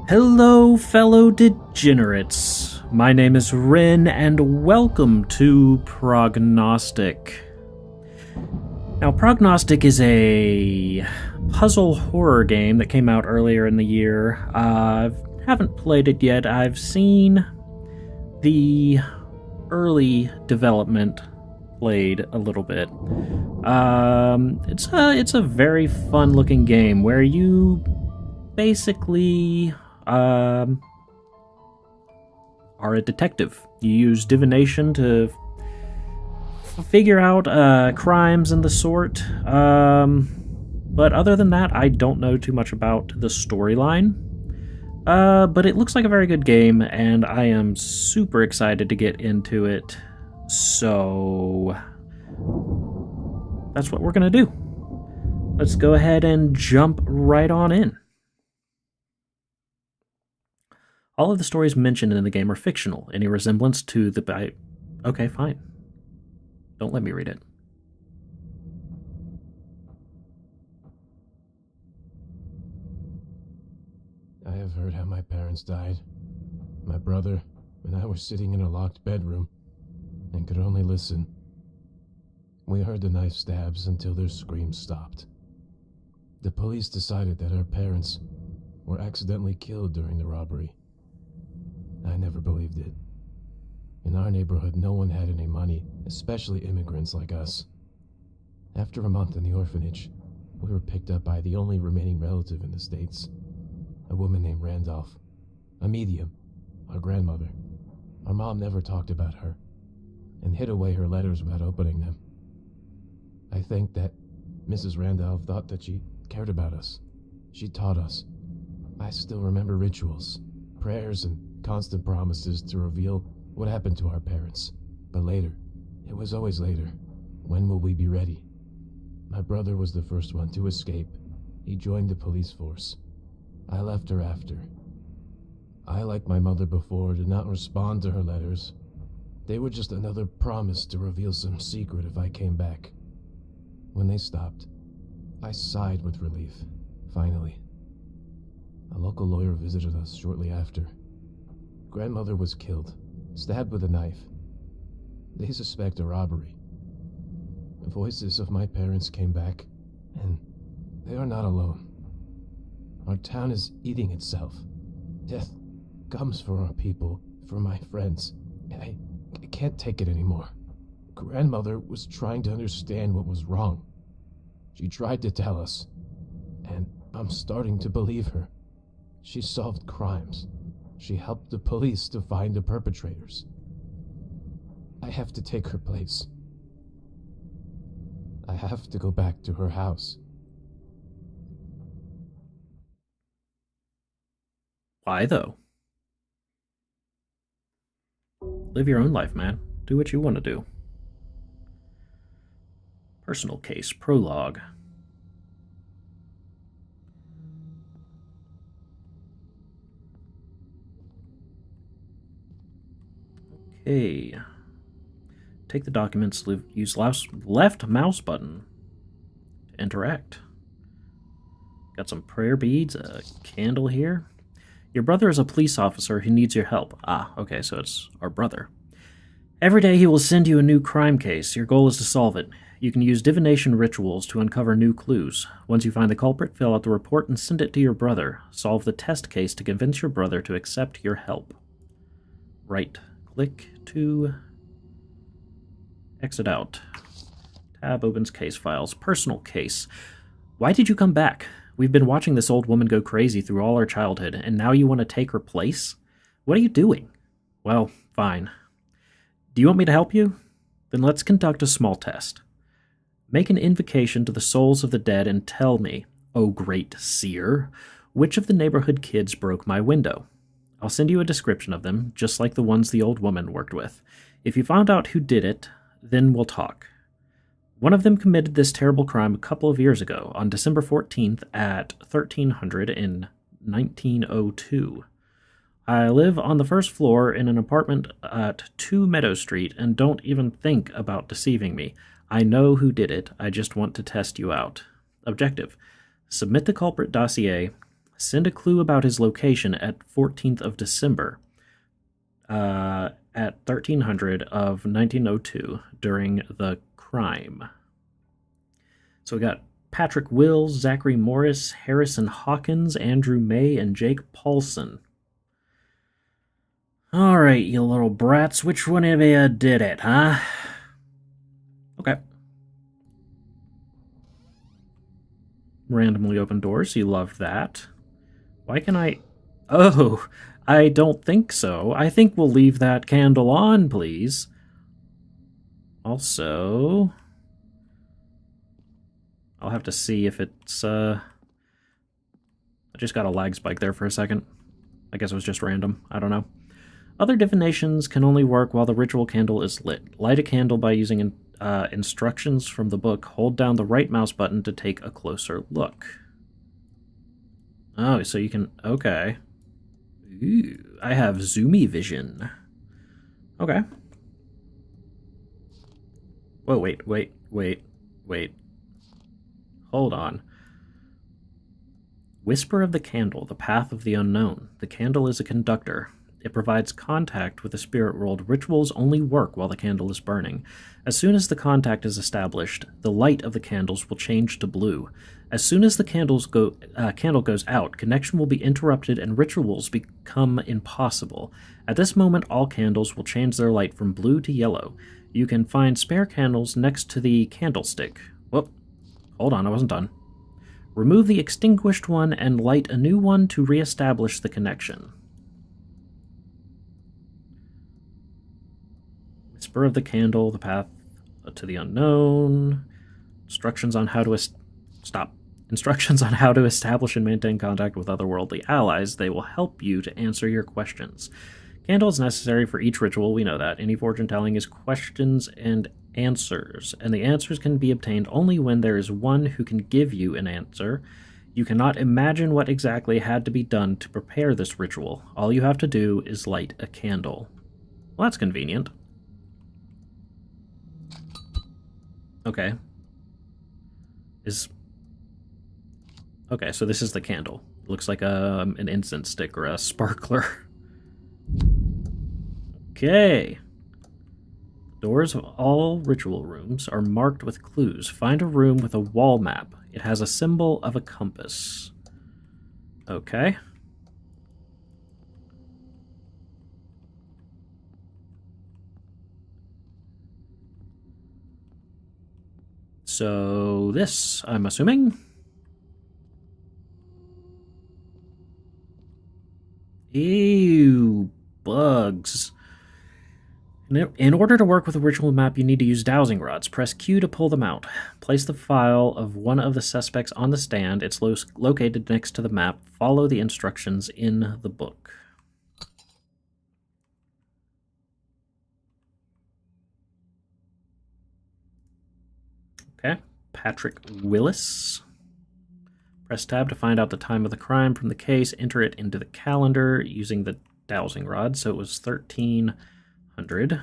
Hello, fellow degenerates. My name is Rin, and welcome to Prognostic. Now, Prognostic is a puzzle horror game that came out earlier in the year. I haven't played it yet. I've seen the early development played a little bit. It's a very fun-looking game where you basically are a detective. You use divination to figure out crimes and the sort. But other than that, I don't know too much about the storyline. But it looks like a very good game, and I am super excited to get into it. So that's what we're gonna do. Let's go ahead and jump right on in. All of the stories mentioned in the game are fictional. Any resemblance to the Okay, fine. Don't let me read it. I have heard how my parents died. My brother and I were sitting in a locked bedroom and could only listen. We heard the knife stabs until their screams stopped. The police decided that our parents were accidentally killed during the robbery. I never believed it. In our neighborhood, no one had any money, especially immigrants like us. After a month in the orphanage, we were picked up by the only remaining relative in the States, a woman named Randolph, a medium, our grandmother. Our mom never talked about her, and hid away her letters without opening them. I think that Mrs. Randolph thought that she cared about us. She taught us. I still remember rituals, prayers, and constant promises to reveal what happened to our parents. But later, it was always later. When will we be ready? My brother was the first one to escape. He joined the police force. I left her after. I, like my mother before, did not respond to her letters. They were just another promise to reveal some secret if I came back. When they stopped, I sighed with relief. Finally. A local lawyer visited us shortly after. Grandmother was killed, stabbed with a knife. They suspect a robbery. The voices of my parents came back, and they are not alone. Our town is eating itself. Death comes for our people, for my friends, and I can't take it anymore. Grandmother was trying to understand what was wrong. She tried to tell us, and I'm starting to believe her. She solved crimes. She helped the police to find the perpetrators. I have to take her place. I have to go back to her house. Why, though? Live your own life, man. Do what you want to do. Personal case, prologue. Okay. Take the documents, use left mouse button to interact. Got some prayer beads, a candle here. Your brother is a police officer who needs your help. Ah, okay, so it's our brother. Every day he will send you a new crime case. Your goal is to solve it. You can use divination rituals to uncover new clues. Once you find the culprit, fill out the report and send it to your brother. Solve the test case to convince your brother to accept your help. Right. Click to exit out. Tab opens case files. Personal case. Why did you come back? We've been watching this old woman go crazy through all our childhood, and now you want to take her place? What are you doing? Well, fine. Do you want me to help you? Then let's conduct a small test. Make an invocation to the souls of the dead and tell me, oh great seer, which of the neighborhood kids broke my window. I'll send you a description of them, just like the ones the old woman worked with. If you found out who did it, then we'll talk. One of them committed this terrible crime a couple of years ago, on December 14th at 1300 in 1902. I live on the first floor in an apartment at 2 Meadow Street, and don't even think about deceiving me. I know who did it. I just want to test you out. Objective: submit the culprit dossier, Send a clue about his location at 14th of December at 1300 of 1902 during the crime. So we got Patrick Wills, Zachary Morris, Harrison Hawkins, Andrew May, and Jake Paulson. All right, you little brats, which one of you did it, huh? Okay. Randomly open doors, you loved that. Why can I... Oh, I don't think so. I think we'll leave that candle on, please. Also... I'll have to see if it's, I just got a lag spike there for a second. I guess it was just random. I don't know. Other divinations can only work while the ritual candle is lit. Light a candle by using instructions from the book. Hold down the right mouse button to take a closer look. Oh, so you can... Okay. Ooh, I have zoomy vision. Okay. Whoa, wait. Hold on. Whisper of the candle, the path of the unknown. The candle is a conductor. It provides contact with the spirit world. Rituals only work while the candle is burning. As soon as the contact is established, the light of the candles will change to blue. As soon as the candle goes out, connection will be interrupted and rituals become impossible. At this moment, all candles will change their light from blue to yellow. You can find spare candles next to the candlestick. Whoop. Hold on, I wasn't done. Remove the extinguished one and light a new one to reestablish the connection. Whisper of the candle, the path to the unknown. Instructions on how to Instructions on how to establish and maintain contact with otherworldly allies. They will help you to answer your questions. Candle is necessary for each ritual, we know that. Any fortune telling is questions and answers, and the answers can be obtained only when there is one who can give you an answer. You cannot imagine what exactly had to be done to prepare this ritual. All you have to do is light a candle. Well, that's convenient. Okay. Okay, so this is the candle. Looks like an incense stick or a sparkler. Okay. Doors of all ritual rooms are marked with clues. Find a room with a wall map. It has a symbol of a compass. Okay. So this, I'm assuming. Ew, bugs. In order to work with a ritual map, you need to use dowsing rods. Press Q to pull them out. Place the file of one of the suspects on the stand. It's located next to the map. Follow the instructions in the book. Okay. Patrick Willis. Press tab to find out the time of the crime from the case. Enter it into the calendar using the dowsing rod. So it was 1300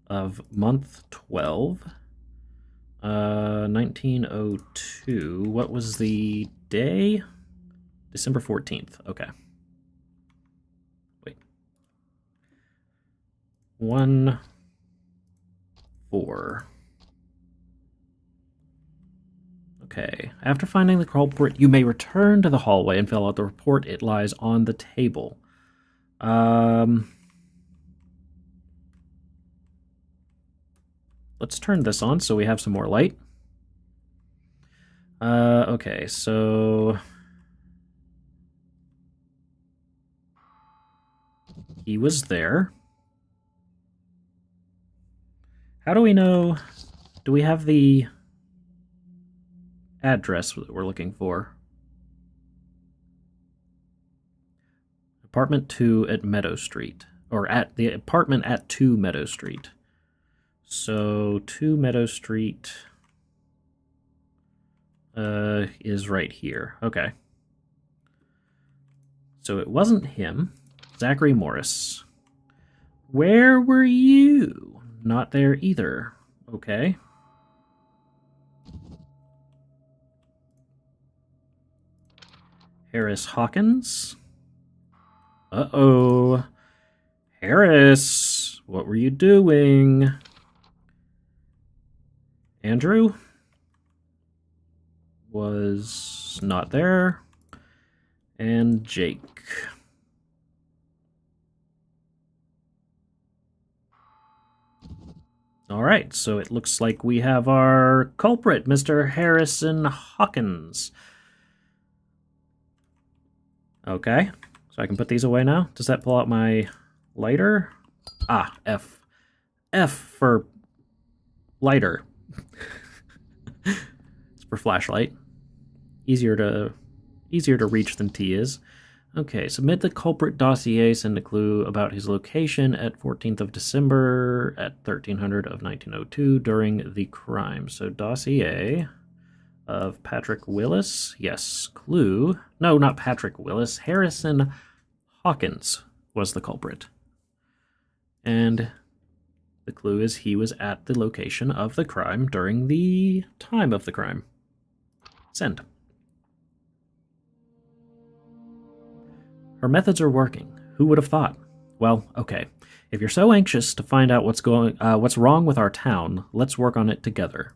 of month 12, 1902. What was the day? December 14th. Okay. Wait. 1-4. Okay. After finding the culprit, you may return to the hallway and fill out the report. It lies on the table. Let's turn this on so we have some more light. Okay, so... he was there. How do we know... do we have the address that we're looking for? Apartment 2 at Meadow Street. Or at the apartment at 2 Meadow Street. So 2 Meadow Street is right here. Okay. So it wasn't him. Zachary Morris. Where were you? Not there either. Okay. Harris Hawkins. Uh-oh. Harris, what were you doing? Andrew was not there. And Jake. All right, so it looks like we have our culprit, Mr. Harrison Hawkins. Okay, so I can put these away now. Does that pull out my lighter? Ah, F. F for lighter. It's for flashlight. Easier to reach than T is. Okay, submit the culprit dossier, send a clue about his location at 14th of December at 1300 of 1902 during the crime. So dossier of Patrick Willis. Yes, clue. No, not Patrick Willis. Harrison Hawkins was the culprit. And the clue is he was at the location of the crime during the time of the crime. Send. Her methods are working. Who would have thought? Well, okay. If you're so anxious to find out what's wrong with our town, let's work on it together.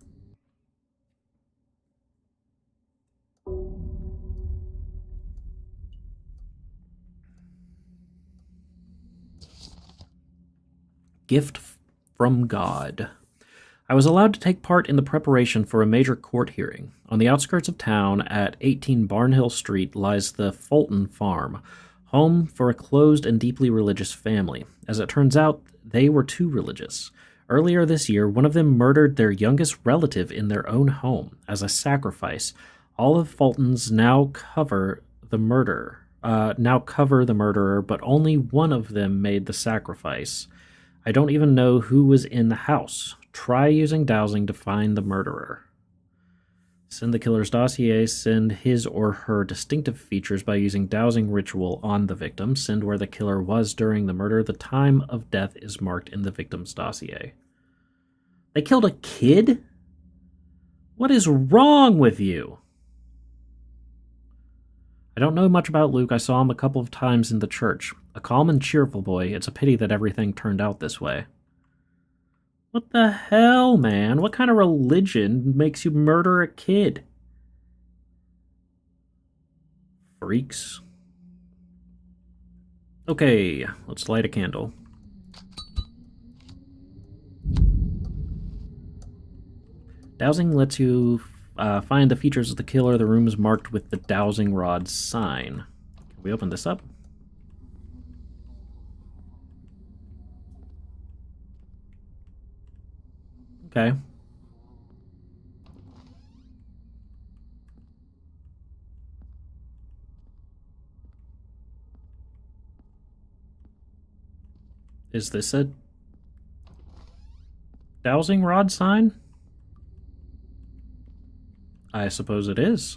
Gift from God. I was allowed to take part in the preparation for a major court hearing. On the outskirts of town, at 18 Barnhill Street, lies the Fulton Farm, home for a closed and deeply religious family. As it turns out, they were too religious. Earlier this year, one of them murdered their youngest relative in their own home. As a sacrifice, all of Fulton's now cover the murderer, but only one of them made the sacrifice. I don't even know who was in the house. Try using dowsing to find the murderer. Send the killer's dossier. Send his or her distinctive features by using dowsing ritual on the victim. Send where the killer was during the murder. The time of death is marked in the victim's dossier. They killed a kid? What is wrong with you? I don't know much about Luke. I saw him a couple of times in the church. A calm and cheerful boy. It's a pity that everything turned out this way. What the hell, man? What kind of religion makes you murder a kid? Freaks. Okay, let's light a candle. Dowsing lets you find the features of the killer. The room is marked with the dowsing rod sign. Can we open this up? Okay. Is this a dowsing rod sign? I suppose it is.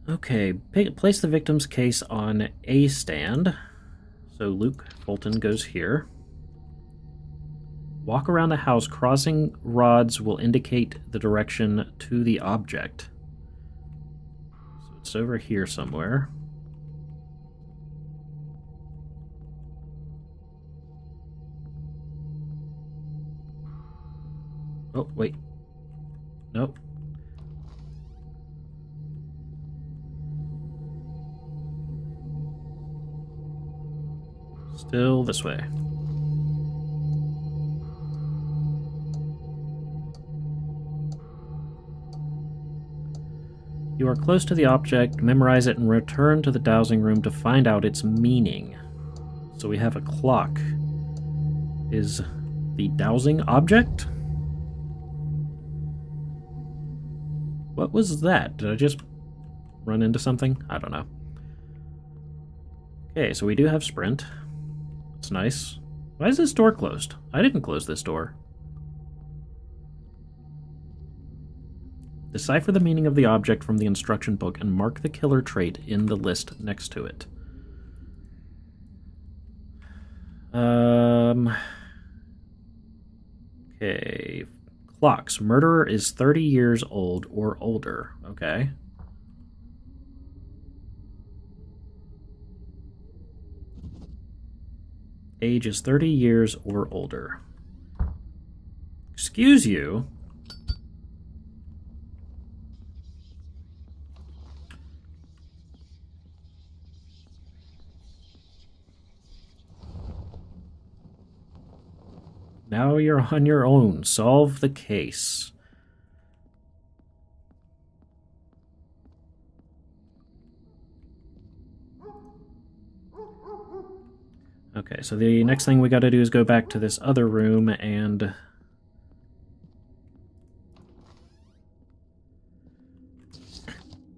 Okay, place the victim's case on a stand. So Luke Fulton goes here. Walk around the house. Crossing rods will indicate the direction to the object. So it's over here somewhere. Oh, wait. Nope. Still this way. You are close to the object, memorize it, and return to the dowsing room to find out its meaning. So we have a clock. Is the dowsing object? What was that? Did I just run into something? I don't know. Okay, so we do have sprint. It's nice. Why is this door closed? I didn't close this door. Decipher the meaning of the object from the instruction book and mark the killer trait in the list next to it. Okay. Clocks. Murderer is 30 years old or older. Okay. Age is 30 years or older. Excuse you? Now you're on your own. Solve the case. Okay, so the next thing we gotta do is go back to this other room and...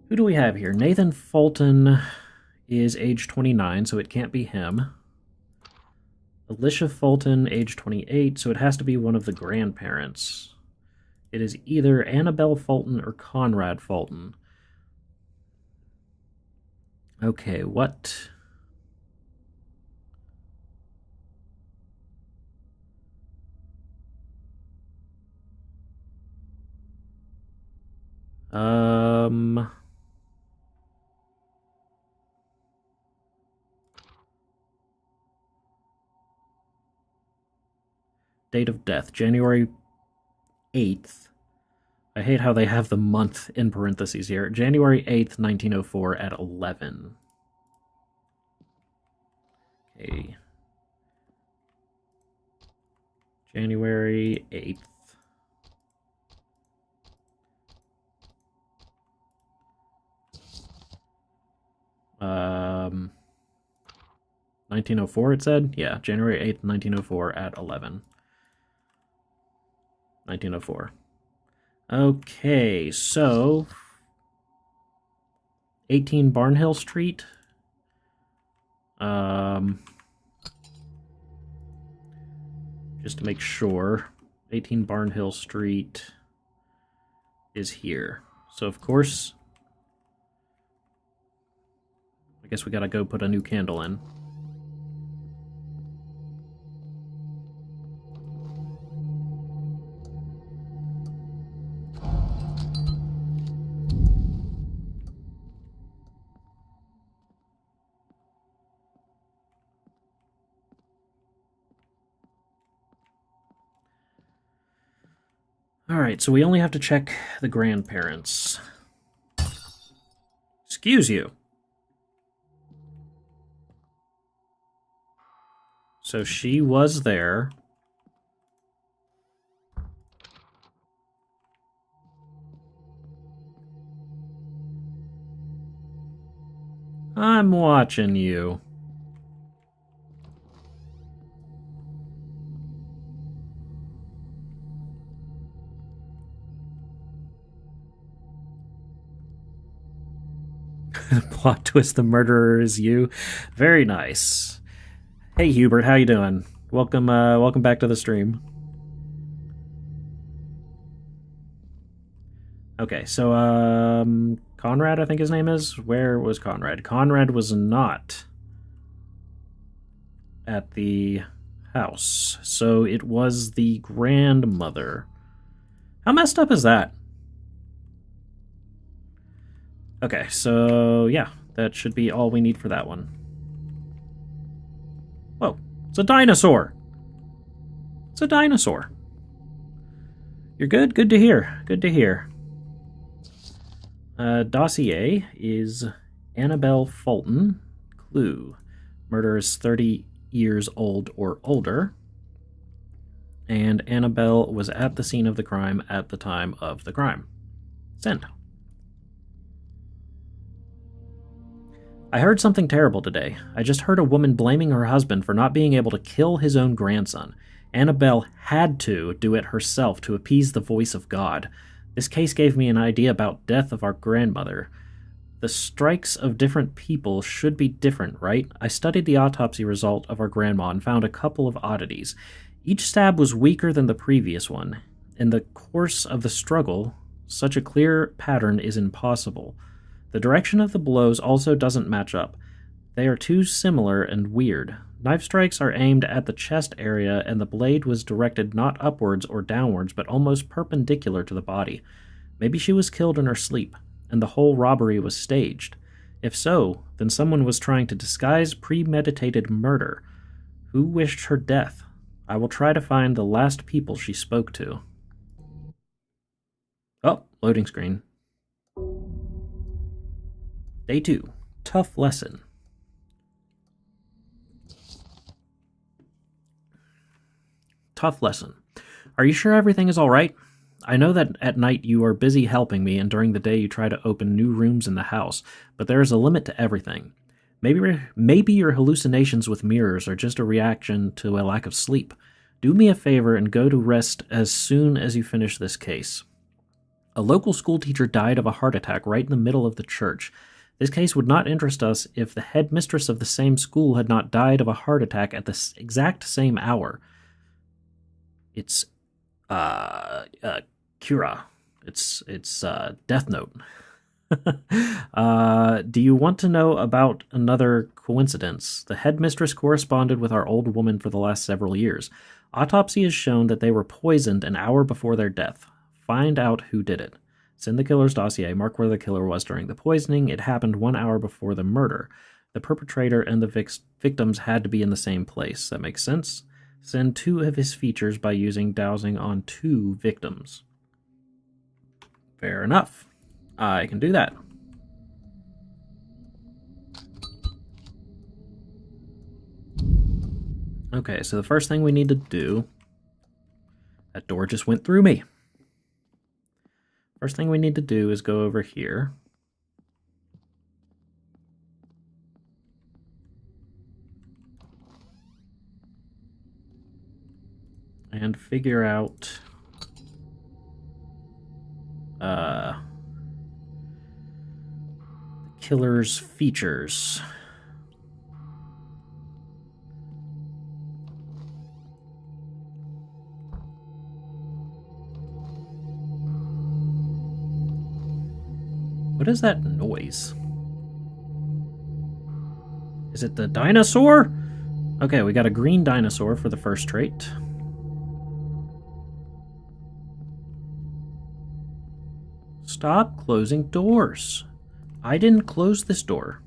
Who do we have here? Nathan Fulton is age 29, so it can't be him. Alicia Fulton, age 28, so it has to be one of the grandparents. It is either Annabelle Fulton or Conrad Fulton. Okay, what... Date of death, January 8th. I hate how they have the month in parentheses here. January 8th, 1904 at 11. Okay. January 8th. Um, 1904 it said? Yeah, January 8th, 1904 at 11. 1904. Okay, so 18 Barnhill Street. Just to make sure, 18 Barnhill Street is here. So of course, I guess we gotta go put a new candle in. Alright, so we only have to check the grandparents. Excuse you. So she was there. I'm watching you. Plot twist, the murderer is you. Very nice. Hey Hubert, how you doing? Welcome back to the stream. Okay, so Conrad, I think his name is. Where was Conrad? Conrad was not at the house. So it was the grandmother. How messed up is that? Okay, so yeah, that should be all we need for that one. Whoa, it's a dinosaur! It's a dinosaur. You're good? Good to hear. Good to hear. Dossier is Annabelle Fulton. Clue. Murder is 30 years old or older. And Annabelle was at the scene of the crime at the time of the crime. Send. I heard something terrible today. I just heard a woman blaming her husband for not being able to kill his own grandson. Annabelle had to do it herself to appease the voice of God. This case gave me an idea about death of our grandmother. The strikes of different people should be different, right? I studied the autopsy result of our grandma and found a couple of oddities. Each stab was weaker than the previous one. In the course of the struggle, such a clear pattern is impossible. The direction of the blows also doesn't match up. They are too similar and weird. Knife strikes are aimed at the chest area, and the blade was directed not upwards or downwards, but almost perpendicular to the body. Maybe she was killed in her sleep, and the whole robbery was staged. If so, then someone was trying to disguise premeditated murder. Who wished her death? I will try to find the last people she spoke to. Oh, loading screen. Day 2. Tough lesson. Tough lesson. Are you sure everything is all right? I know that at night you are busy helping me, and during the day you try to open new rooms in the house, but there is a limit to everything. Maybe your hallucinations with mirrors are just a reaction to a lack of sleep. Do me a favor and go to rest as soon as you finish this case. A local schoolteacher died of a heart attack right in the middle of the church. This case would not interest us if the headmistress of the same school had not died of a heart attack at the exact same hour. It's Cura. It's Death Note. Do you want to know about another coincidence? The headmistress corresponded with our old woman for the last several years. Autopsy has shown that they were poisoned an hour before their death. Find out who did it. Send the killer's dossier. Mark where the killer was during the poisoning. It happened 1 hour before the murder. The perpetrator and the victims had to be in the same place. That makes sense. Send 2 of his features by using dowsing on 2 victims. Fair enough. I can do that. Okay, so the first thing we need to do... That door just went through me. First thing we need to do is go over here. And figure out... the killer's features. What is that noise? Is it the dinosaur? Okay, we got a green dinosaur for the first trait. Stop closing doors. I didn't close this door.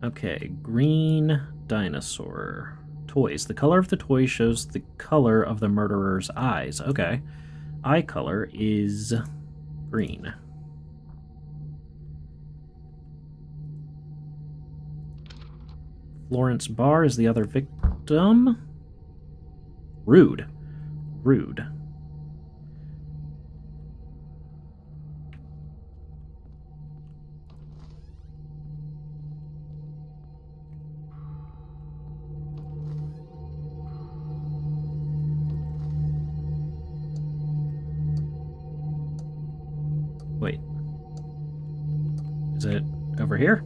Okay, green dinosaur. Toys. The color of the toy shows the color of the murderer's eyes. Okay. Eye color is green. Florence Barr is the other victim. Rude. Rude. Wait. Is it over here?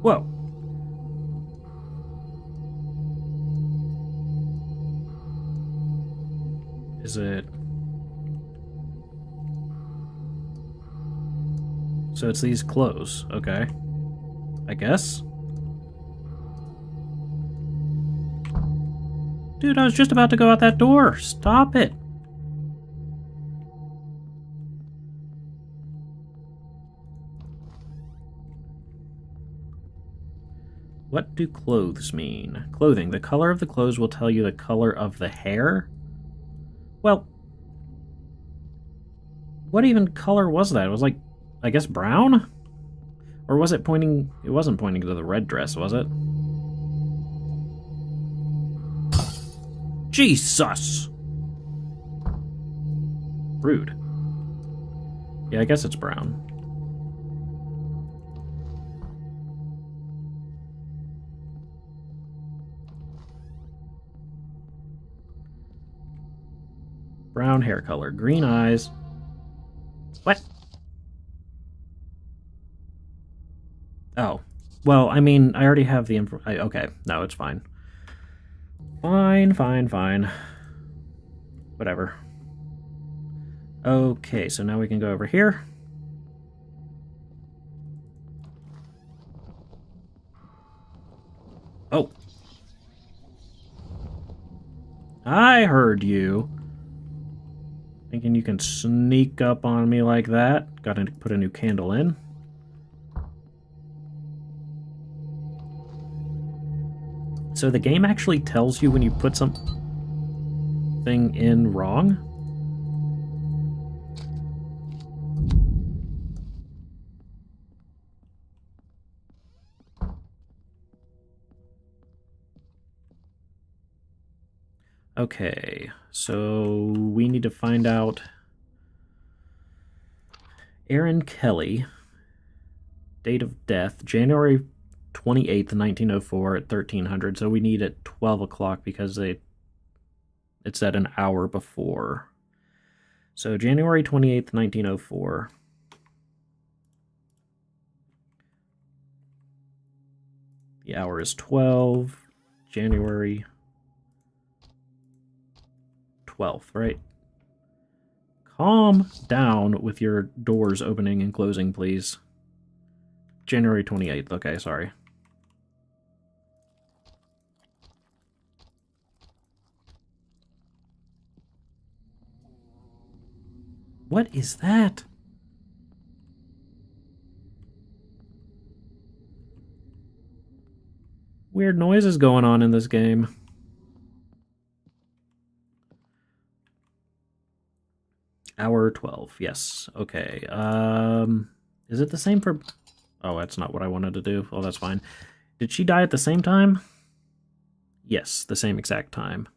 Whoa. Is it... So it's these clothes. Okay. I guess. Dude, I was just about to go out that door. Stop it. What do clothes mean? Clothing. The color of the clothes will tell you the color of the hair? Well, what even color was that? It was like, I guess brown? Or was it pointing... It wasn't pointing to the red dress, was it? Jesus! Rude. Yeah, I guess it's brown. Brown hair color, green eyes. What? Oh. Well, I mean, I already have the info. Okay, no, it's fine. Fine. Whatever. Okay, so now we can go over here. Oh. I heard you. Thinking you can sneak up on me like that. Gotta put a new candle in. So the game actually tells you when you put something in wrong? Okay, so we need to find out Aaron Kelly, date of death, January 28th, 1904 at 1300. So we need at 12 o'clock because it said an hour before. So January 28th, 1904. The hour is 12. January 12th, right? Calm down with your doors opening and closing, please. January 28th. Okay, sorry. What is that? Weird noises going on in this game. Hour 12. Yes. Okay. Is it the same for... Oh, that's not what I wanted to do. Oh, that's fine. Did she die at the same time? Yes, the same exact time.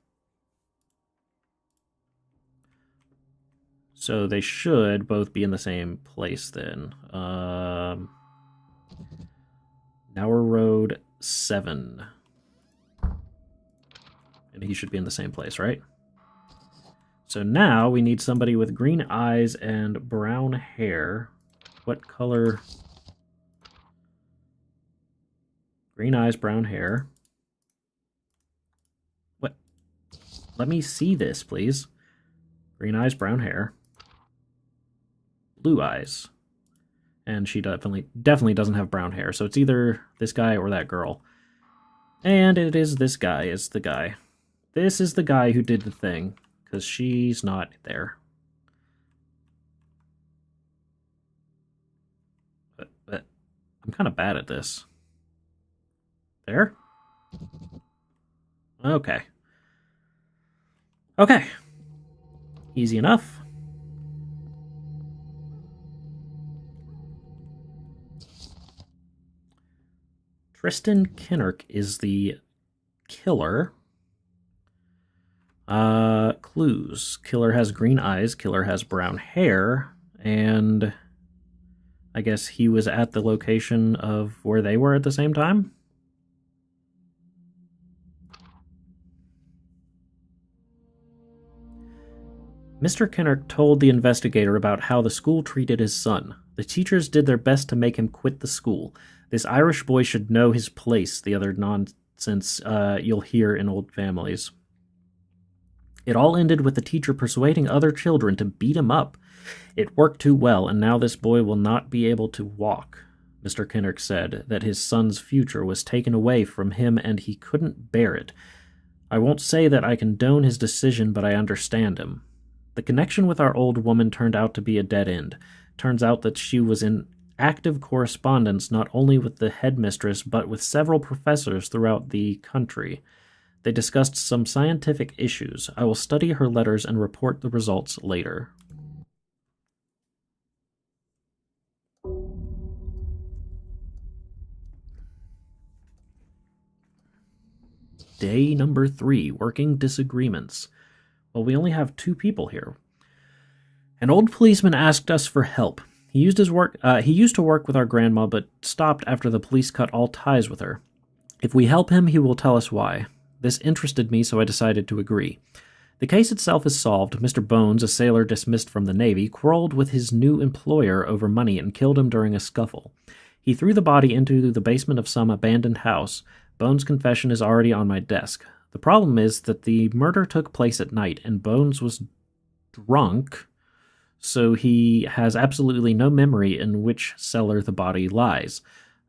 So they should both be in the same place then. Now we're Road 7. And he should be in the same place, right? So now we need somebody with green eyes and brown hair. What color? Green eyes, brown hair. What? Let me see this, please. Green eyes, brown hair. Blue eyes. And she definitely doesn't have brown hair, so it's either this guy or that girl. And it is this guy is the guy. This is the guy who did the thing, because she's not there. But I'm kind of bad at this. There? Okay. Okay. Easy enough. Tristan Kinnerk is the killer. Clues. Killer has green eyes, killer has brown hair, and I guess he was at the location of where they were at the same time? Mr. Kinnerk told the investigator about how the school treated his son. The teachers did their best to make him quit the school. This Irish boy should know his place, the other nonsense you'll hear in old families. It all ended with the teacher persuading other children to beat him up. It worked too well, and now this boy will not be able to walk. Mr. Kinnerk said that his son's future was taken away from him and he couldn't bear it. I won't say that I condone his decision, but I understand him. The connection with our old woman turned out to be a dead end. Turns out that she was in active correspondence not only with the headmistress but with several professors throughout the country. They discussed some scientific issues. I will study her letters and report the results later. Day number 3, working disagreements. Well, we only have 2 people here. An old policeman asked us for help. He used to work with our grandma, but stopped after the police cut all ties with her. If we help him, he will tell us why. This interested me, so I decided to agree. The case itself is solved. Mr. Bones, a sailor dismissed from the Navy, quarreled with his new employer over money and killed him during a scuffle. He threw the body into the basement of some abandoned house. Bones' confession is already on my desk. The problem is that the murder took place at night, and Bones was drunk, so he has absolutely no memory in which cellar the body lies.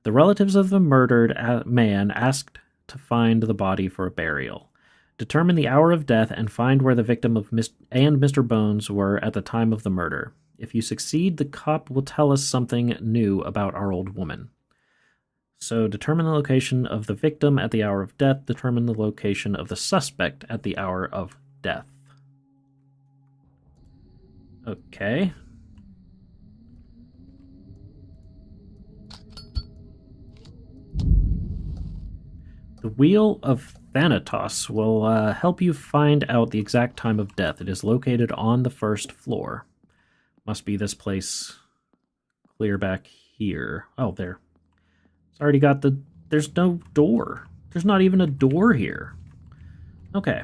The relatives of the murdered man asked to find the body for a burial. Determine the hour of death and find where the victim and Mr. Bones were at the time of the murder. If you succeed, the cop will tell us something new about our old woman. So determine the location of the victim at the hour of death. Determine the location of the suspect at the hour of death. Okay. The Wheel of Thanatos will help you find out the exact time of death. It is located on the first floor. Must be this place clear back here. Oh, there. It's already got the... There's no door. There's not even a door here. Okay.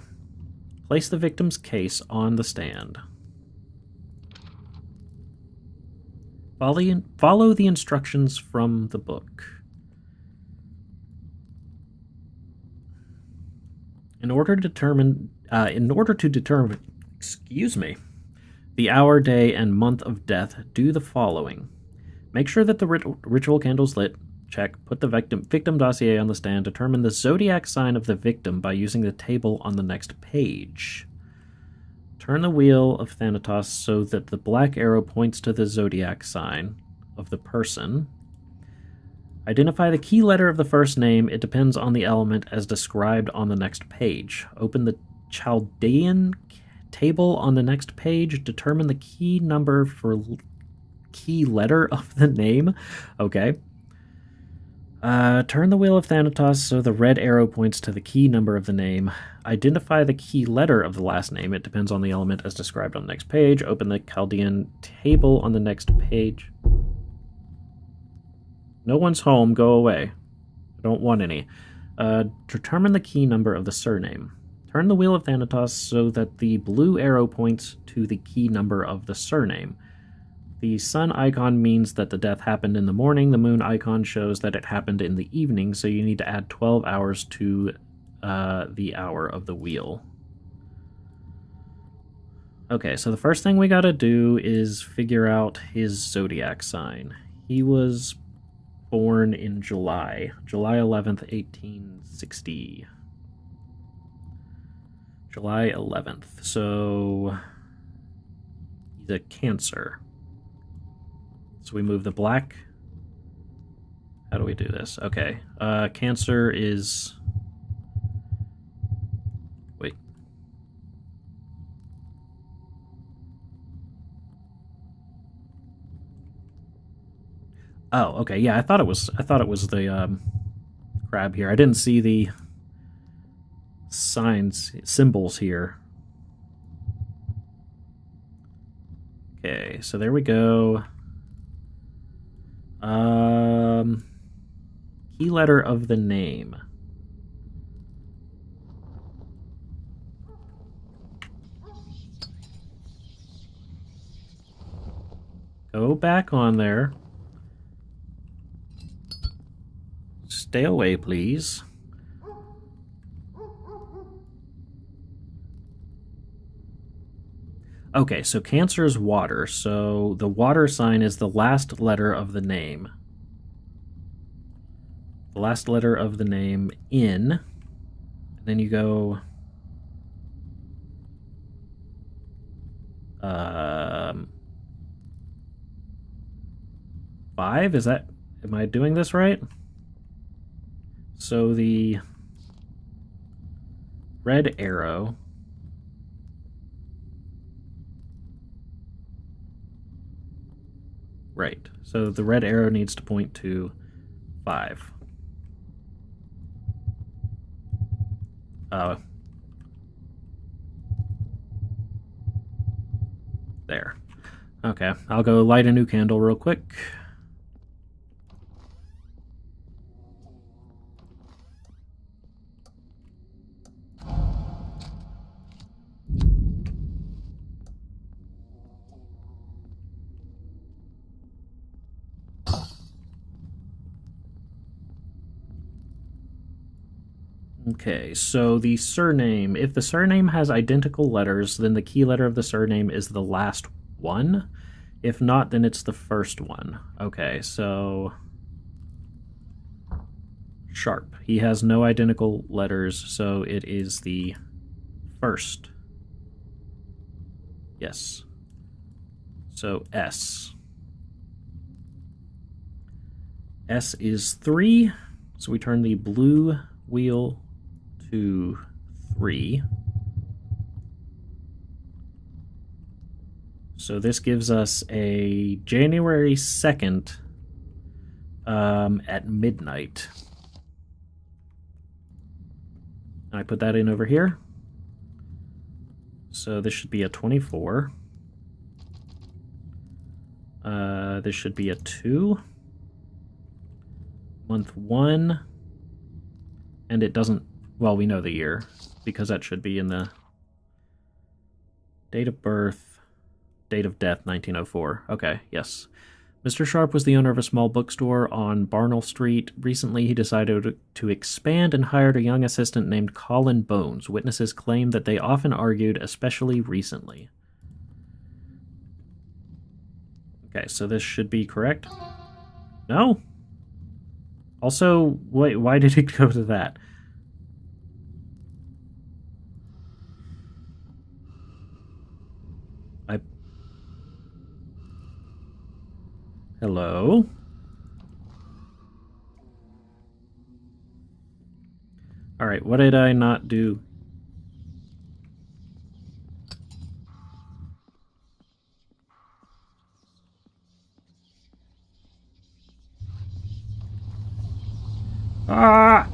Place the victim's case on the stand. Follow the instructions from the book. In order to determine, the hour, day, and month of death, do the following. Make sure that the ritual candle's lit. Check. Put the victim dossier on the stand. Determine the zodiac sign of the victim by using the table on the next page. Turn the Wheel of Thanatos so that the black arrow points to the zodiac sign of the person. Identify the key letter of the first name. It depends on the element as described on the next page. Open the Chaldean table on the next page. Determine the key number for key letter of the name. Okay. Turn the Wheel of Thanatos so the red arrow points to the key number of the name. Identify the key letter of the last name. It depends on the element as described on the next page. Open the Chaldean table on the next page. No one's home. Go away. I don't want any. Determine the key number of the surname. Turn the Wheel of Thanatos so that the blue arrow points to the key number of the surname. The sun icon means that the death happened in the morning. The moon icon shows that it happened in the evening, so you need to add 12 hours to the hour of the wheel. Okay, so the first thing we gotta do is figure out his zodiac sign. He was born in July 11th, 1860. July 11th. So he's a Cancer. So we move the black. How do we do this? Okay. Cancer is... Wait. Oh, okay. Yeah, I thought it was the crab here. I didn't see the symbols here. Okay, so there we go. Key letter of the name. Go back on there. Stay away, please. Okay, so Cancer is water, so the water sign is the last letter of the name. The last letter of the name in, and then you go... 5? Is that... Am I doing this right? So the red arrow... Right. So the red arrow needs to point to 5. There. Okay, I'll go light a new candle real quick. Okay, so the surname. If the surname has identical letters, then the key letter of the surname is the last one. If not, then it's the first one. Okay, so... Sharp. He has no identical letters, so it is the first. Yes. So S. S is 3. So we turn the blue wheel to 3. So this gives us a January 2nd at midnight. And I put that in over here. So this should be a 24. This should be a 2. Month 1. And it doesn't... Well, we know the year, because that should be in the date of birth, date of death, 1904. Okay, yes. Mr. Sharp was the owner of a small bookstore on Barnell Street. Recently, he decided to expand and hired a young assistant named Colin Bones. Witnesses claim that they often argued, especially recently. Okay, so this should be correct. No? Also, wait, why did it go to that? Hello? Alright, what did I not do? Ah!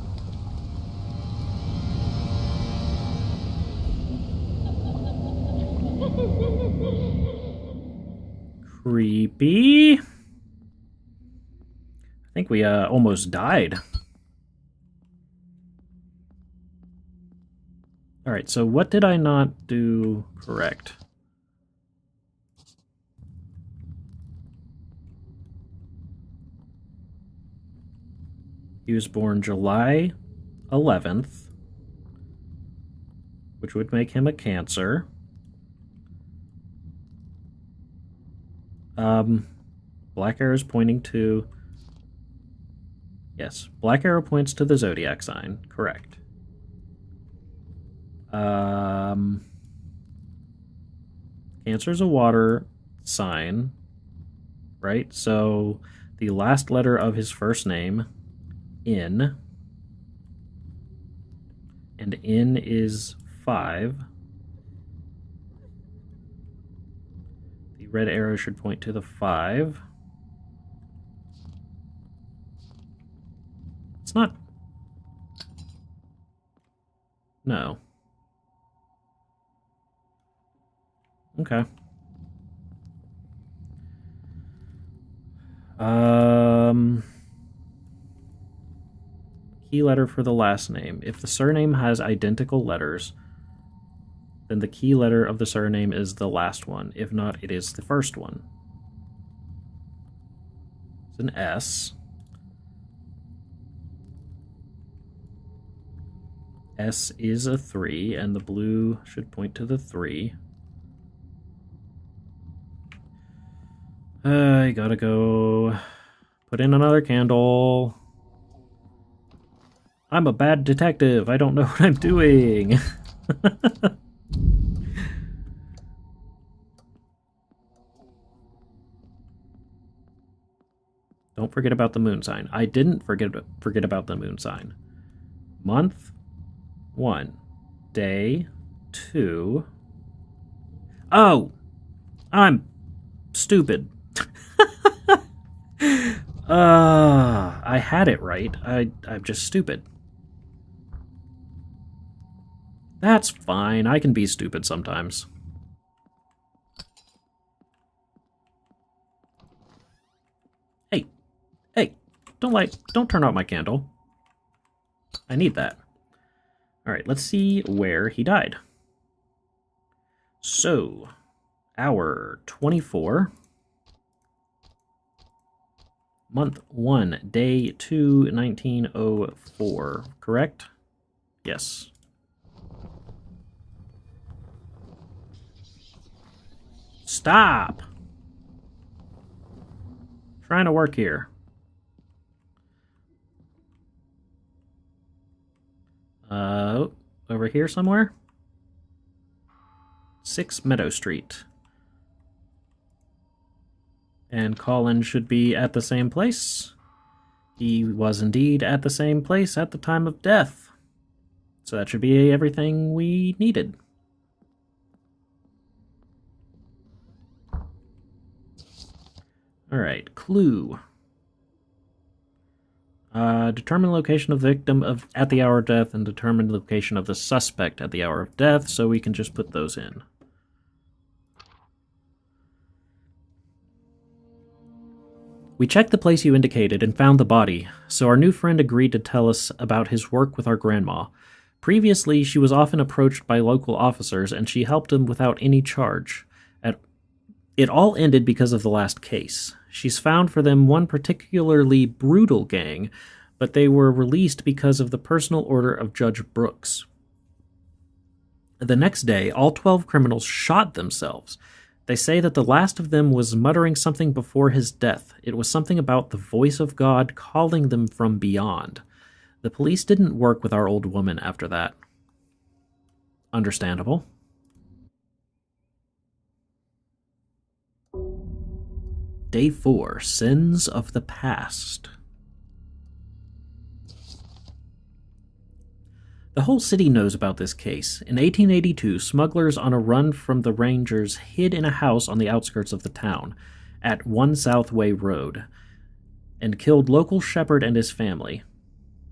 Creepy. I think we almost died. Alright, so what did I not do correct? He was born July 11th, which would make him a Cancer. Black arrow is pointing to... Yes, black arrow points to the zodiac sign. Correct. Cancer's a water sign, right? So the last letter of his first name, in, and in is 5. The red arrow should point to the 5. It's not... No. Okay. Key letter for the last name. If the surname has identical letters, then the key letter of the surname is the last one. If not, it is the first one. It's an S. S is a 3, and the blue should point to the 3. I gotta go put in another candle. I'm a bad detective. I don't know what I'm doing. Don't forget about the moon sign. I didn't forget about the moon sign. Month 1. Day 2. Oh! I'm stupid. I had it right. I'm just stupid. That's fine. I can be stupid sometimes. Hey. Hey. Don't turn out my candle. I need that. Alright, let's see where he died. So, hour 24. Month 1, day 2, 1904. Correct? Yes. Stop! Trying to work here. Over here somewhere? 6 Meadow Street. And Colin should be at the same place. He was indeed at the same place at the time of death. So that should be everything we needed. Alright, clue. Determine location of victim at the hour of death and determine location of the suspect at the hour of death, so we can just put those in. We checked the place you indicated and found the body, so our new friend agreed to tell us about his work with our grandma. Previously, she was often approached by local officers, and she helped him without any charge. It all ended because of the last case. She's found for them one particularly brutal gang, but they were released because of the personal order of Judge Brooks. The next day, all 12 criminals shot themselves. They say that the last of them was muttering something before his death. It was something about the voice of God calling them from beyond. The police didn't work with our old woman after that. Understandable. Day 4, Sins of the Past. The whole city knows about this case. In 1882, smugglers on a run from the Rangers hid in a house on the outskirts of the town, at 1 Southway Road, and killed local shepherd and his family.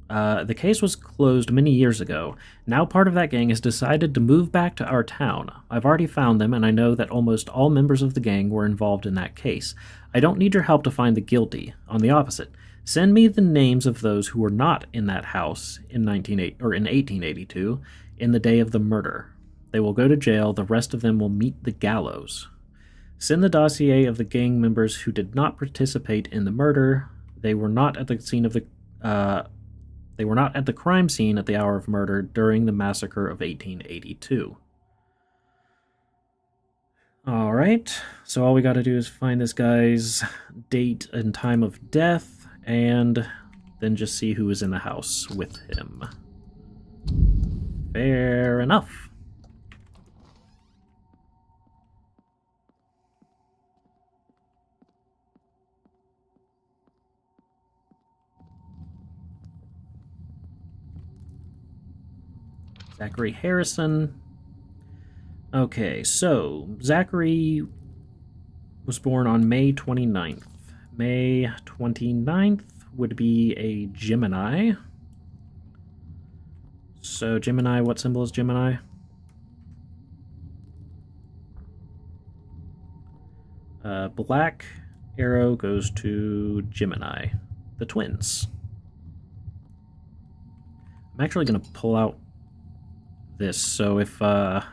The case was closed many years ago. Now part of that gang has decided to move back to our town. I've already found them, and I know that almost all members of the gang were involved in that case. I don't need your help to find the guilty. On the opposite, send me the names of those who were not in that house in 1882, in the day of the murder. They will go to jail. The rest of them will meet the gallows. Send the dossier of the gang members who did not participate in the murder. They were not at the scene of the They were not at the crime scene at the hour of murder during the massacre of 1882. Alright, so all we gotta do is find this guy's date and time of death, and then just see who is in the house with him. Fair enough. Zachary Harrison. Okay, so Zachary was born on May 29th. May 29th would be a Gemini. So Gemini, what symbol is Gemini? Black arrow goes to Gemini, the twins. I'm actually going to pull out this, so if I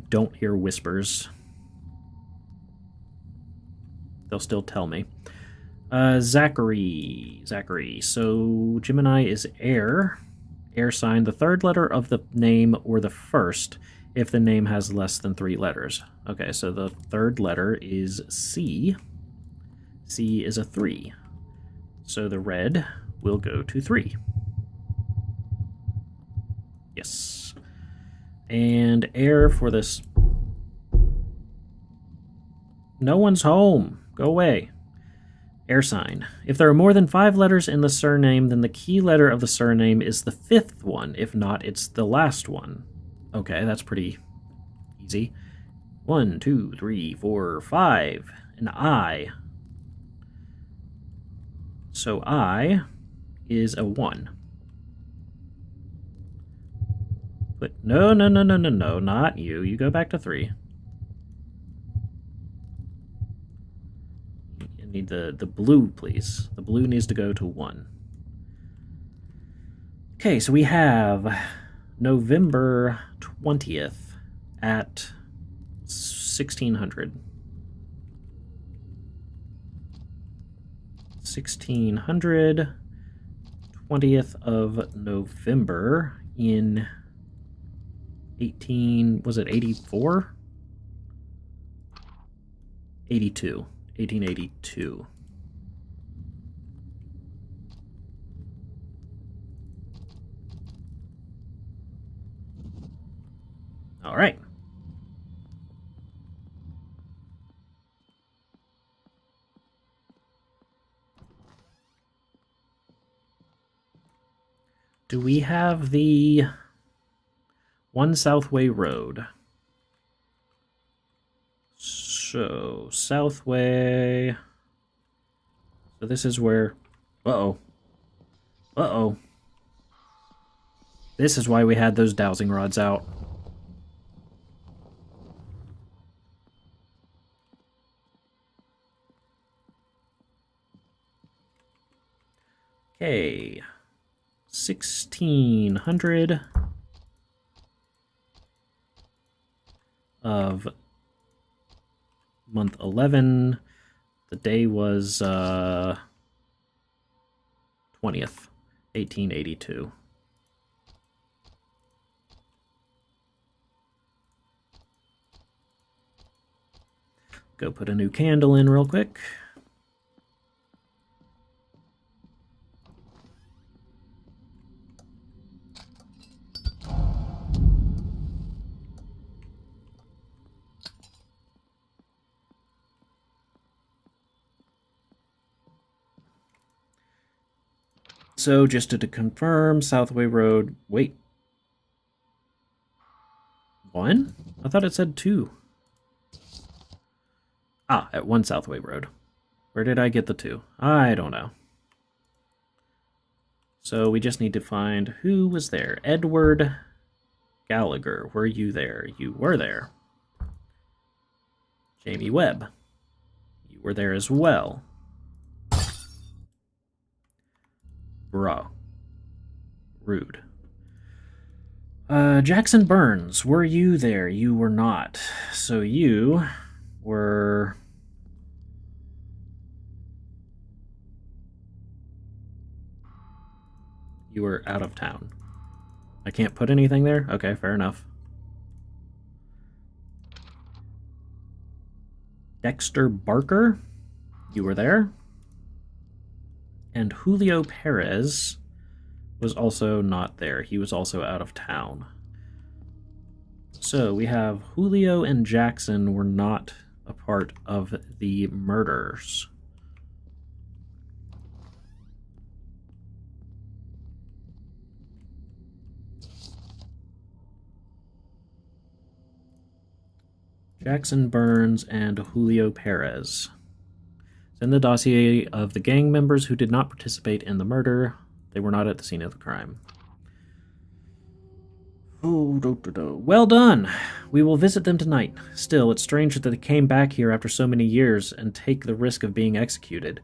don't hear whispers, they'll still tell me. Zachary. So Gemini is air sign, the third letter of the name or the first if the name has less than 3 letters. Okay, so the third letter is C. C is a 3. So the red will go to 3. Yes. And air for this. No one's home. Go away. Air sign. If there are more than 5 letters in the surname, then the key letter of the surname is the 5th one. If not, it's the last one. Okay, that's pretty easy. 1, 2, 3, 4, 5. An I. So I is a 1. But no, not you. You go back to 3. You need the blue, please. The blue needs to go to 1. Okay, so we have November 20th at 1600. 1600, 20th of November in 1884? 82. 1882. All right. Do we have the One Southway Road? So, Southway... So this is where... Uh-oh. Uh-oh. This is why we had those dowsing rods out. Okay. 1600 of month 11. The day was 20th, 1882. Go put a new candle in real quick. So, just to confirm, Southway Road... Wait. 1? I thought it said 2. Ah, at 1 Southway Road. Where did I get the 2? I don't know. So, we just need to find who was there. Edward Gallagher, were you there? You were there. Jamie Webb. You were there as well. Bro. Rude. Jackson Burns, were you there? You were not. So you were... You were out of town. I can't put anything there? Okay, fair enough. Dexter Barker, you were there. And Julio Perez was also not there. He was also out of town. So we have Julio and Jackson were not a part of the murders. Jackson Burns and Julio Perez. Send the dossier of the gang members who did not participate in the murder. They were not at the scene of the crime. Oh, well done. We will visit them tonight. Still, it's strange that they came back here after so many years and take the risk of being executed.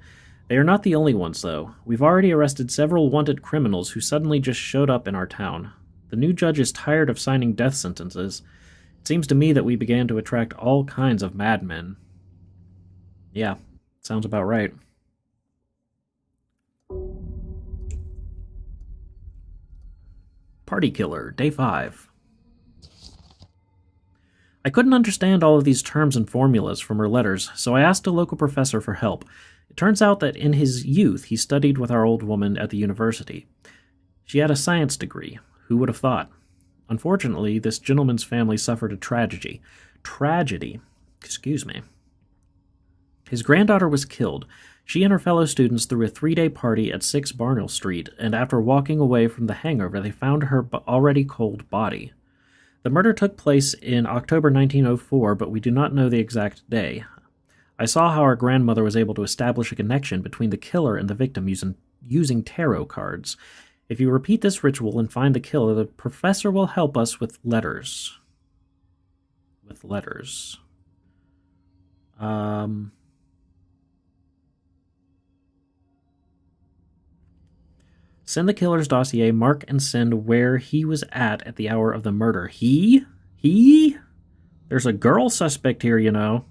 They are not the only ones, though. We've already arrested several wanted criminals who suddenly just showed up in our town. The new judge is tired of signing death sentences. It seems to me that we began to attract all kinds of madmen. Yeah. Sounds about right. Party Killer, Day 5. I couldn't understand all of these terms and formulas from her letters, so I asked a local professor for help. It turns out that in his youth he studied with our old woman at the university. She had a science degree. Who would have thought? Unfortunately, this gentleman's family suffered a tragedy. Excuse me. His granddaughter was killed. She and her fellow students threw a 3-day party at 6 Barnhill Street, and after walking away from the hangover, they found her already cold body. The murder took place in October 1904, but we do not know the exact day. I saw how our grandmother was able to establish a connection between the killer and the victim using tarot cards. If you repeat this ritual and find the killer, the professor will help us with letters. Send the killer's dossier, mark and send where he was at the hour of the murder. He? There's a girl suspect here, you know.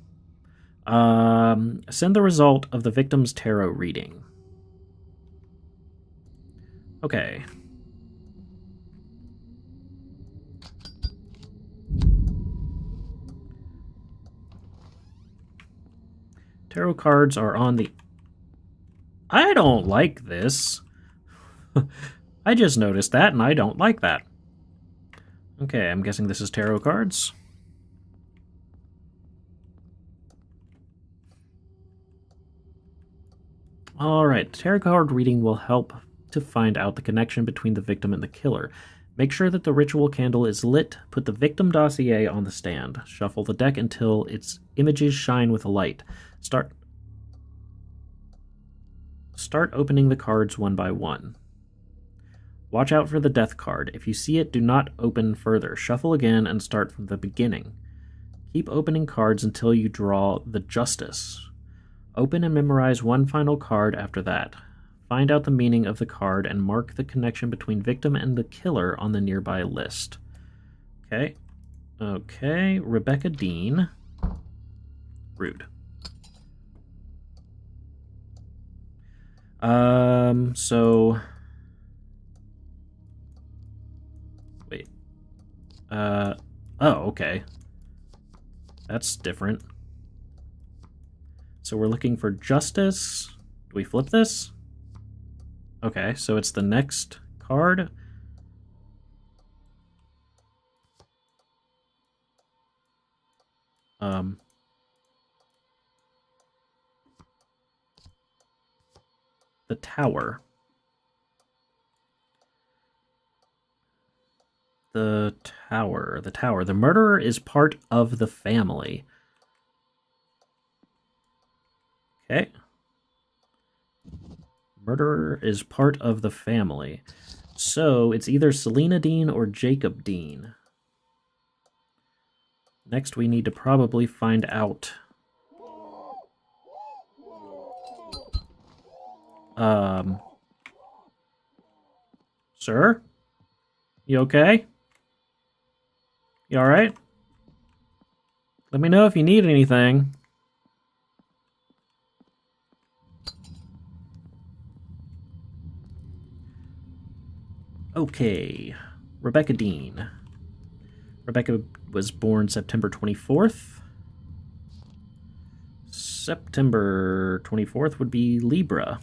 Send the result of the victim's tarot reading. Okay. Tarot cards are on the... I don't like this. I just noticed that, and I don't like that. Okay, I'm guessing this is tarot cards. Alright, tarot card reading will help to find out the connection between the victim and the killer. Make sure that the ritual candle is lit. Put the victim dossier on the stand. Shuffle the deck until its images shine with a light. Start opening the cards one by one. Watch out for the death card. If you see it, do not open further. Shuffle again and start from the beginning. Keep opening cards until you draw the Justice. Open and memorize one final card after that. Find out the meaning of the card and mark the connection between victim and the killer on the nearby list. Okay. Okay. Rebecca Dean. Rude. So... Wait. Oh, okay. That's different. So we're looking for Justice. Do we flip this? Okay, so it's the next card. The Tower. The Tower. The Tower. The murderer is part of the family. Okay. Murderer is part of the family. So it's either Selena Dean or Jacob Dean. Next, we need to probably find out. Sir? You okay? You alright? Let me know if you need anything. Okay. Rebecca Dean. Rebecca was born September 24th. September 24th would be Libra.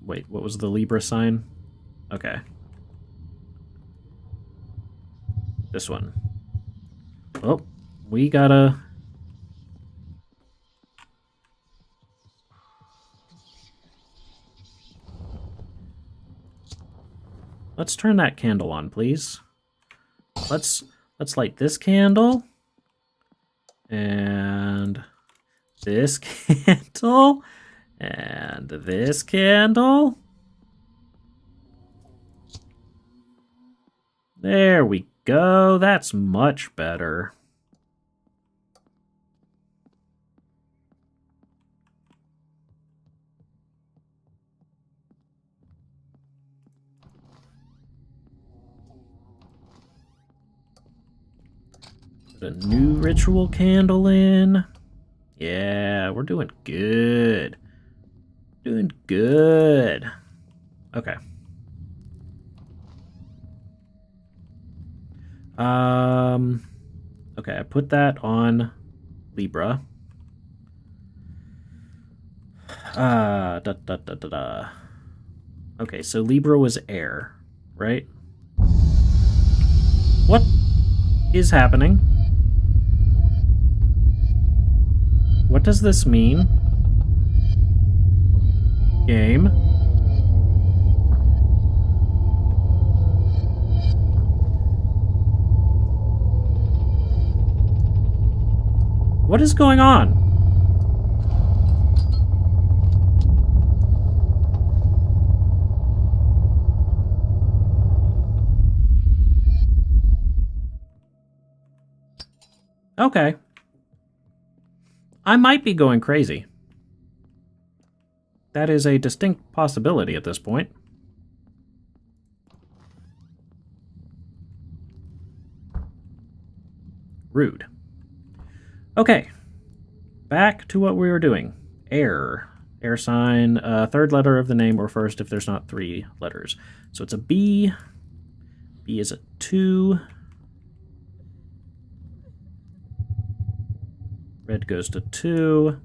Wait, what was the Libra sign? Okay. This one. Oh, we gotta... Let's turn that candle on, please. Let's light this candle. And this candle. And this candle. There we go. That's much better. Put a new ritual candle in. Yeah, we're doing good. Doing good. Okay. Okay, I put that on Libra. Okay, so Libra was air, right? What is happening? What does this mean? Game. What is going on? Okay. I might be going crazy. That is a distinct possibility at this point. Rude. Okay. Back to what we were doing. Air. Air sign, third letter of the name or first if there's not 3 letters. So it's a B. B is a 2. Red goes to 2.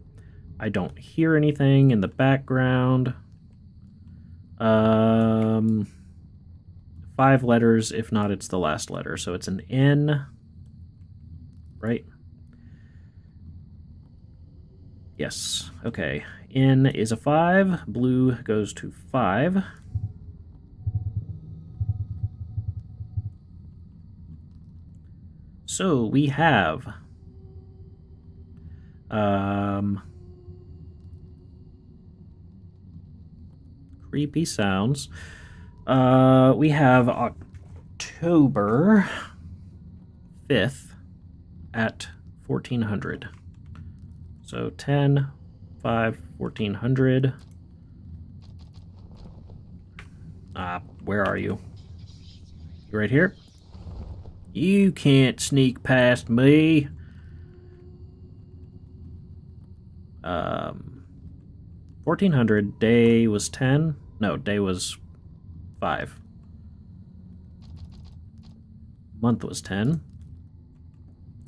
I don't hear anything in the background. 5 letters, if not, it's the last letter. So it's an N, right? Yes. Okay. N is a 5. Blue goes to 5. So we have creepy sounds. We have October 5th at 1400. So 10, 5, 1400. Where are you? You right here? You can't sneak past me. 1400, day was 10. No, day was 5. Month was 10.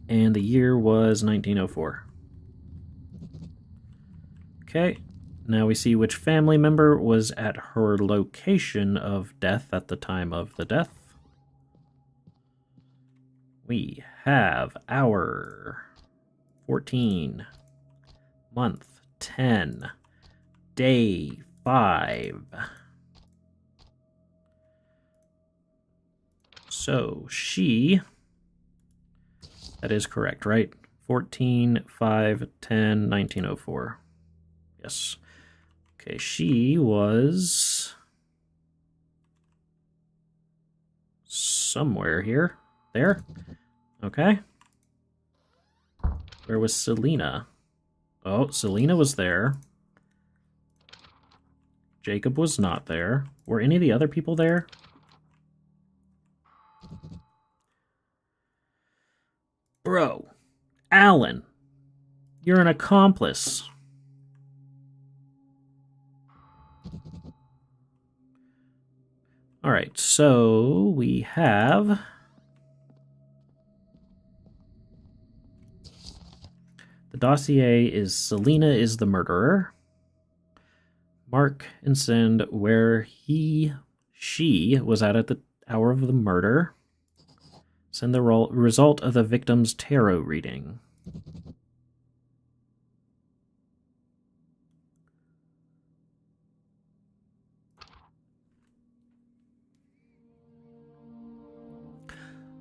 And the year was 1904. Okay, now we see which family member was at her location of death at the time of the death. We have our 14, month 10, day 5. So she, that is correct, right? 14, 5, 10, 1904. Yes. Okay, she was somewhere here. There? Okay. Where was Selena? Oh, Selena was there. Jacob was not there. Were any of the other people there? Bro, Alan, you're an accomplice. All right, so we have the dossier is Selena is the murderer. Mark and send where she was at the hour of the murder. Send the result of the victim's tarot reading.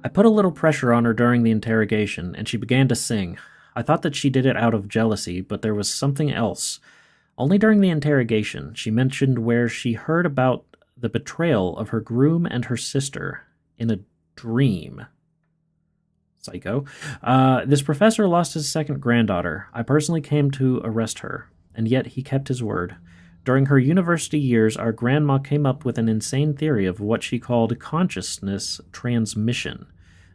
I put a little pressure on her during the interrogation, and she began to sing. I thought that she did it out of jealousy, but there was something else. Only during the interrogation, she mentioned where she heard about the betrayal of her groom and her sister in a dream. Psycho. This professor lost his second granddaughter. I personally came to arrest her, and yet he kept his word. During her university years, our grandma came up with an insane theory of what she called consciousness transmission.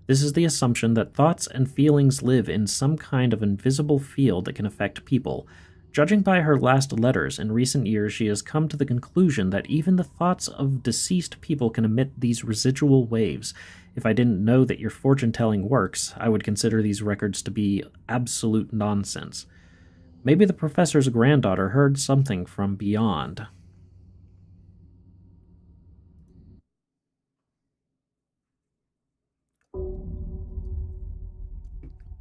This is the assumption that thoughts and feelings live in some kind of invisible field that can affect people. Judging by her last letters, in recent years she has come to the conclusion that even the thoughts of deceased people can emit these residual waves. If I didn't know that your fortune-telling works, I would consider these records to be absolute nonsense. Maybe the professor's granddaughter heard something from beyond.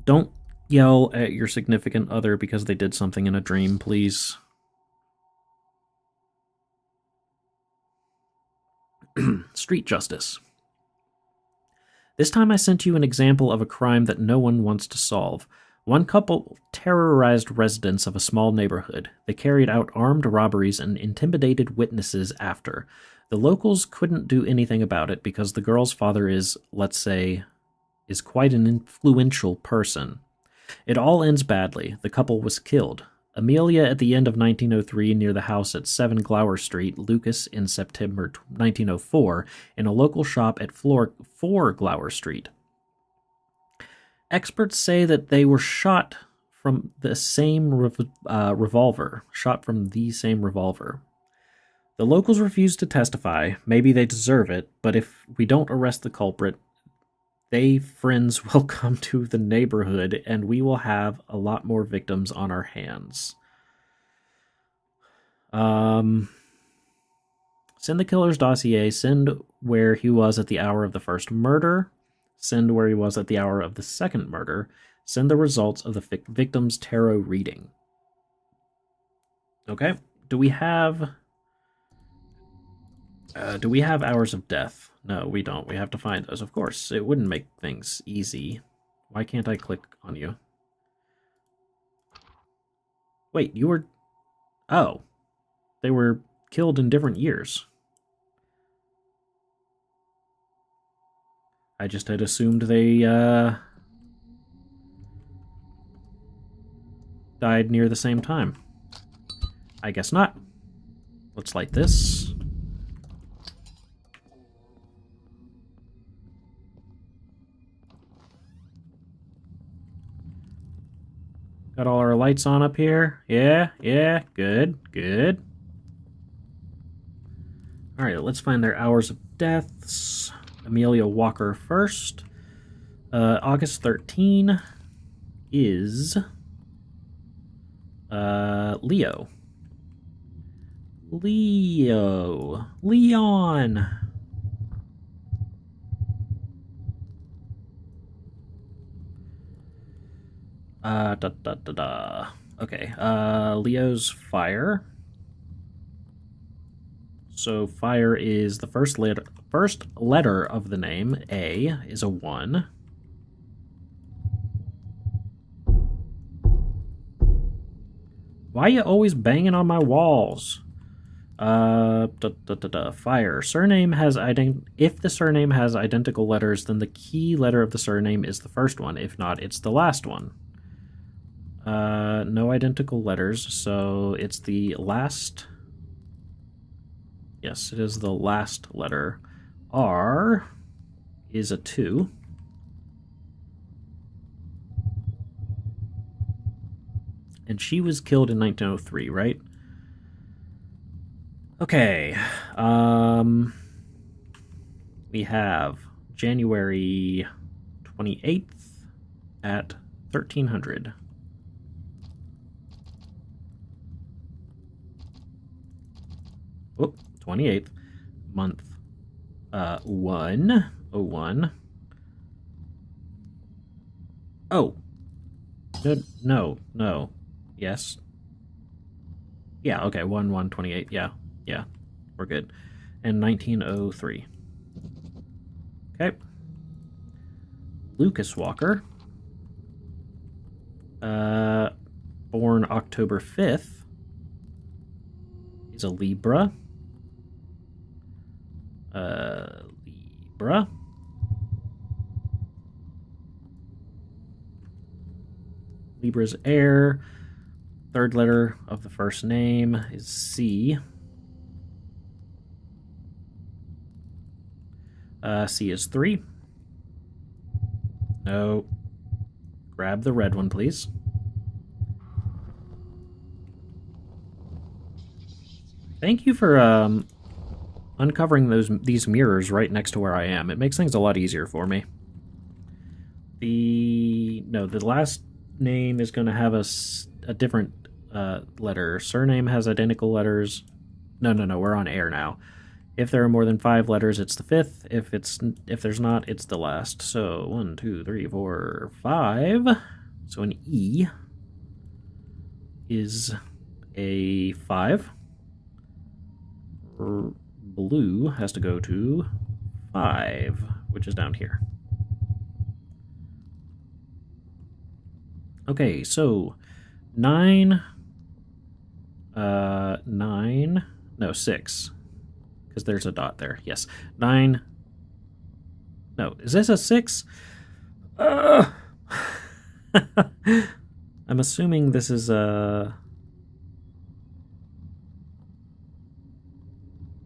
Don't yell at your significant other because they did something in a dream, please. Street justice. This time I sent you an example of a crime that no one wants to solve. One couple terrorized residents of a small neighborhood. They carried out armed robberies and intimidated witnesses after. The locals couldn't do anything about it because the girl's father is, let's say, is quite an influential person. It all ends badly. The couple was killed. Amelia at the end of 1903 near the house at 7 Glower Street, Lucas in September 1904 in a local shop at 4 Glower Street. Experts say that they were shot from the same revolver. The locals refuse to testify. Maybe they deserve it, but if we don't arrest the culprit, they friends will come to the neighborhood and we will have a lot more victims on our hands. Send the killer's dossier. Send where he was at the hour of the first murder. Send where he was at the hour of the second murder. Send the results of the victim's tarot reading. Okay. Do we have hours of death? No, we don't. We have to find those. Of course, it wouldn't make things easy. Why can't I click on you? Wait, you were... Oh. They were killed in different years. I just had assumed they, died near the same time. I guess not. Let's light this. Got all our lights on up here. Yeah, good. Alright, let's find their hours of deaths. Amelia Walker first. August 13 is Leon. Okay, Leo's fire. So fire is the first letter of the name. A is a 1. Why are you always banging on my walls? Fire. Surname has if the surname has identical letters, then the key letter of the surname is the first one. If not, it's the last one. No identical letters, so it's the last. Yes, it is the last letter. R is a 2. And she was killed in 1903, right? Okay. We have January 28th at 1300. Oh, 28th. Month 101. Oh. No. Yes. Yeah, okay, 1/1/28. Yeah, we're good. And 1903. Okay. Lucas Walker. Born October 5th. He's a Libra. Libra's heir. Third letter of the first name is C. C is 3. No. Grab the red one, please. Thank you for uncovering these mirrors right next to where I am. It makes things a lot easier for me. The last name is going to have a different letter. Surname has identical letters. No, we're on air now. If there are more than 5 letters, it's the 5th. If there's not, it's the last. So 1, 2, 3, 4, 5. So an E is a 5. Blue has to go to 5, which is down here. Okay, so 6. Because there's a dot there. Yes. 9. No, is this a 6? I'm assuming this is a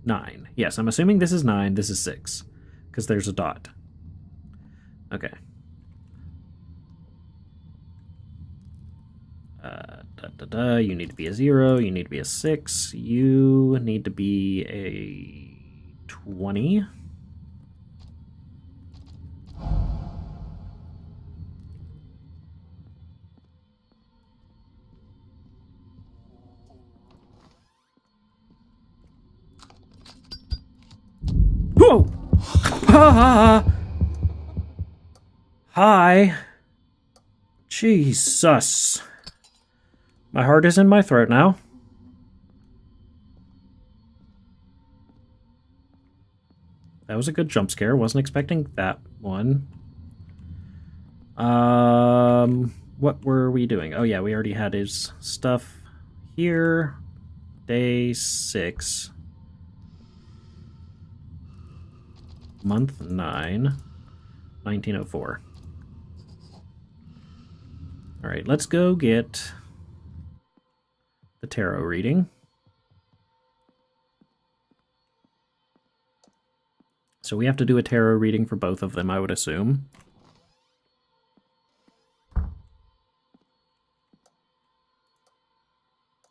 9. Yes, I'm assuming this is 9. This is 6. Because there's a dot. Okay. You need to be a 0. You need to be a 6. You need to be a 20. Whoa! Hi. Jesus. My heart is in my throat now. That was a good jump scare. Wasn't expecting that one. What were we doing? Oh yeah, we already had his stuff here. Day 6. Month 9. 1904. Alright, let's go get the tarot reading. So we have to do a tarot reading for both of them, I would assume.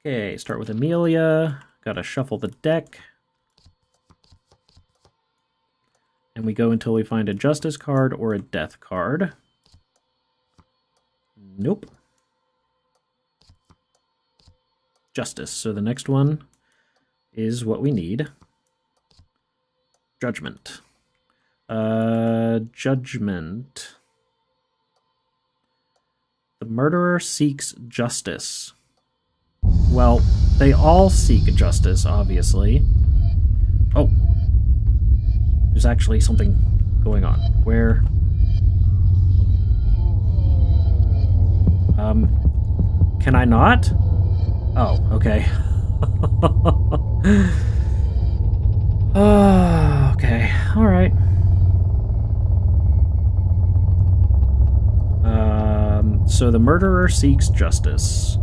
Okay, start with Amelia. Gotta shuffle the deck. And we go until we find a Justice card or a Death card. Nope. Justice. So the next one is what we need. Judgment. Judgment. The murderer seeks justice. Well, they all seek justice, obviously. Oh. There's actually something going on. Where? Can I not? Oh, okay. Oh, okay. Alright. So the murderer seeks justice.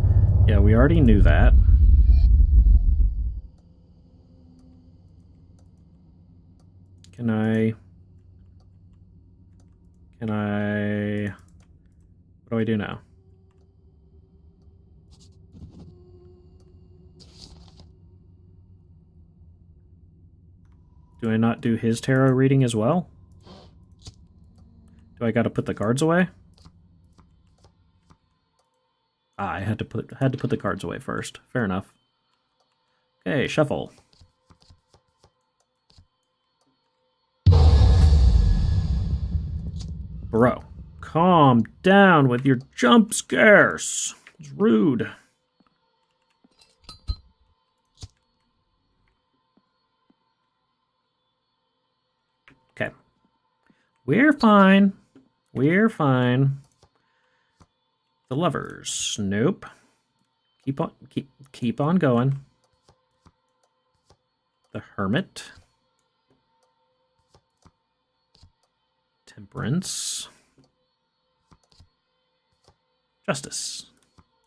Yeah, we already knew that. Can I... What do I do now? Do I not do his tarot reading as well? Do I gotta put the cards away? Ah, I had to put the cards away first. Fair enough. Okay, shuffle. Bro, calm down with your jump scares. It's rude. Okay. We're fine. We're fine. The Lovers. Nope. Keep on going. The Hermit. Temperance. Justice.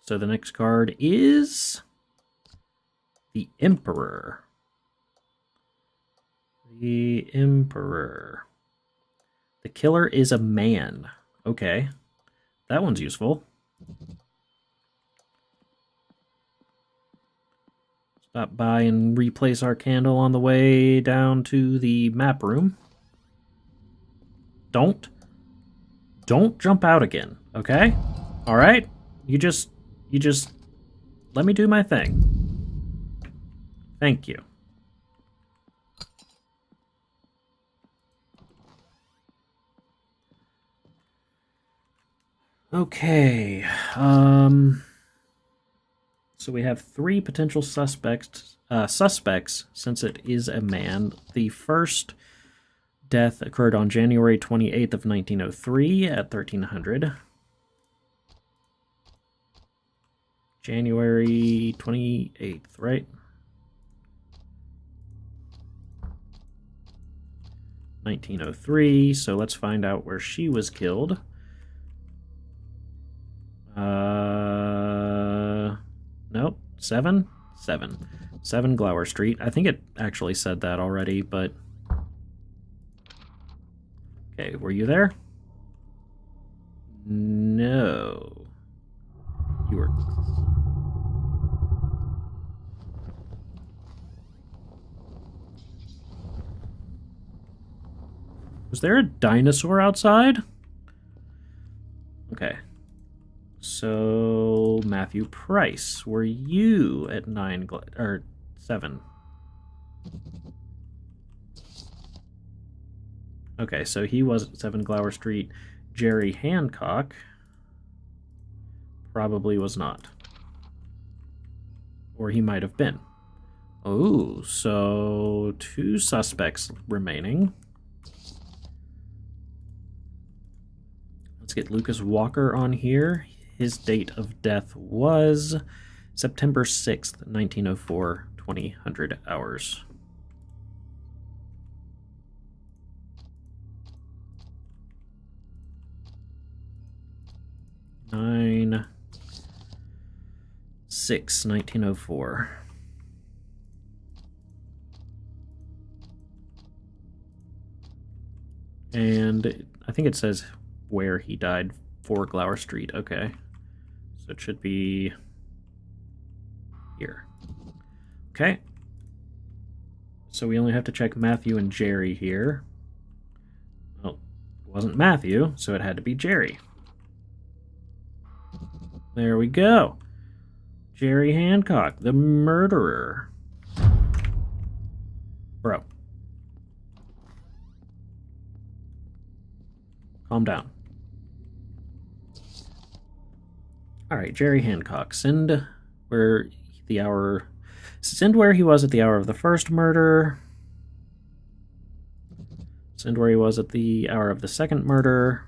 So the next card is the Emperor. The Emperor. The killer is a man. Okay. That one's useful. Stop by and replace our candle on the way down to the map room. Don't jump out again, okay? All right? You just let me do my thing. Thank you. Okay. So we have 3 potential suspects since it is a man. The first death occurred on January 28th of 1903 at 1300. January 28th, right? 1903, so let's find out where she was killed. Nope, 7 Glower Street. I think it actually said that already, but... Okay, were you there? No. You were... Was there a dinosaur outside? Okay. So, Matthew Price, were you at 7? Okay, so he was at 7 Glower Street. Jerry Hancock probably was not. Or he might have been. Oh, so 2 suspects remaining. get Lucas Walker on here. His date of death was September 6th, 1904, 2000 hours. Nine 6, 1904. And I think it says where he died, 4 Glower Street. Okay. So it should be here. Okay. So we only have to check Matthew and Jerry here. Well, it wasn't Matthew, so it had to be Jerry. There we go. Jerry Hancock, the murderer. Bro. Calm down. Alright, Jerry Hancock. Send where he was at the hour of the first murder. Send where he was at the hour of the second murder.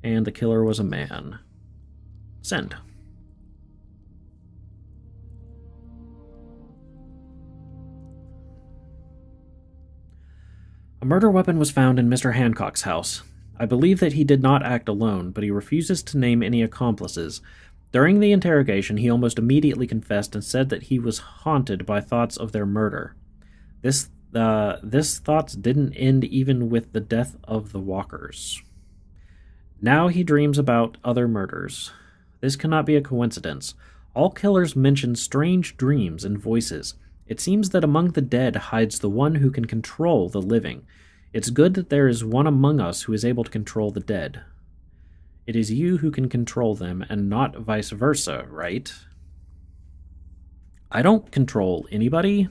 And the killer was a man. Send. A murder weapon was found in Mr. Hancock's house. I believe that he did not act alone, but he refuses to name any accomplices. During the interrogation, he almost immediately confessed and said that he was haunted by thoughts of their murder. This thoughts didn't end even with the death of the Walkers. Now he dreams about other murders. This cannot be a coincidence. All killers mention strange dreams and voices. It seems that among the dead hides the one who can control the living. It's good that there is one among us who is able to control the dead. It is you who can control them, and not vice versa, right? I don't control anybody.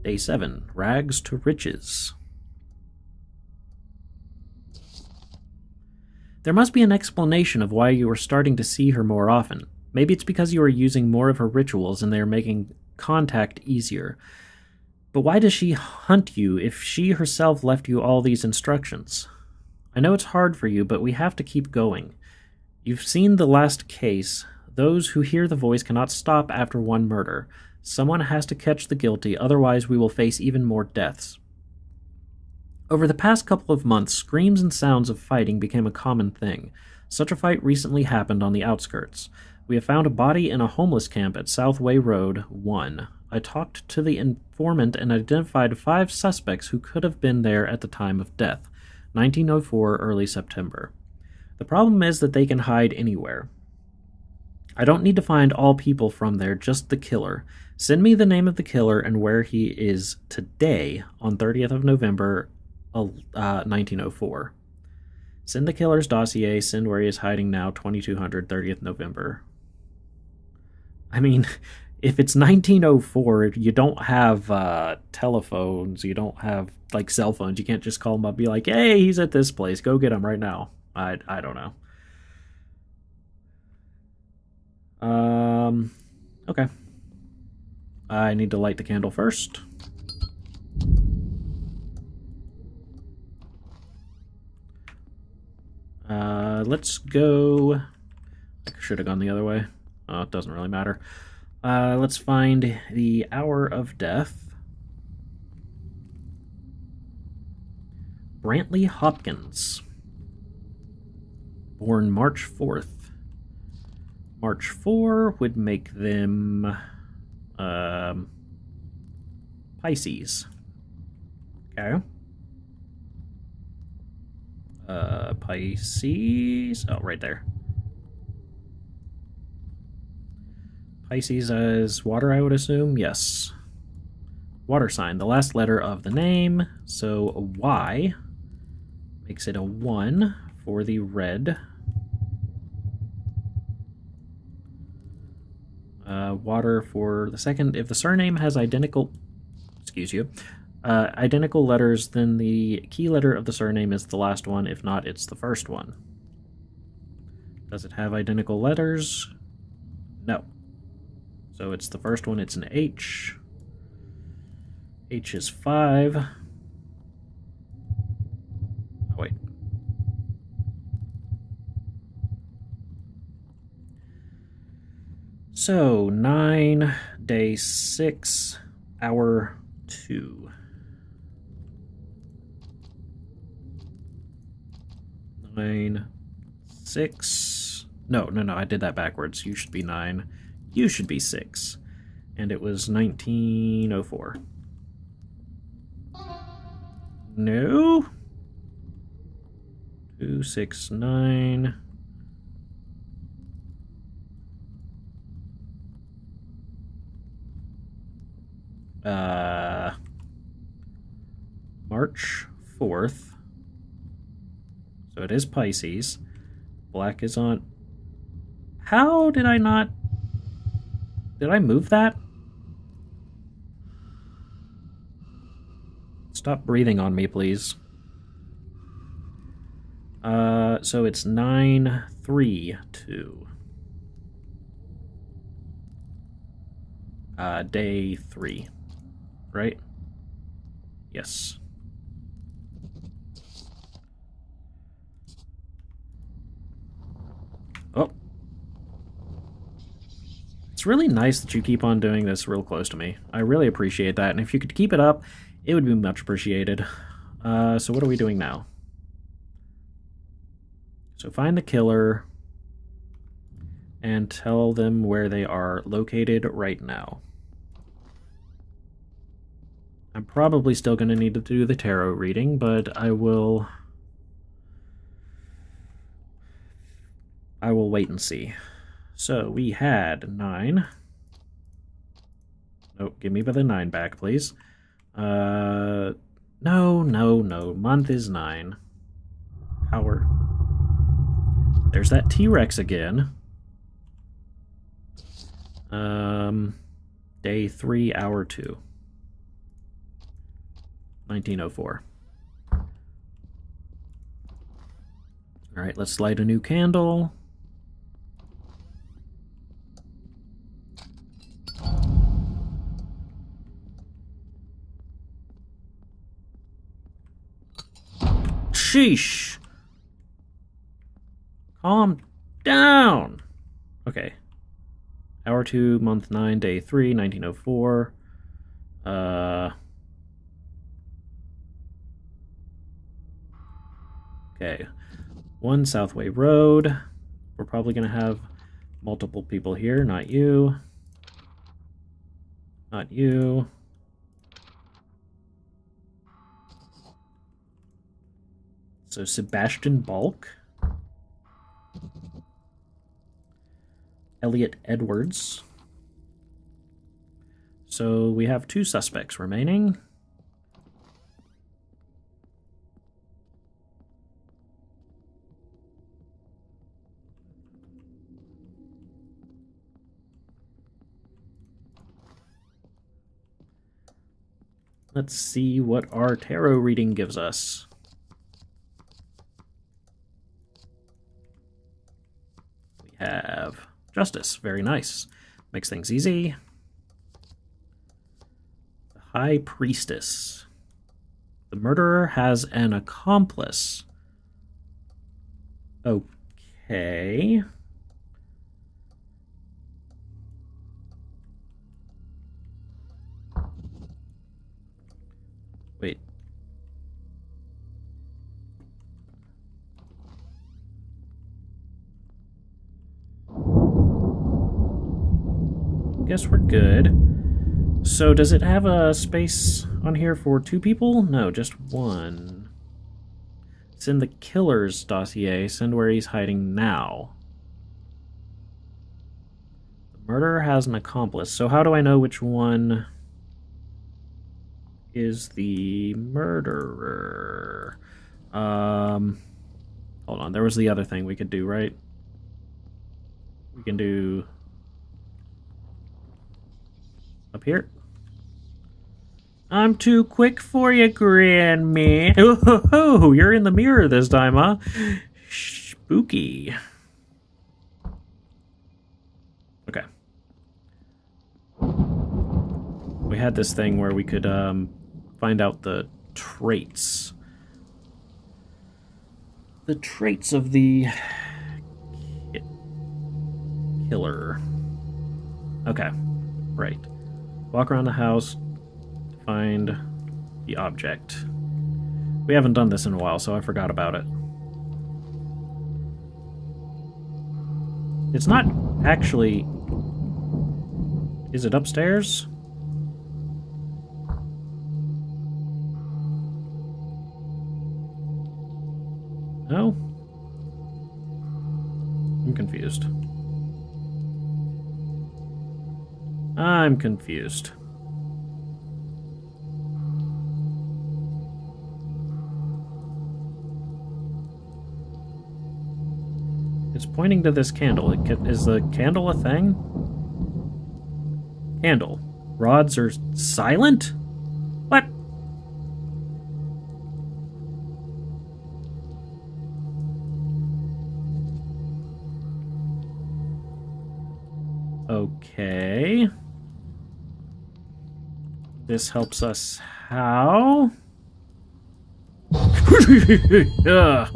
Day 7. Rags to riches. There must be an explanation of why you are starting to see her more often. Maybe it's because you are using more of her rituals and they are making contact easier. But why does she hunt you if she herself left you all these instructions? I know it's hard for you, but we have to keep going. You've seen the last case. Those who hear the voice cannot stop after one murder. Someone has to catch the guilty, otherwise we will face even more deaths. Over the past couple of months, screams and sounds of fighting became a common thing. Such a fight recently happened on the outskirts. We have found a body in a homeless camp at Southway Road 1. I talked to the informant and identified 5 suspects who could have been there at the time of death, 1904, early September. The problem is that they can hide anywhere. I don't need to find all people from there, just the killer. Send me the name of the killer and where he is today on 30th of November, 1904. Send the killer's dossier, send where he is hiding now, 2200, 30th November. I mean, if it's 1904, you don't have telephones, you don't have, like, cell phones. You can't just call him up and be like, hey, he's at this place, go get him right now. I don't know. Okay. I need to light the candle first. Let's go... I should have gone the other way. Oh, it doesn't really matter. Let's find the hour of death. Brantley Hopkins. Born March 4th. March 4 would make them... Pisces. Okay. Pisces. Oh, right there. Pisces is water, I would assume. Yes. Water sign. The last letter of the name. So a Y makes it a 1 for the red. Water for the second. If the surname has identical... Excuse you. Identical letters, then the key letter of the surname is the last one. If not, it's the first one. Does it have identical letters? No. So it's the first one. It's an H. H is 5. So, 9, day 6, hour 2. 9, 6. No, I did that backwards. You should be 9. You should be 6. And it was 1904. No. 269. March 4th. So it is Pisces. Black is on. How did I not. Did I move that? Stop breathing on me, please. So it's 932. Day 3. Right? Yes. Oh. It's really nice that you keep on doing this real close to me. I really appreciate that, and if you could keep it up, it would be much appreciated. So what are we doing now? So find the killer and tell them where they are located right now. I'm probably still going to need to do the tarot reading, but I will wait and see. So we had 9. Nope, give me the 9 back, please. No. Month is 9. Hour. There's that T-Rex again. Day 3, hour 2. 1904. Alright, let's light a new candle. Sheesh! Calm down! Okay. Hour 2, month 9, day 3, 1904. Okay. 1 Southway Road. We're probably going to have multiple people here. Not you. Not you. So Sebastian Balk. Elliot Edwards. So we have 2 suspects remaining. Let's see what our tarot reading gives us. We have Justice. Very nice. Makes things easy. The High Priestess. The murderer has an accomplice. Okay. Wait. Guess we're good. So does it have a space on here for 2 people? No, just 1. It's in the killer's dossier. Send where he's hiding now. The murderer has an accomplice. So how do I know which one is the murderer? Hold on. There was the other thing we could do, right? We can do up here. I'm too quick for you, Grandma. Oh, you're in the mirror this time, huh? Spooky. Okay. We had this thing where we could find out the traits. The traits of the killer. Okay, right. Walk around the house, find the object. We haven't done this in a while, so I forgot about it. It's not actually... Is it upstairs? No? I'm confused. I'm confused. It's pointing to this candle. Is the candle a thing? Candle. Rods are silent? What? Okay. This helps us how? Ugh.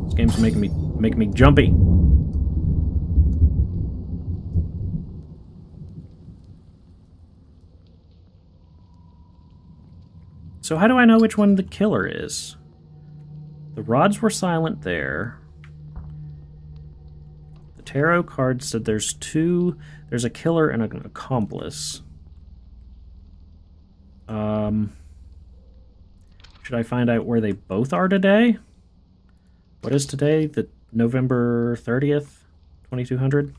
This game's making me jumpy. So how do I know which one the killer is? The rods were silent there. The tarot card said there's two. There's a killer and an accomplice. Should I find out where they both are today? What is today? The November 30th, 2200?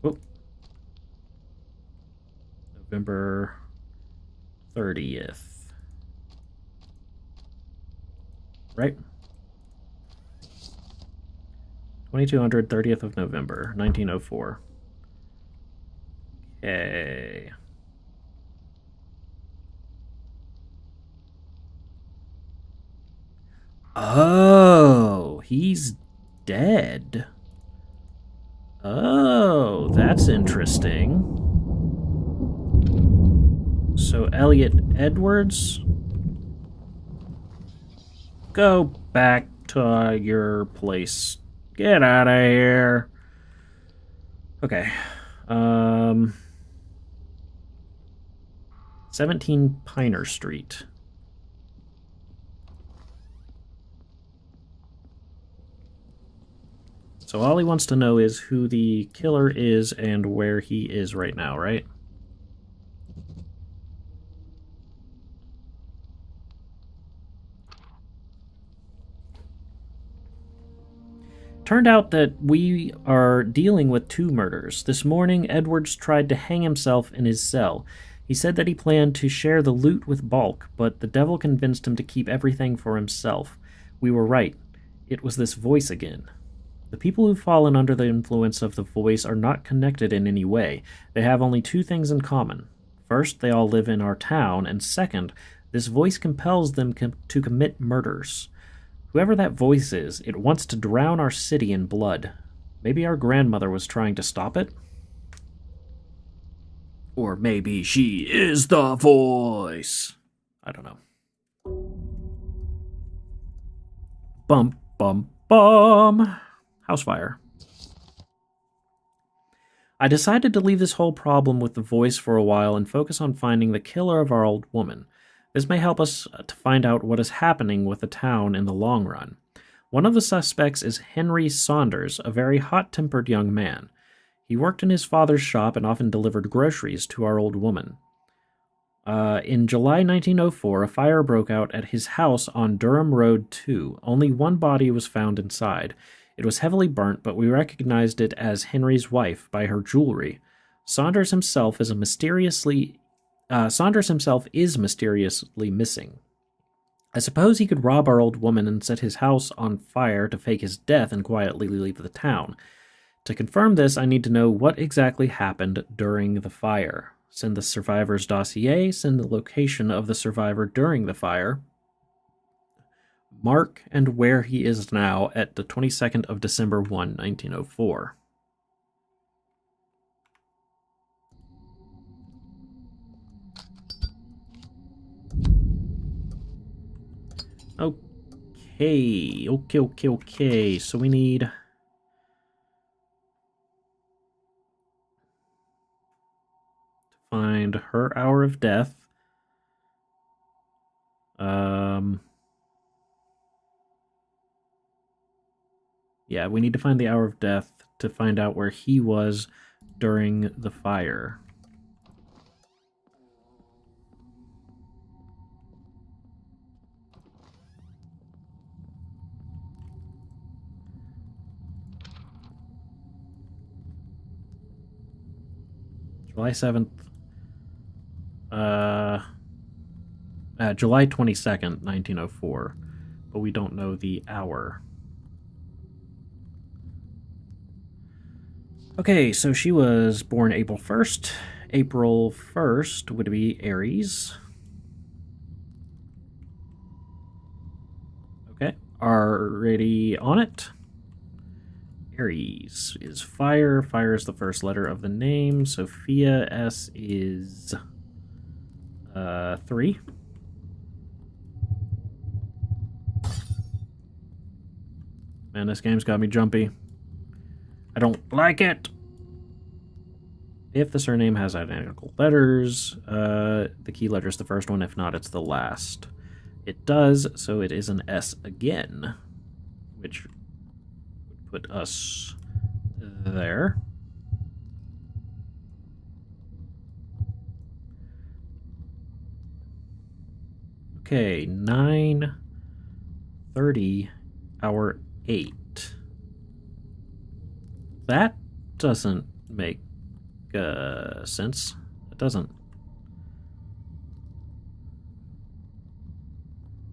Oh. November 30th. Right? 2200, 30th of November, 1904. Okay. Oh, he's dead. Oh, that's interesting. So Elliot Edwards, go back to your place. Get out of here. Okay. 17 Piner Street. So all he wants to know is who the killer is and where he is right now, right? Turned out that we are dealing with two murders. This morning, Edwards tried to hang himself in his cell. He said that he planned to share the loot with Bulk, but the devil convinced him to keep everything for himself. We were right. It was this voice again. The people who've fallen under the influence of the voice are not connected in any way. They have only two things in common. First, they all live in our town, and second, this voice compels them to commit murders. Whoever that voice is, it wants to drown our city in blood. Maybe our grandmother was trying to stop it? Or maybe she is the voice. I don't know. Bum, bum, bum. House fire. I decided to leave this whole problem with the voice for a while and focus on finding the killer of our old woman. This may help us to find out what is happening with the town in the long run. One of the suspects is Henry Saunders, a very hot-tempered young man. He worked in his father's shop and often delivered groceries to our old woman. In July 1904, a fire broke out at his house on Durham Road 2. Only one body was found inside. It was heavily burnt, but we recognized it as Henry's wife by her jewelry. Saunders himself is mysteriously missing. I suppose he could rob our old woman and set his house on fire to fake his death and quietly leave the town. To confirm this, I need to know what exactly happened during the fire. Send the survivor's dossier, send the location of the survivor during the fire, mark and where he is now at the 22nd of December 1, 1904. Okay. So we need to find her hour of death. Yeah, we need to find the hour of death to find out where he was during the fire. July 7th. July 22nd, 1904. But we don't know the hour. Okay, so she was born April 1st. April 1st would be Aries. Okay, already on it. Aries is fire. Fire is the first letter of the name. Sophia, S is 3. Man, this game's got me jumpy. I don't like it. If the surname has identical letters, the key letter is the first one. If not, it's the last. It does, so it is an S again, which would put us there. Okay, 9:30, hour 8. That doesn't make sense. It doesn't.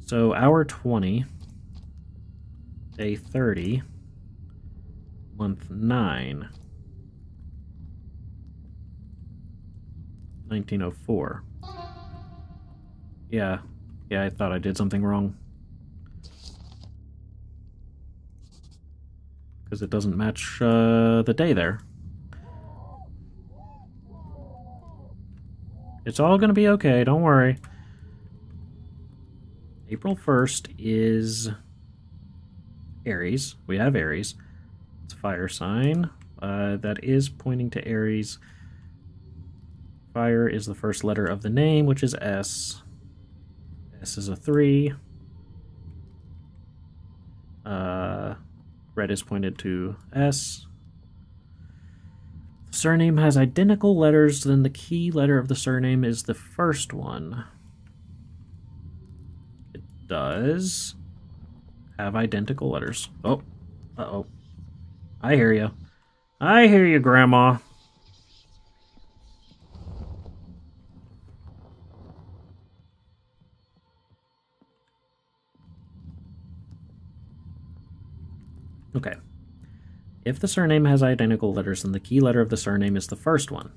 So hour 20, day 30, month 9, 1904. Yeah, I thought I did something wrong. Because it doesn't match the day there. It's all going to be okay, don't worry. April 1st is Aries. We have Aries. It's a fire sign. That is pointing to Aries. Fire is the first letter of the name, which is S. S is a 3. Red is pointed to S. The surname has identical letters, then the key letter of the surname is the first one. It does have identical letters. Oh, uh-oh. I hear you. I hear you, Grandma. Okay. If the surname has identical letters, then the key letter of the surname is the first one.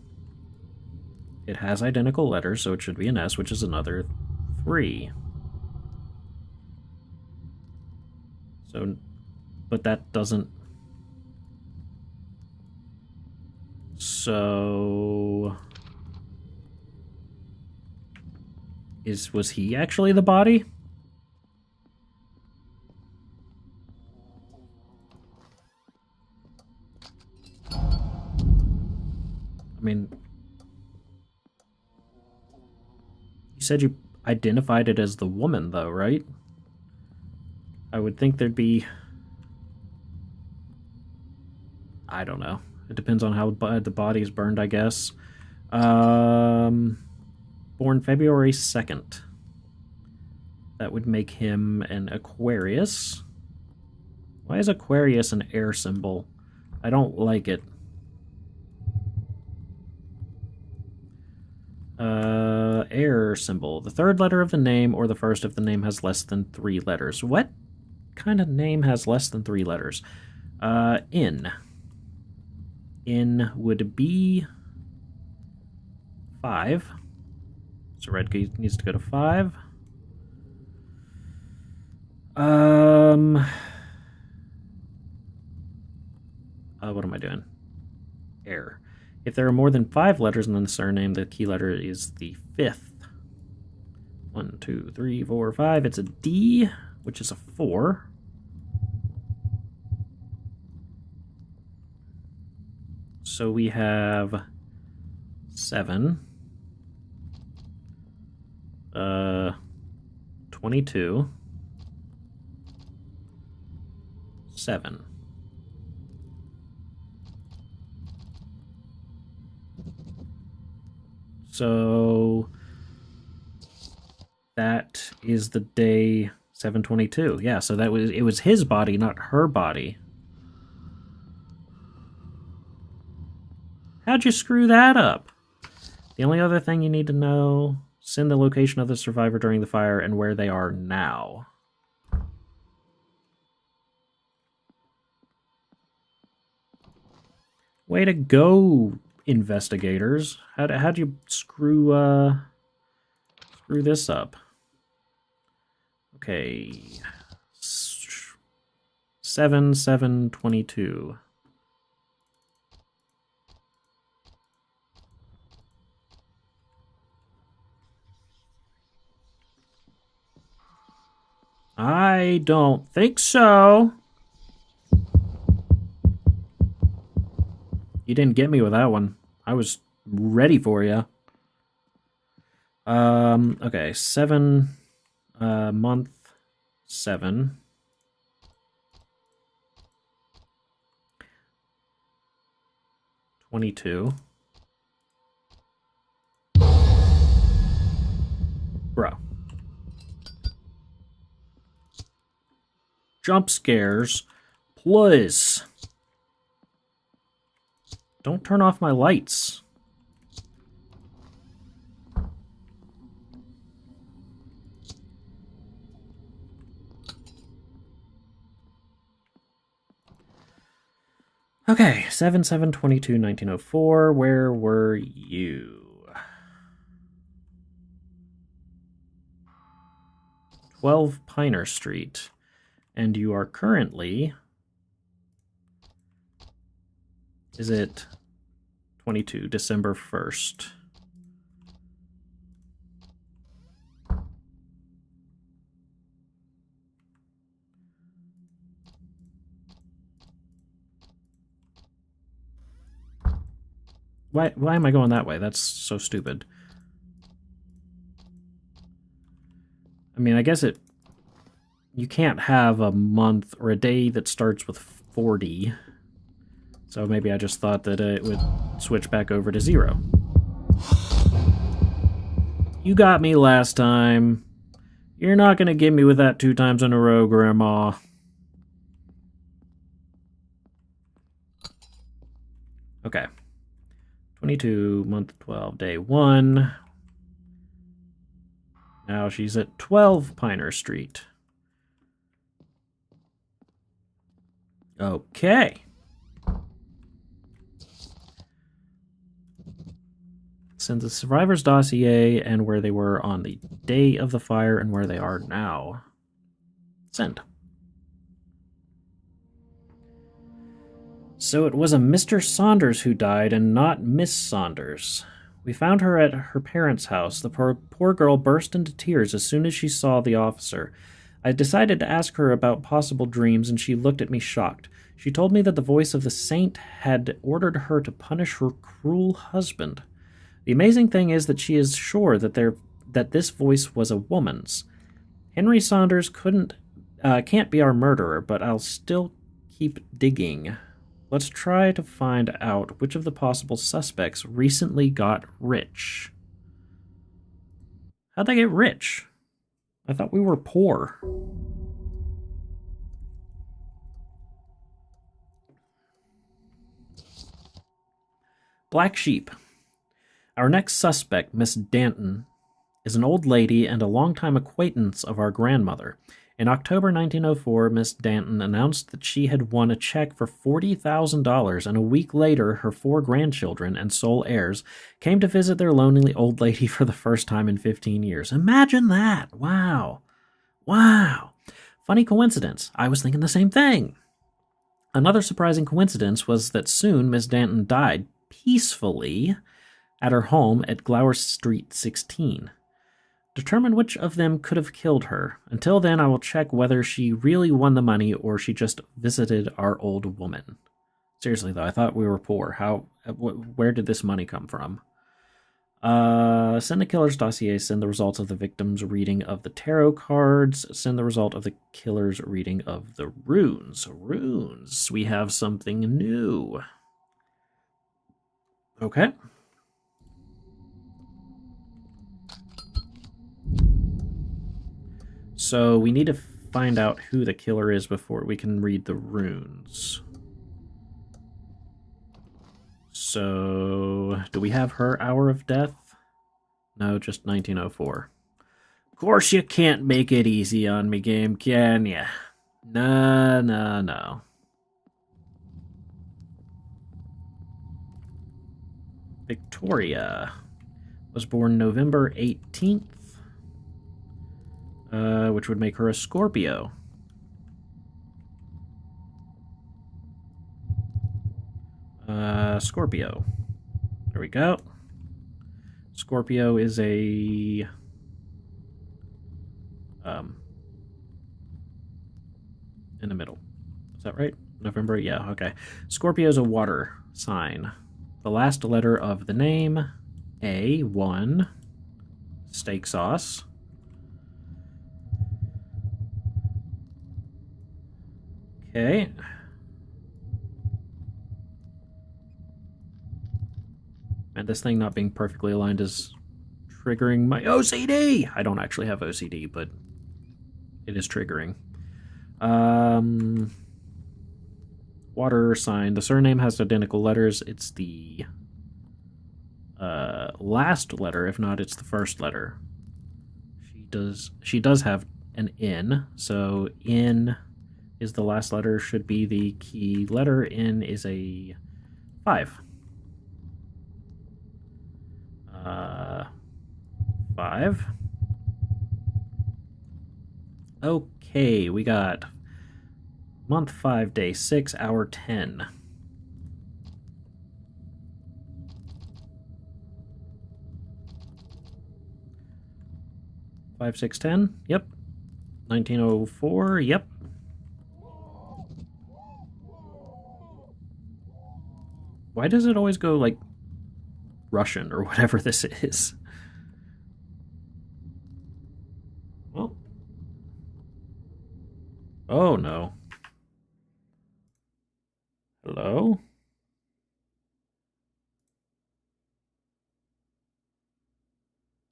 It has identical letters, so it should be an S, which is another 3. So, but that doesn't... So... Was he actually the body? I mean, you said you identified it as the woman, though, right? I would think there'd be... I don't know. It depends on how the body is burned, I guess. Born February 2nd. That would make him an Aquarius. Why is Aquarius an air symbol? I don't like it. Air symbol. The third letter of the name or the first if the name has less than 3 letters. What kind of name has less than 3 letters? In. In would be 5. So red needs to go to 5. What am I doing? Air. If there are more than 5 letters in the surname, the key letter is the 5th. 1, 2, 3, 4, 5. It's a D. which is a 4. So we have 7. 22. 7. So that is the day 722. Yeah, so it was his body, not her body. How'd you screw that up? The only other thing you need to know, send the location of the survivor during the fire and where they are now. Way to go, investigators. How'd you screw this up? Okay. 7/7/22. I don't think so. You didn't get me with that one. I was ready for you. Okay, 7, month 7. $22. Bro. Jump scares, please. Don't turn off my lights. Okay, 7/7/22/1904. Where were you? 12 Piner Street. And you are currently... Is it 22, December 1st? Why am I going that way? That's so stupid. I mean, I guess it... You can't have a month or a day that starts with 40. So maybe I just thought that it would switch back over to 0. You got me last time. You're not going to get me with that 2 times in a row, Grandma. Okay. 22, month 12, day 1. Now she's at 12 Piner Street. Okay. Send the survivor's dossier and where they were on the day of the fire and where they are now. Send. So it was a Mr. Saunders who died and not Miss Saunders. We found her at her parents' house. The poor girl burst into tears as soon as she saw the officer. I decided to ask her about possible dreams, and she looked at me shocked. She told me that the voice of the saint had ordered her to punish her cruel husband. The amazing thing is that she is sure that this voice was a woman's. Henry Saunders can't be our murderer, but I'll still keep digging. Let's try to find out which of the possible suspects recently got rich. How'd they get rich? I thought we were poor. Black Sheep. Our next suspect, Miss Danton, is an old lady and a longtime acquaintance of our grandmother. In October 1904, Miss Danton announced that she had won a check for $40,000, and a week later, her 4 grandchildren and sole heirs came to visit their lonely old lady for the first time in 15 years. Imagine that! Wow. Wow. Funny coincidence. I was thinking the same thing. Another surprising coincidence was that soon Miss Danton died peacefully at her home at Glower Street 16. Determine which of them could have killed her. Until then, I will check whether she really won the money or she just visited our old woman. Seriously, though, I thought we were poor. Where did this money come from? Send the killer's dossier. Send the results of the victim's reading of the tarot cards. Send the result of the killer's reading of the runes. Runes. We have something new. Okay. So we need to find out who the killer is before we can read the runes. So, do we have her hour of death? No, just 1904. Of course you can't make it easy on me, game, can ya? No. Victoria was born November 18th, which would make her a Scorpio. Scorpio. There we go. Scorpio is a in the middle. Is that right? November? Yeah, okay. Scorpio is a water sign. The last letter of the name, A1, steak sauce. Okay. And this thing not being perfectly aligned is triggering my OCD. I don't actually have OCD, but it is triggering. Water sign. The surname has identical letters. It's the last letter. If not, it's the first letter. She does have an N. So N is the last letter. Should be the key letter. N is a 5. 5. Okay, we got month 5, day 6, hour 10. Five, 6, 10. Yep. 1904. Yep. Why does it always go like Russian or whatever this is? Well. Oh no. Hello?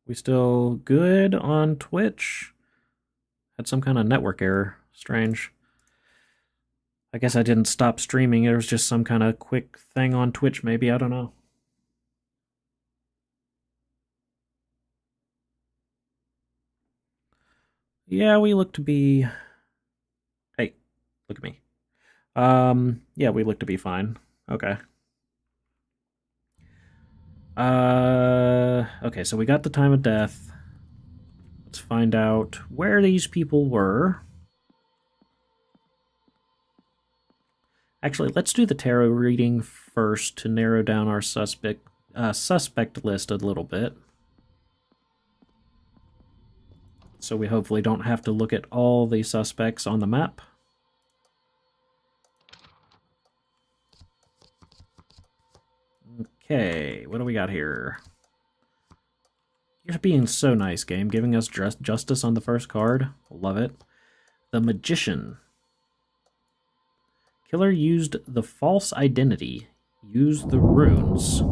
We still good on Twitch? Had some kind of network error. Strange. I guess I didn't stop streaming. It was just some kind of quick thing on Twitch, maybe. I don't know. Yeah, we look to be... Hey, look at me. Yeah, we look to be fine. Okay. Okay, so we got the time of death. Let's find out where these people were. Actually, let's do the tarot reading first to narrow down our suspect list a little bit. So we hopefully don't have to look at all the suspects on the map. Okay, what do we got here? You're being so nice, game, giving us justice on the first card. Love it. The Magician. Killer used the false identity. Use the runes.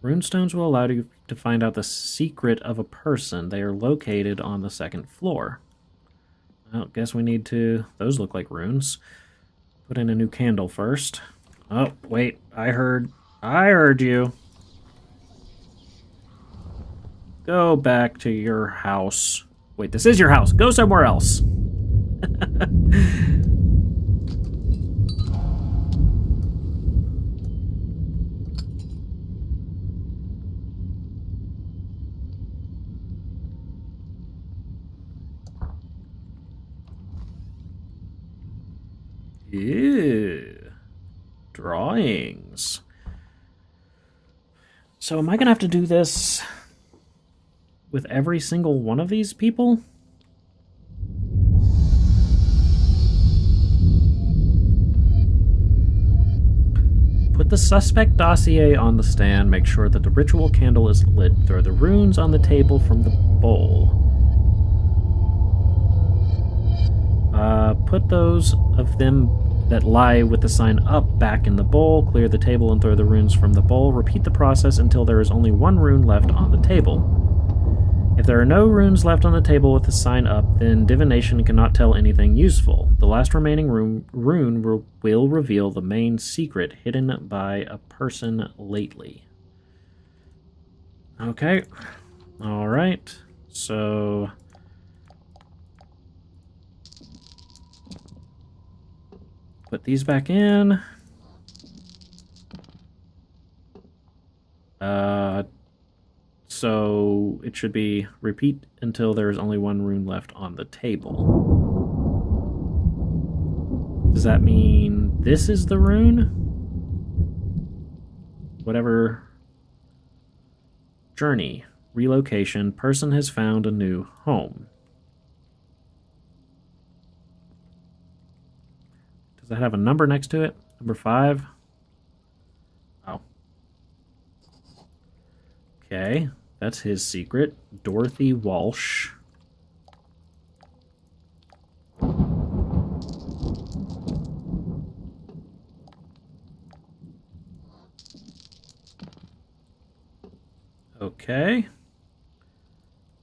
Runestones will allow you to find out the secret of a person. They are located on the second floor. Well, guess we need to... Those look like runes. Put in a new candle first. Oh, wait. I heard you. Go back to your house. Wait, this is your house. Go somewhere else. Ew. Drawings. So am I going to have to do this with every single one of these people? Put the suspect dossier on the stand. Make sure that the ritual candle is lit. Throw the runes on the table from the bowl. Put those of them that lie with the sign up back in the bowl. Clear the table and throw the runes from the bowl. Repeat the process until there is only one rune left on the table. If there are no runes left on the table with the sign up, then divination cannot tell anything useful. The last remaining rune will reveal the main secret hidden by a person lately. Okay. Alright. So... put these back in. So it should be repeat until there is only one rune left on the table. Does that mean this is the rune? Whatever. Journey. Relocation. Person has found a new home. Does that have a number next to it? Number 5? Oh. Okay. That's his secret. Dorothy Walsh. Okay.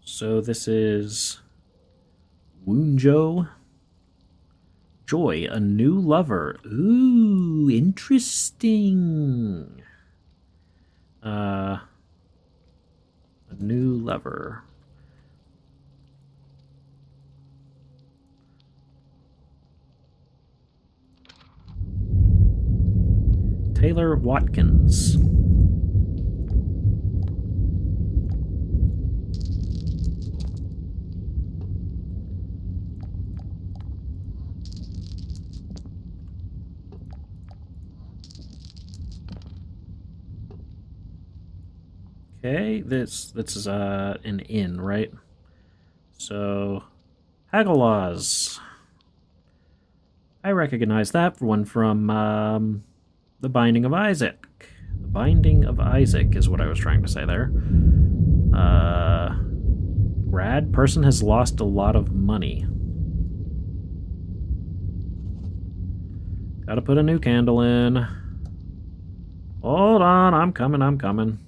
So this is Woonjo. Joy, a new lover. Ooh, interesting. A new lover. Taylor Watkins. Okay, this is an inn, right? So, Hagalaz. I recognize that one from The Binding of Isaac. The Binding of Isaac is what I was trying to say there. Grad, person has lost a lot of money. Gotta put a new candle in. Hold on, I'm coming.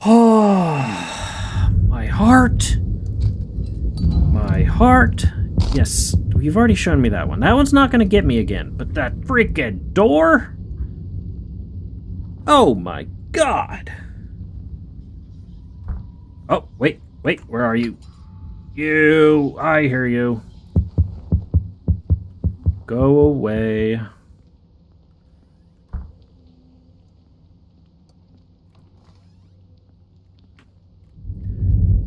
Oh, my heart. Yes, you've already shown me that one. That one's not going to get me again. But that freaking door? Oh my god. Oh, wait, where are you? I hear you. Go away.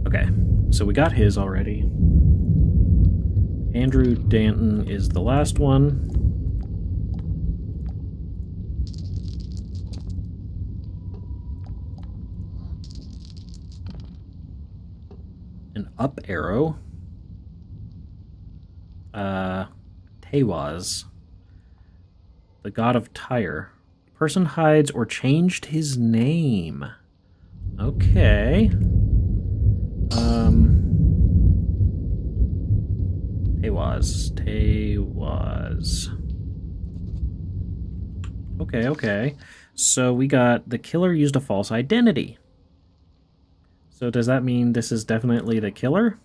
Okay, so we got his already. Andrew Danton is the last one. An up arrow. Tewaz. The god of Tyre. Person hides or changed his name. Okay. Tewaz. Okay. So we got the killer used a false identity. So does that mean this is definitely the killer?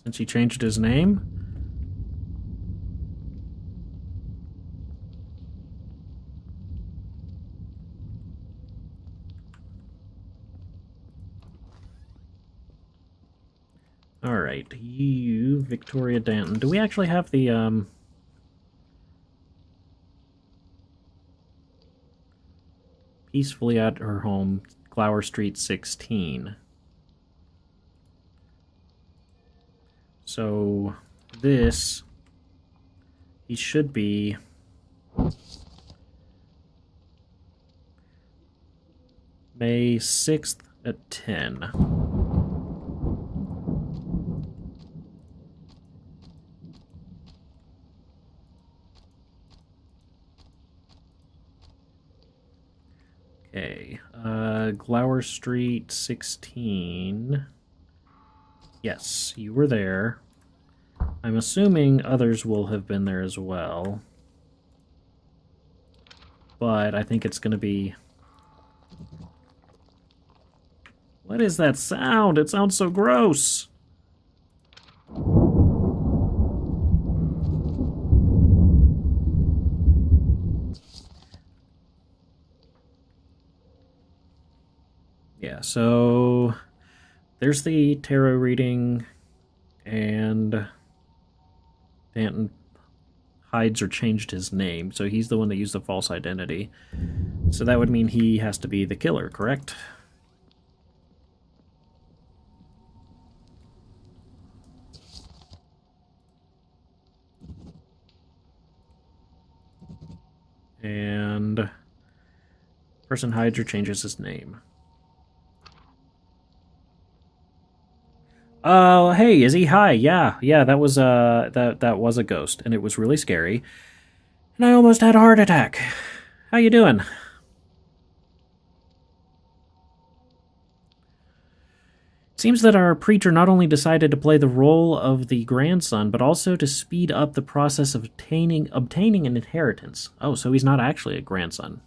Since he changed his name? Alright, you, Victoria Danton. Do we actually have the, peacefully at her home, Glower Street 16. So this, he should be May 6th at 10. Okay, Glower Street 16. Yes, you were there. I'm assuming others will have been there as well. But I think it's going to be... What is that sound? It sounds so gross. Yeah, so there's the tarot reading, and Danton hides or changed his name, so he's the one that used the false identity. So that would mean he has to be the killer, correct? And person hides or changes his name. Oh, hey, is he? Hi, yeah, that was that was a ghost, and it was really scary, and I almost had a heart attack. How you doing? Seems that our preacher not only decided to play the role of the grandson, but also to speed up the process of obtaining an inheritance. Oh, so he's not actually a grandson.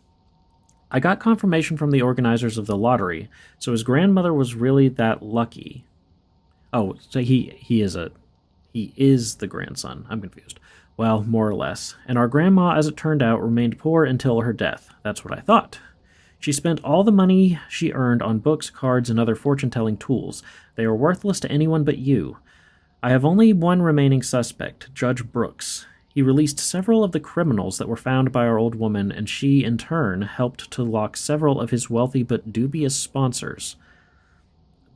I got confirmation from the organizers of the lottery, so his grandmother was really that lucky. Oh, so he is the grandson. I'm confused. Well, more or less. And our grandma, as it turned out, remained poor until her death. That's what I thought. She spent all the money she earned on books, cards, and other fortune-telling tools. They are worthless to anyone but you. I have only one remaining suspect, Judge Brooks. He released several of the criminals that were found by our old woman, and she, in turn, helped to lock several of his wealthy but dubious sponsors.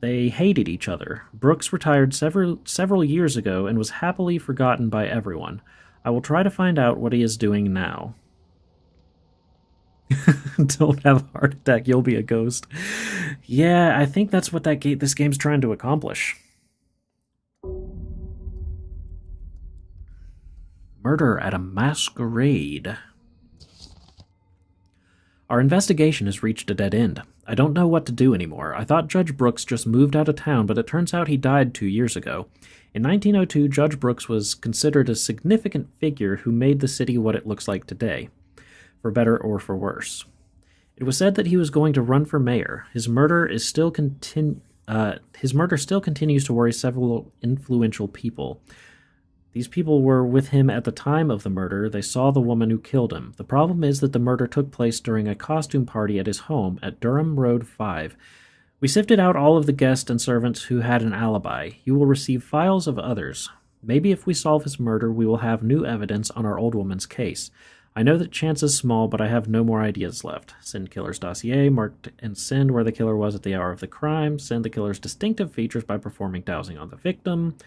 They hated each other. Brooks retired several years ago and was happily forgotten by everyone. I will try to find out what he is doing now. Don't have a heart attack, you'll be a ghost. Yeah, I think that's what this game's trying to accomplish. Murder at a masquerade. Our investigation has reached a dead end. I don't know what to do anymore. I thought Judge Brooks just moved out of town, but it turns out he died 2 years ago. In 1902, Judge Brooks was considered a significant figure who made the city what it looks like today, for better or for worse. It was said that he was going to run for mayor. His murder still continues to worry several influential people. These people were with him at the time of the murder. They saw the woman who killed him. The problem is that the murder took place during a costume party at his home at Durham Road 5. We sifted out all of the guests and servants who had an alibi. You will receive files of others. Maybe if we solve his murder, we will have new evidence on our old woman's case. I know that chance is small, but I have no more ideas left. Send killer's dossier, marked and send where the killer was at the hour of the crime. Send the killer's distinctive features by performing dowsing on the victim.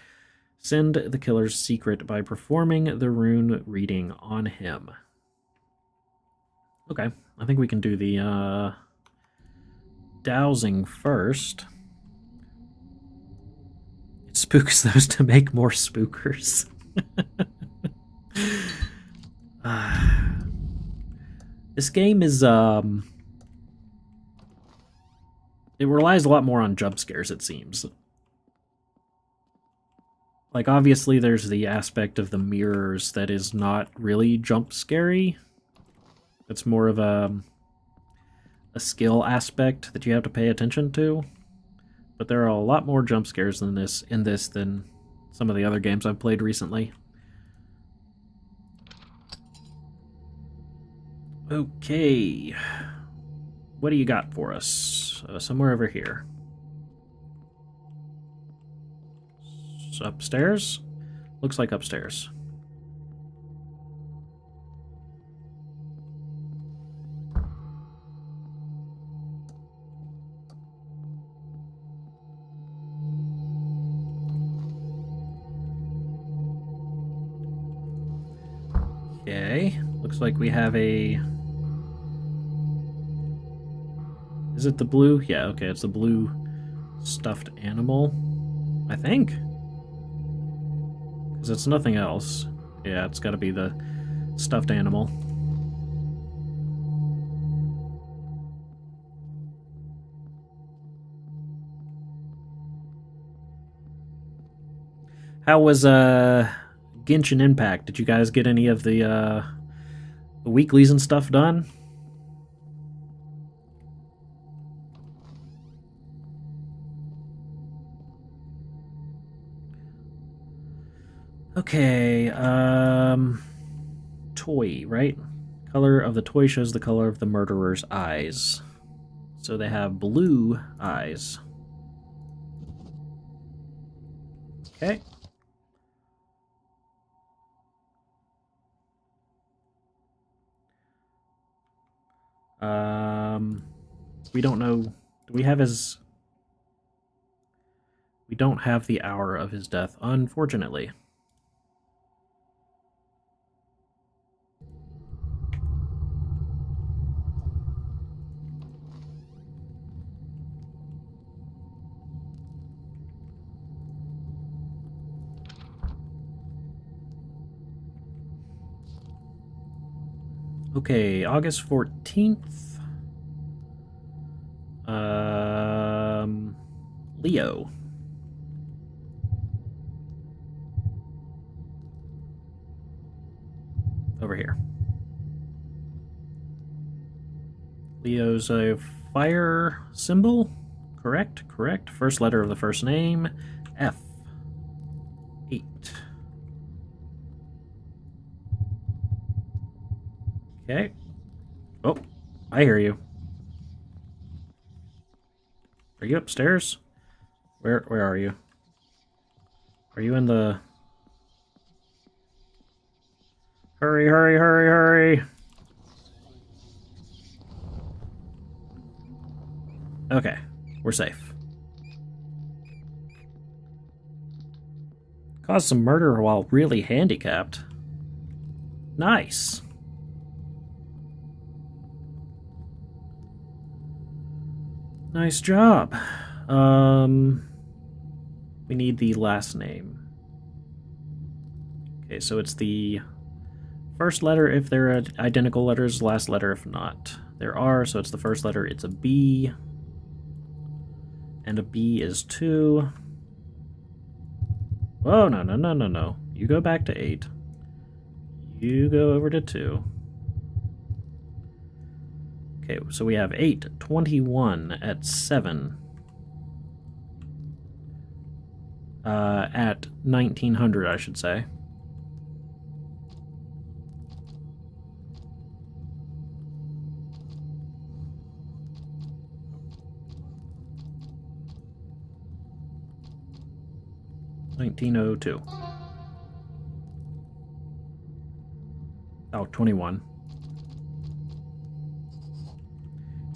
Send the killer's secret by performing the rune reading on him. Okay, I think we can do the dowsing first. It spooks those to make more spookers. This game is, it relies a lot more on jump scares, it seems. Like, obviously, there's the aspect of the mirrors that is not really jump scary. It's more of a skill aspect that you have to pay attention to. But there are a lot more jump scares in this than some of the other games I've played recently. Okay. What do you got for us? Somewhere over here. Upstairs? Looks like upstairs. Okay, looks like we have a... Is it the blue? Yeah, okay, it's the blue stuffed animal, I think. Because it's nothing else. Yeah, it's gotta be the stuffed animal. How was Genshin Impact? Did you guys get any of the weeklies and stuff done? Okay, toy, right? Color of the toy shows the color of the murderer's eyes. So they have blue eyes. Okay. We don't know. Do we have his... We don't have the hour of his death, unfortunately. Okay, August 14th. Leo. Over here. Leo's a fire symbol. Correct, correct. First letter of the first name, F. 8. Okay. Oh, I hear you. Are you upstairs? Where are you? Are you in the... Hurry, hurry, hurry, hurry! Okay, we're safe. Caused some murder while really handicapped. Nice. Nice job. We need the last name. Okay, so it's the first letter if they're identical letters, last letter if not. There are, so it's the first letter, it's a B. And a B is 2. Oh, no, no, no, no, no. You go back to 8. You go over to 2. Okay, so we have 8, 21 at 7. At 1900, I should say. $1902. Oh, 21.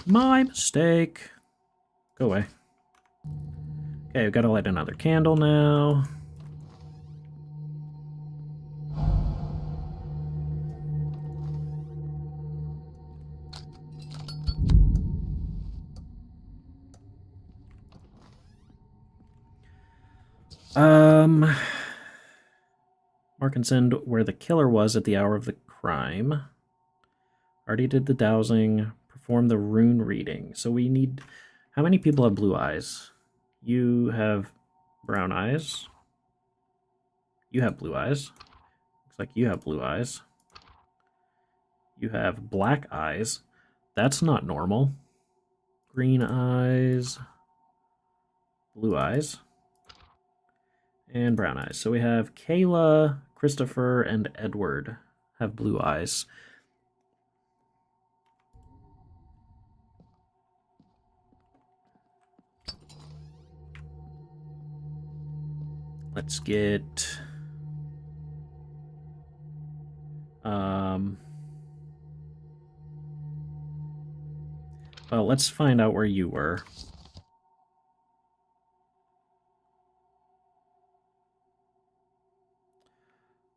My mistake. Go away. Okay, we've got to light another candle now. Mark and send where the killer was at the hour of the crime. Already did the dowsing. Perform the rune reading. So we need... How many people have blue eyes? You have brown eyes. You have blue eyes. Looks like you have blue eyes. You have black eyes. That's not normal. Green eyes. Blue eyes. And brown eyes. So we have Kayla, Christopher, and Edward have blue eyes. Let's get... Well, let's find out where you were.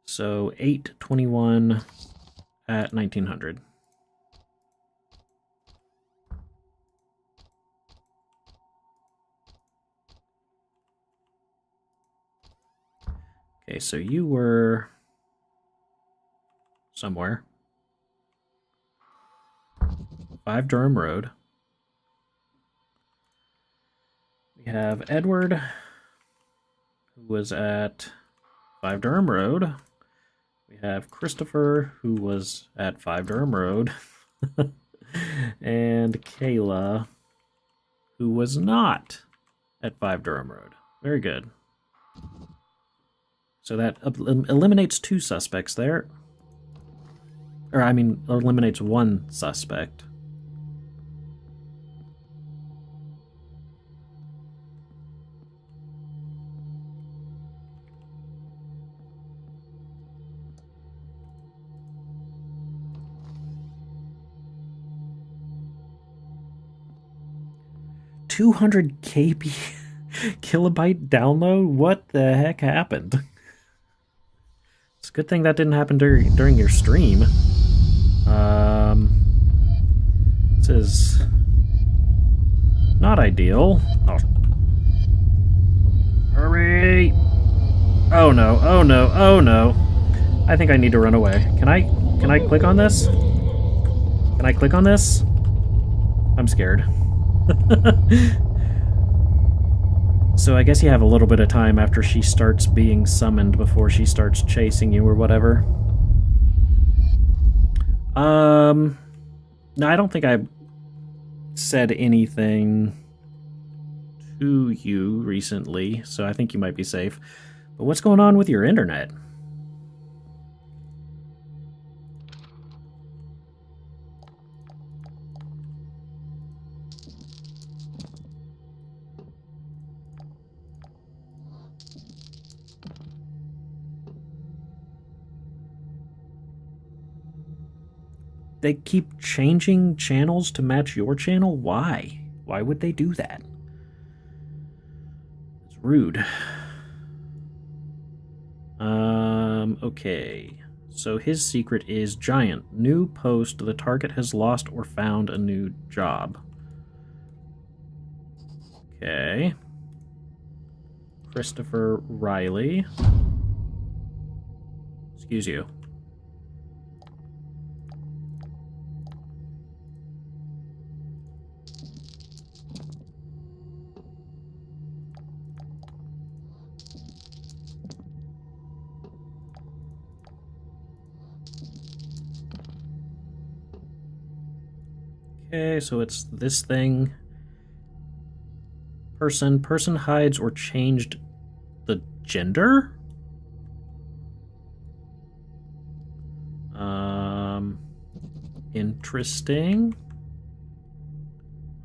So 8, 21, at 1900. Okay, so you were somewhere. 5 Durham Road. We have Edward, who was at 5 Durham Road. We have Christopher, who was at 5 Durham Road. And Kayla, who was not at 5 Durham Road. Very good. So that eliminates 2 suspects there. Or, I mean, eliminates 1 suspect. $200 KB kilobyte download? What the heck happened? It's a good thing that didn't happen during your stream. This is not ideal. Oh. Hurry! Oh no, oh no, oh no. I think I need to run away. Can I click on this? Can I click on this? I'm scared. So I guess you have a little bit of time after she starts being summoned before she starts chasing you or whatever. No, I don't think I said anything to you recently, so I think you might be safe. But what's going on with your internet? They keep changing channels to match your channel? Why? Why would they do that? It's rude. Okay. So his secret is giant. New post. The target has lost or found a new job. Okay. Christopher Riley. Excuse you. Okay, so it's this thing. Person hides or changed the gender? Interesting.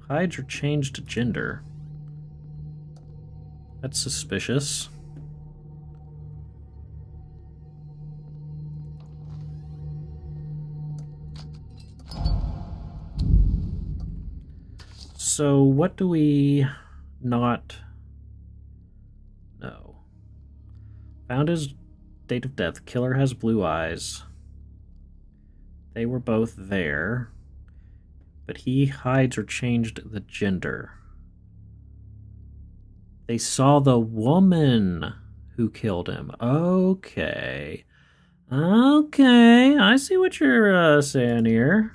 Hides or changed gender. That's suspicious. So what do we not know? Found his date of death. Killer has blue eyes. They were both there. But he hides or changed the gender. They saw the woman who killed him. Okay. Okay, I see what you're saying here.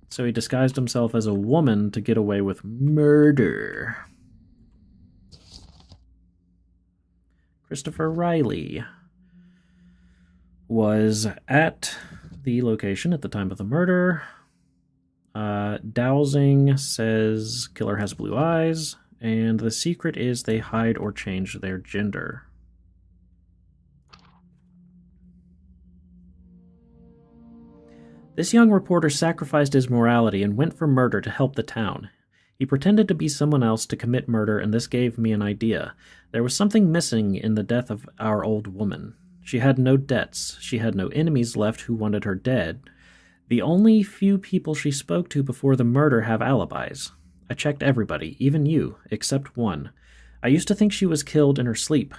So he disguised himself as a woman to get away with murder. Christopher Riley was at the location at the time of the murder. Dowsing says killer has blue eyes, and the secret is they hide or change their gender. This young reporter sacrificed his morality and went for murder to help the town. He pretended to be someone else to commit murder, and this gave me an idea. There was something missing in the death of our old woman. She had no debts. She had no enemies left who wanted her dead. The only few people she spoke to before the murder have alibis. I checked everybody, even you, except one. I used to think she was killed in her sleep.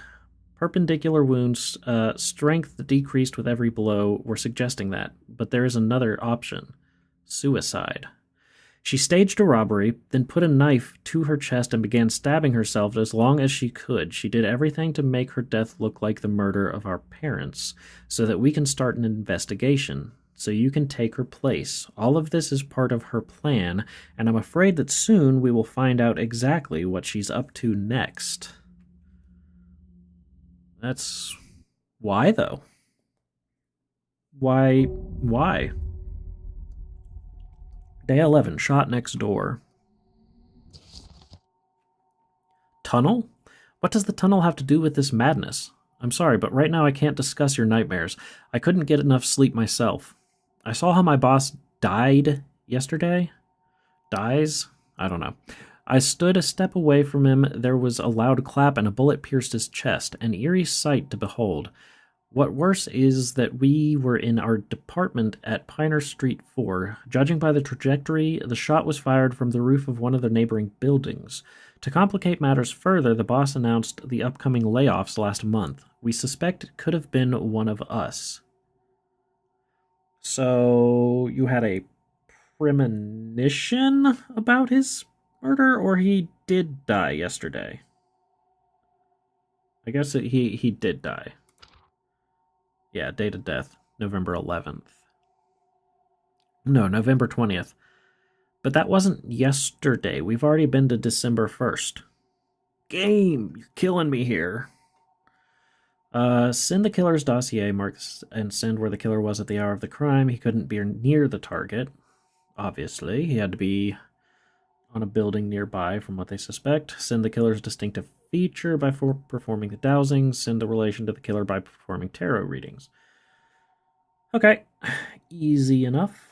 Perpendicular wounds, strength decreased with every blow, were suggesting that, but there is another option. Suicide. She staged a robbery, then put a knife to her chest and began stabbing herself as long as she could. She did everything to make her death look like the murder of our parents, so that we can start an investigation, so you can take her place. All of this is part of her plan, and I'm afraid that soon we will find out exactly what she's up to next. That's... why, though? Why? Day 11, shot next door. Tunnel? What does the tunnel have to do with this madness? I'm sorry, but right now I can't discuss your nightmares. I couldn't get enough sleep myself. I saw how my boss died yesterday. Dies? I don't know. I stood a step away from him. There was a loud clap and a bullet pierced his chest, an eerie sight to behold. What worse is that we were in our department at Piner Street 4. Judging by the trajectory, the shot was fired from the roof of one of the neighboring buildings. To complicate matters further, the boss announced the upcoming layoffs last month. We suspect it could have been one of us. So, you had a premonition about his murder, or he did die yesterday? I guess he did die. Yeah, date of death, November 11th. No, November 20th. But that wasn't yesterday. We've already been to December 1st. Game, you're killing me here. Send the killer's dossier, marks, and send where the killer was at the hour of the crime. He couldn't be near the target, obviously. He had to be on a building nearby from what they suspect. Send the killer's distinctive feature by performing the dowsing. Send the relation to the killer by performing tarot readings. Okay, easy enough.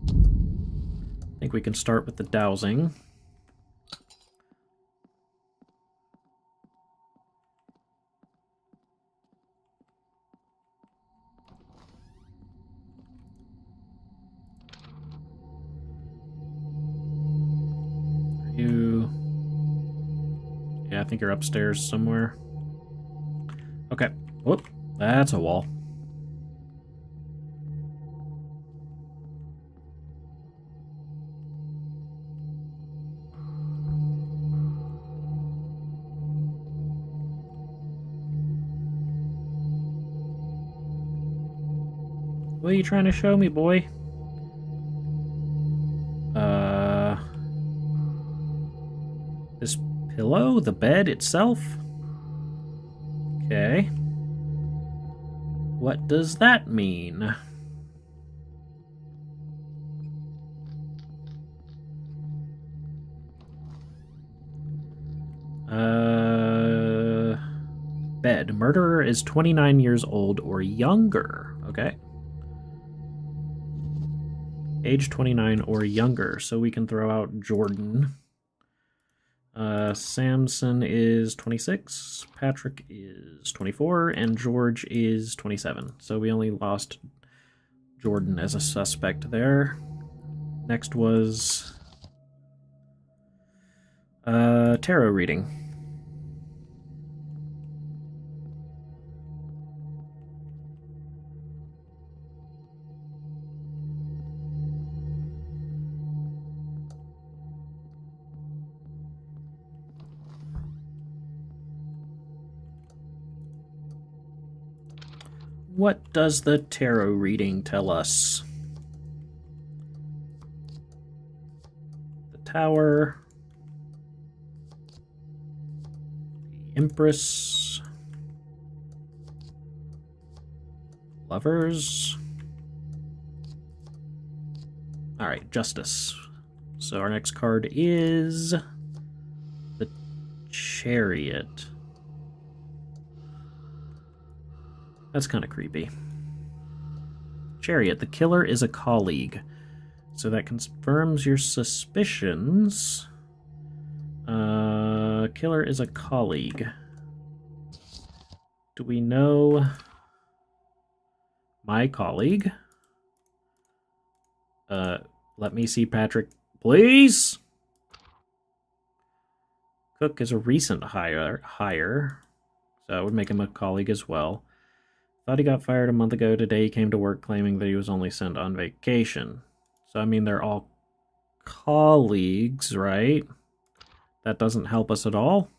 I think we can start with the dowsing. Yeah, I think you're upstairs somewhere. Okay. Whoop. That's a wall. What are you trying to show me, boy? This pillow? The bed itself? Okay. What does that mean? Bed. Murderer is 29 years old or younger. Okay. Age 29 or younger. So we can throw out Jordan. Samson is 26, Patrick is 24, and George is 27. So we only lost Jordan as a suspect there. Next was tarot reading. What does the tarot reading tell us? The Tower, the Empress, Lovers. All right, Justice. So our next card is the Chariot. That's kind of creepy. Chariot, the killer is a colleague. So that confirms your suspicions. Killer is a colleague. Do we know my colleague? Let me see Patrick, please. Cook is a recent hire, so it would make him a colleague as well. Thought he got fired a month ago. Today he came to work claiming that he was only sent on vacation. So, I mean, they're all colleagues, right? That doesn't help us at all.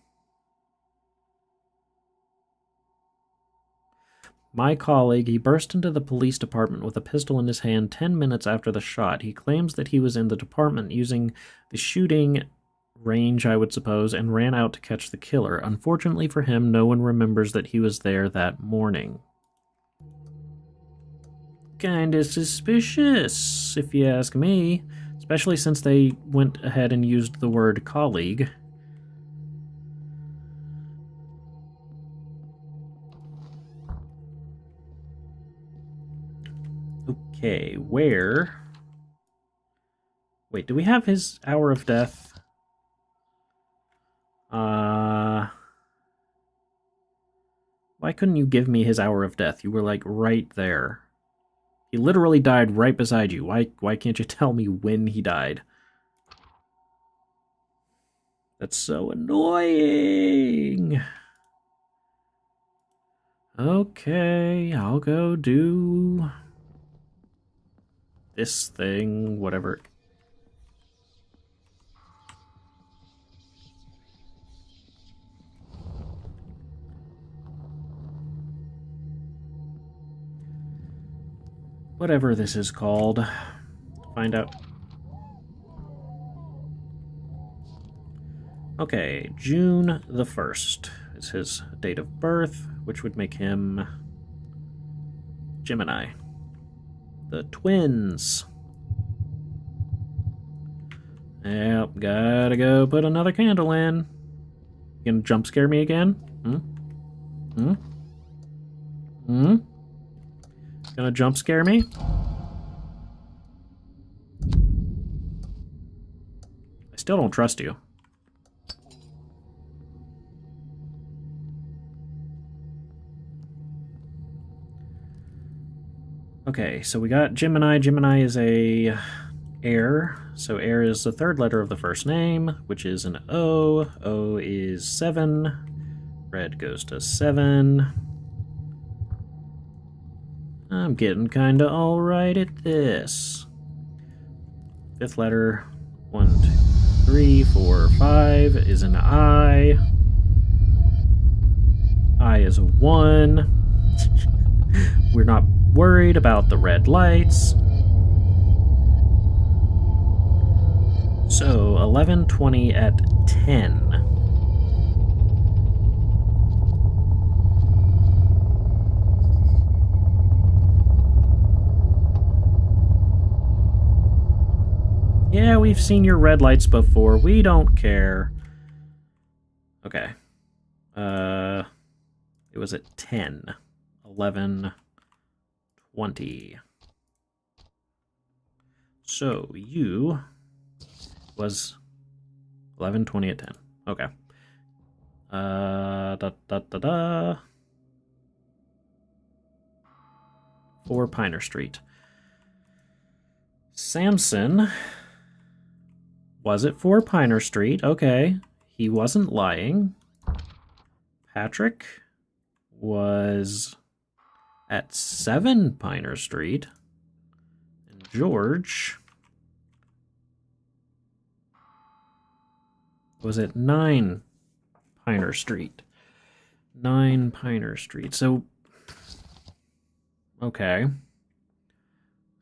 My colleague, he burst into the police department with a pistol in his hand 10 minutes after the shot. He claims that he was in the department using the shooting range, I would suppose, and ran out to catch the killer. Unfortunately for him, no one remembers that he was there that morning. Kinda suspicious, if you ask me, especially since they went ahead and used the word colleague. Okay, where? Wait, do we have his hour of death? Why couldn't you give me his hour of death? You were, like, right there. He literally died right beside you. Why can't you tell me when he died? That's so annoying. Okay, I'll go do this thing, whatever. Whatever this is called. Find out. Okay, June the 1st is his date of birth, which would make him Gemini. The twins. Yep, gotta go put another candle in. You gonna jump scare me again? Gonna jump scare me? I still don't trust you. Okay, so we got Gemini. Gemini is a air. So air is the third letter of the first name, which is an O. O is 7. Red goes to 7. I'm getting kinda alright at this. Fifth letter, 1, 2, 3, 4, 5 is an I. I is a 1. We're not worried about the red lights. So 11:20 at 10. Yeah, we've seen your red lights before. We don't care. Okay. It was at 10. 11:20. So you was 11:20 at 10. Okay. Da da da da. 4 Piner Street. Samson was at 4 Piner Street. Okay. He wasn't lying. Patrick was at 7 Piner Street. And George was at 9 Piner Street. 9 Piner Street. So, okay.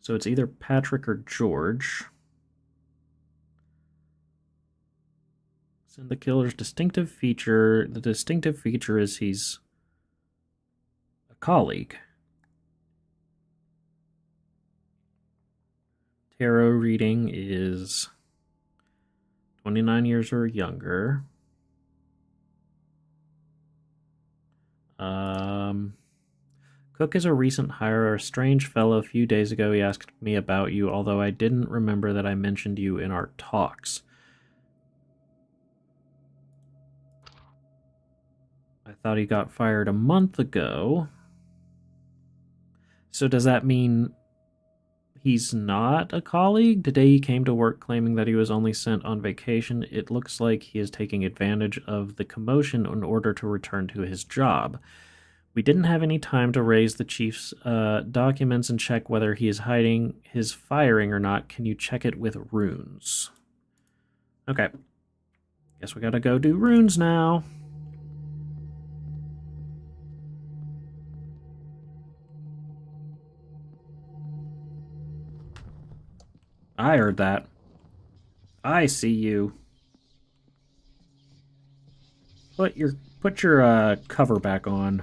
So it's either Patrick or George. So the killer's distinctive feature, the distinctive feature is he's a colleague. Tarot reading is 29 years or younger. Cook is a recent hire, a strange fellow. A few days ago he asked me about you, although I didn't remember that I mentioned you in our talks. I thought he got fired a month ago. So does that mean he's not a colleague. Today he came to work claiming that he was only sent on vacation. It looks like he is taking advantage of the commotion in order to return to his job. We didn't have any time to raise the chief's documents and check whether he is hiding his firing or not. Can you check it with runes? Okay. Guess we gotta go do runes now. I heard that. I see you. Put your cover back on.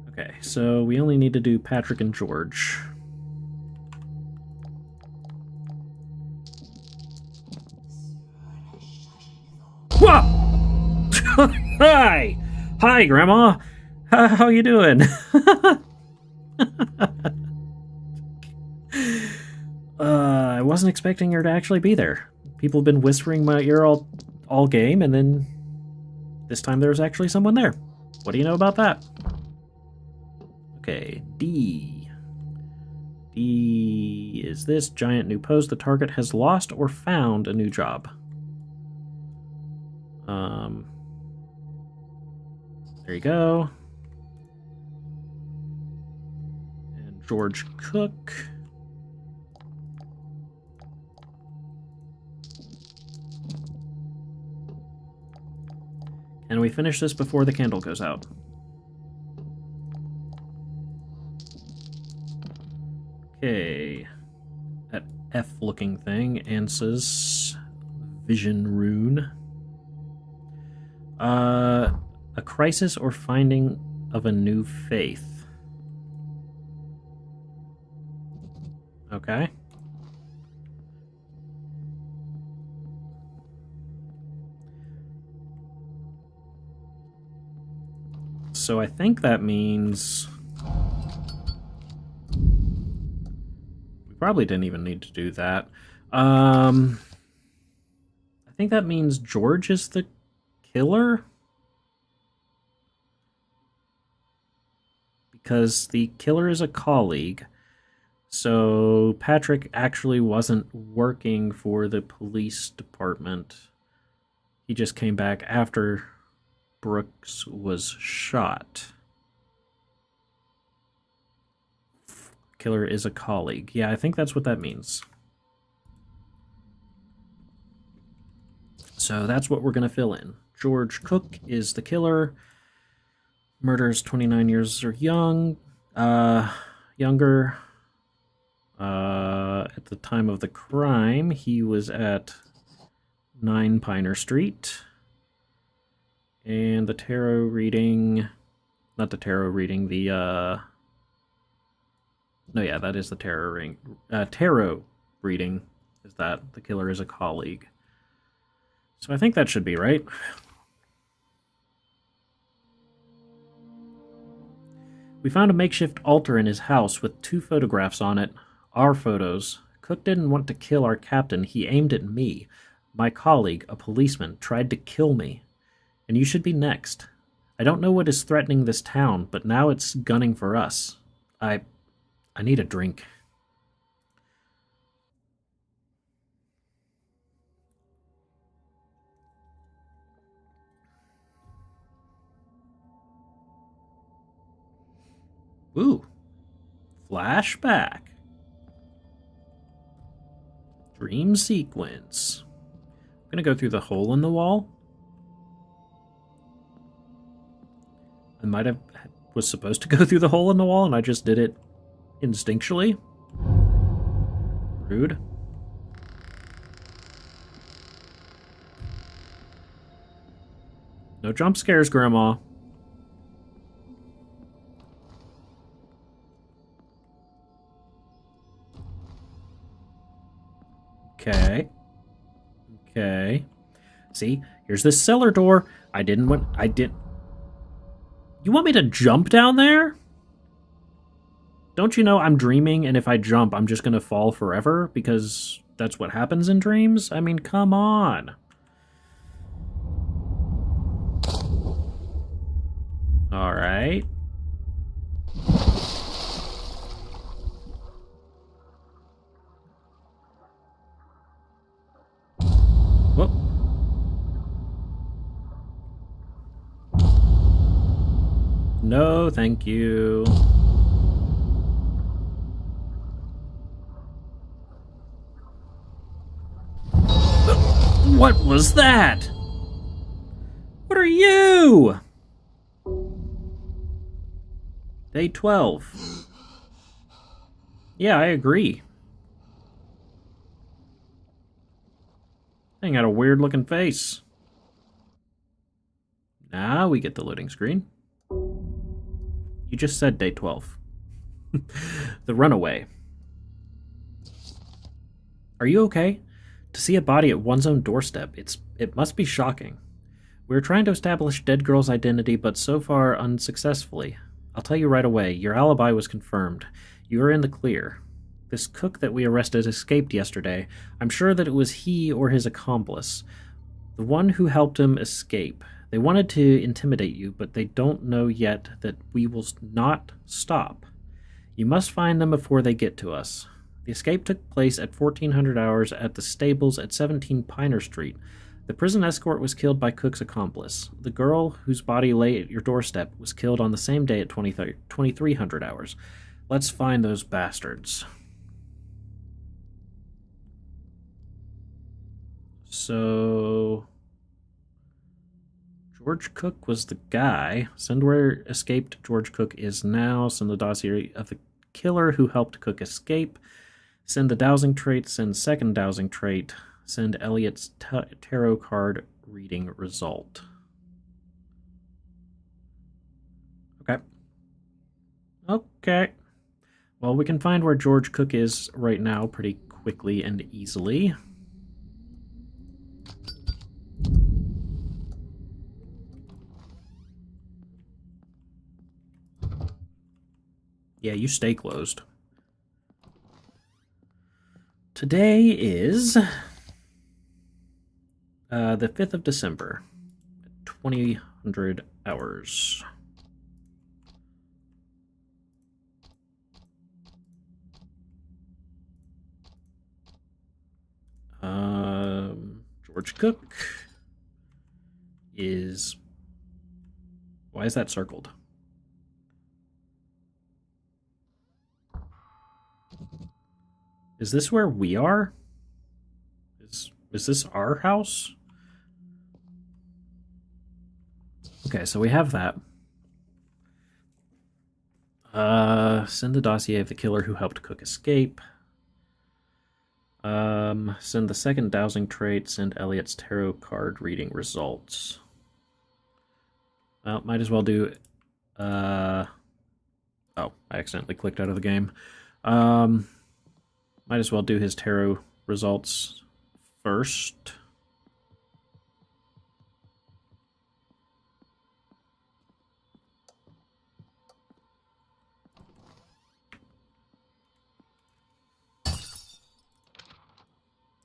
Okay, so we only need to do Patrick and George. Hi! Hi, Grandma! How you doing? I wasn't expecting her to actually be there. People have been whispering my ear all game, and then this time there was actually someone there. What do you know about that? Okay, D. D is this giant new pose. The target has lost or found a new job. There you go. And George Cook. And we finish this before the candle goes out. Okay. That F-looking thing answers Vision Rune. A crisis or finding of a new faith. Okay. So I think that means... we probably didn't even need to do that. I think that means George is the killer? Because the killer is a colleague. So Patrick actually wasn't working for the police department. He just came back after Brooks was shot. Killer is a colleague. Yeah, I think that's what that means. So that's what we're going to fill in. George Cook is the killer. Murders 29 years or younger. At the time of the crime, he was at 9 Piner Street. And the tarot reading... not the tarot reading, the... no, yeah, that is the tarot reading, is that the killer is a colleague. So I think that should be right. We found a makeshift altar in his house with 2 photographs on it. Our photos. Cook didn't want to kill our captain. He aimed at me. My colleague, a policeman, tried to kill me. And you should be next. I don't know what is threatening this town, but now it's gunning for us. I need a drink. Ooh. Flashback. Dream sequence. I'm gonna go through the hole in the wall. I might have was supposed to go through the hole in the wall and I just did it instinctually. Rude. No jump scares, Grandma. Okay. Okay. See, here's this cellar door. I didn't. You want me to jump down there? Don't you know I'm dreaming, and if I jump, I'm just gonna fall forever? Because that's what happens in dreams? I mean, come on. All right. Whoop. No, thank you. What was that? What are you? Day 12. Yeah, I agree. Thing got a weird looking face. Now we get the loading screen. You just said day 12. The runaway. Are you okay? To see a body at one's own doorstep, it must be shocking. We're trying to establish dead girl's identity, but so far unsuccessfully. I'll tell you right away, your alibi was confirmed. You are in the clear. This cook that we arrested escaped yesterday. I'm sure that it was he or his accomplice. The one who helped him escape. They wanted to intimidate you, but they don't know yet that we will not stop. You must find them before they get to us. The escape took place at 1400 hours at the stables at 17 Piner Street. The prison escort was killed by Cook's accomplice. The girl whose body lay at your doorstep was killed on the same day at 2300 hours. Let's find those bastards. So George Cook was the guy. Send where escaped George Cook is now. Send the dossier of the killer who helped Cook escape. Send the dowsing trait. Send second dowsing trait. Send Elliot's tarot card reading result. Okay. Okay. Well, we can find where George Cook is right now pretty quickly and easily. Yeah, you stay closed. Today is the 5th of December, 2000 hours. George Cook is... Why is that circled? Is this where we are? Is this our house? Okay, so we have that. Send the dossier of the killer who helped Cook escape. Send the second dowsing trait. Send Elliot's tarot card reading results. Well, might as well do... Oh, I accidentally clicked out of the game. Might as well do his tarot results first.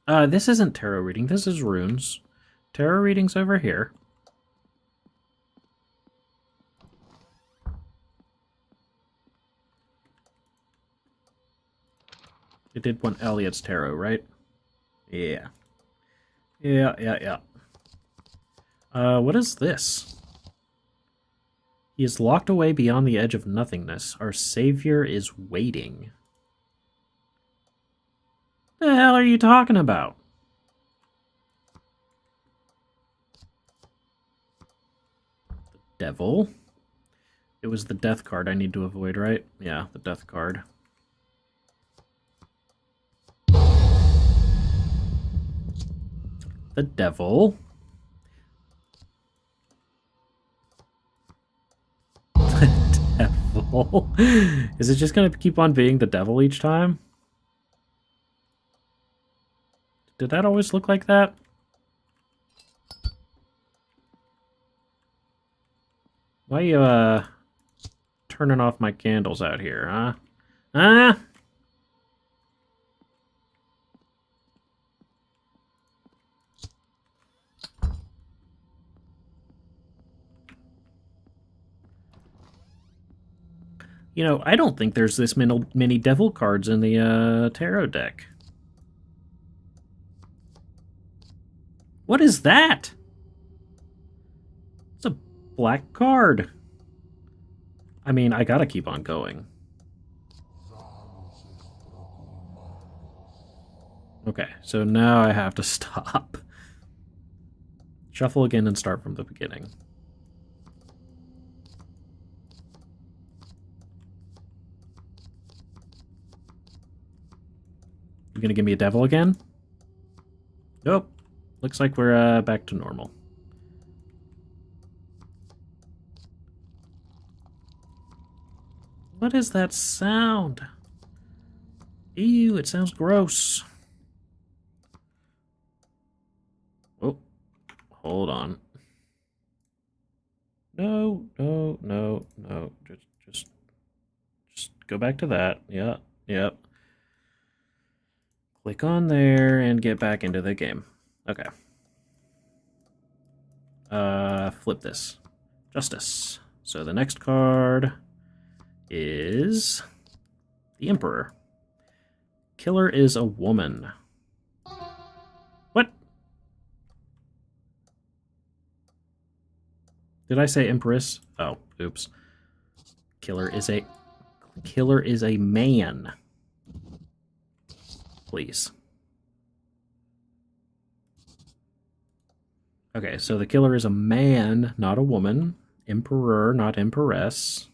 This isn't tarot reading, this is runes. Tarot reading's over here. It did want Elliot's tarot, right? Yeah. Yeah. What is this? He is locked away beyond the edge of nothingness. Our savior is waiting. The hell are you talking about? The devil? It was the death card I need to avoid, right? Yeah, the death card. The devil. The devil. Is it just going to keep on being the devil each time? Did that always look like that? Why are you, turning off my candles out here, huh? Huh? You know, I don't think there's this many devil cards in the tarot deck. What is that? It's a black card. I mean, I gotta keep on going. Okay, so now I have to stop. Shuffle again and start from the beginning. You gonna give me a devil again? Nope. Looks like we're back to normal. What is that sound? Ew, it sounds gross. Oh, hold on. No. Just go back to that. Yep. Click on there and get back into the game. Okay. Flip this. Justice. So the next card is the Emperor. Killer is a woman. What? Did I say Empress? Oh, oops. Killer is a man. Please. Okay, so the killer is a man, not a woman. Emperor, not empress.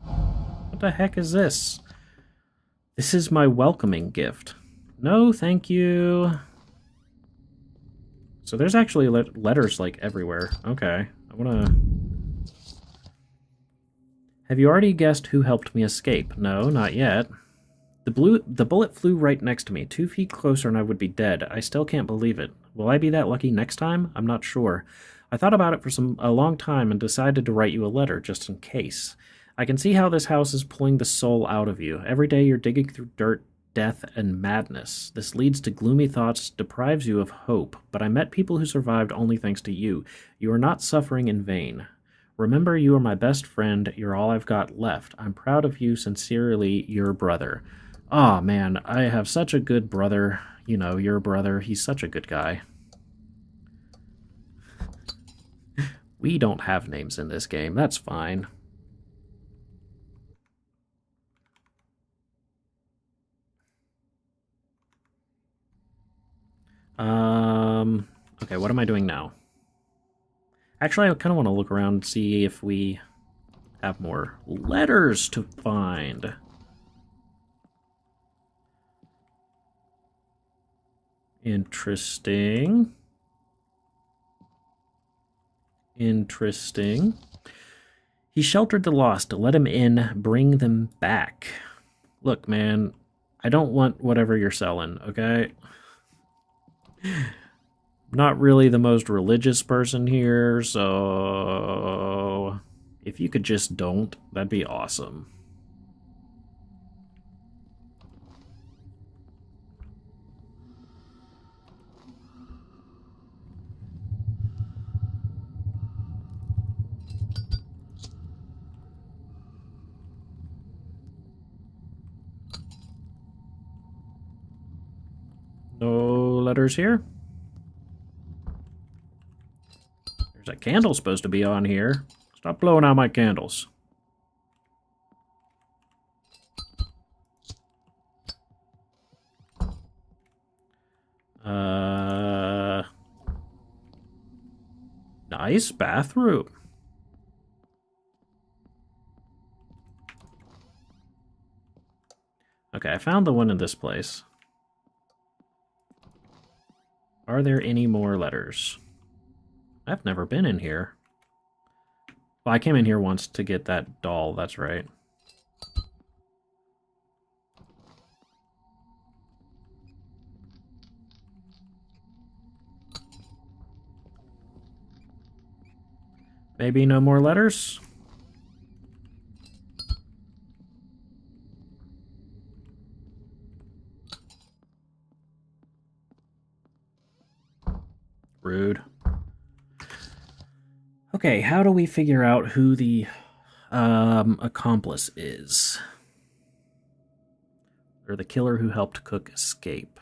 What the heck is this? This is my welcoming gift. No, thank you. So there's actually letters like everywhere. Okay, I wanna... Have you already guessed who helped me escape? No, not yet. The bullet flew right next to me, 2 feet closer and I would be dead. I still can't believe it. Will I be that lucky next time? I'm not sure. I thought about it for a long time and decided to write you a letter, just in case. I can see how this house is pulling the soul out of you. Every day you're digging through dirt, death, and madness. This leads to gloomy thoughts, deprives you of hope. But I met people who survived only thanks to you. You are not suffering in vain. Remember, you are my best friend. You're all I've got left. I'm proud of you. Sincerely, your brother. Aw, man, I have such a good brother. You know, your brother. He's such a good guy. We don't have names in this game. That's fine. Okay, what am I doing now? Actually, I kind of want to look around and see if we have more letters to find. Interesting. He sheltered the lost. Let him in. Bring them back. Look, man, I don't want whatever you're selling, okay? Not really the most religious person here, so if you could just don't, that'd be awesome. No letters here. There's a candle supposed to be on here. Stop blowing out my candles. Nice bathroom. Okay, I found the one in this place. Are there any more letters? I've never been in here. Well, I came in here once to get that doll, that's right. Maybe no more letters? Rude. Okay, how do we figure out who the accomplice is? Or the killer who helped Cook escape.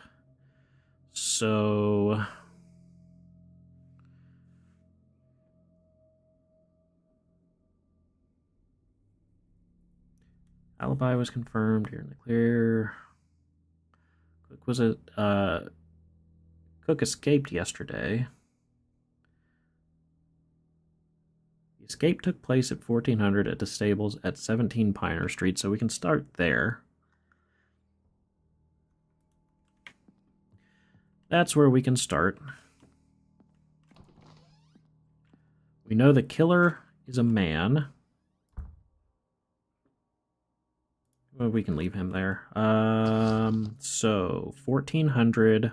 So... alibi was confirmed. You're in the clear. Cook escaped yesterday. The escape took place at 1400 at the stables at 17 Pioneer Street, so we can start there. That's where we can start. We know the killer is a man. Well, we can leave him there. So 1400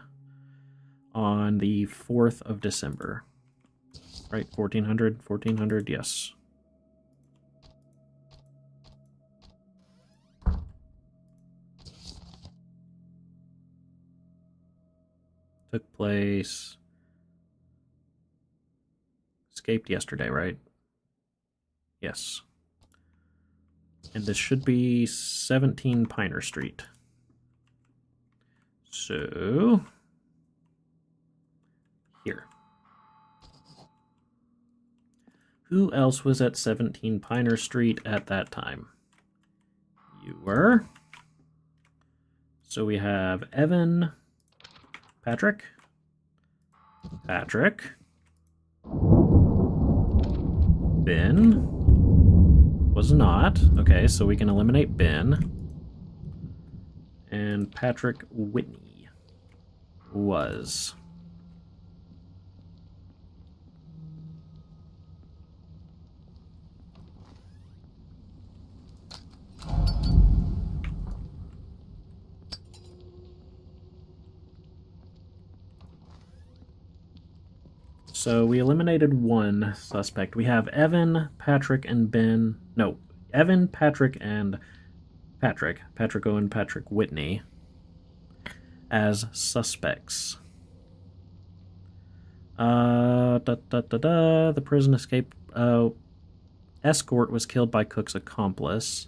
on the 4th of December. Right, 1400, yes. Took place... escaped yesterday, right? Yes. And this should be 17 Pioneer Street. So... here. Who else was at 17 Pioneer Street at that time? You were. So we have Evan, Patrick, Ben was not. Okay, so we can eliminate Ben. And Patrick Whitney was. So we eliminated one suspect. We have Evan, Patrick, and Ben. No, Evan, Patrick, and Patrick. Patrick Owen, Patrick Whitney as suspects. The prison escape escort was killed by Cook's accomplice.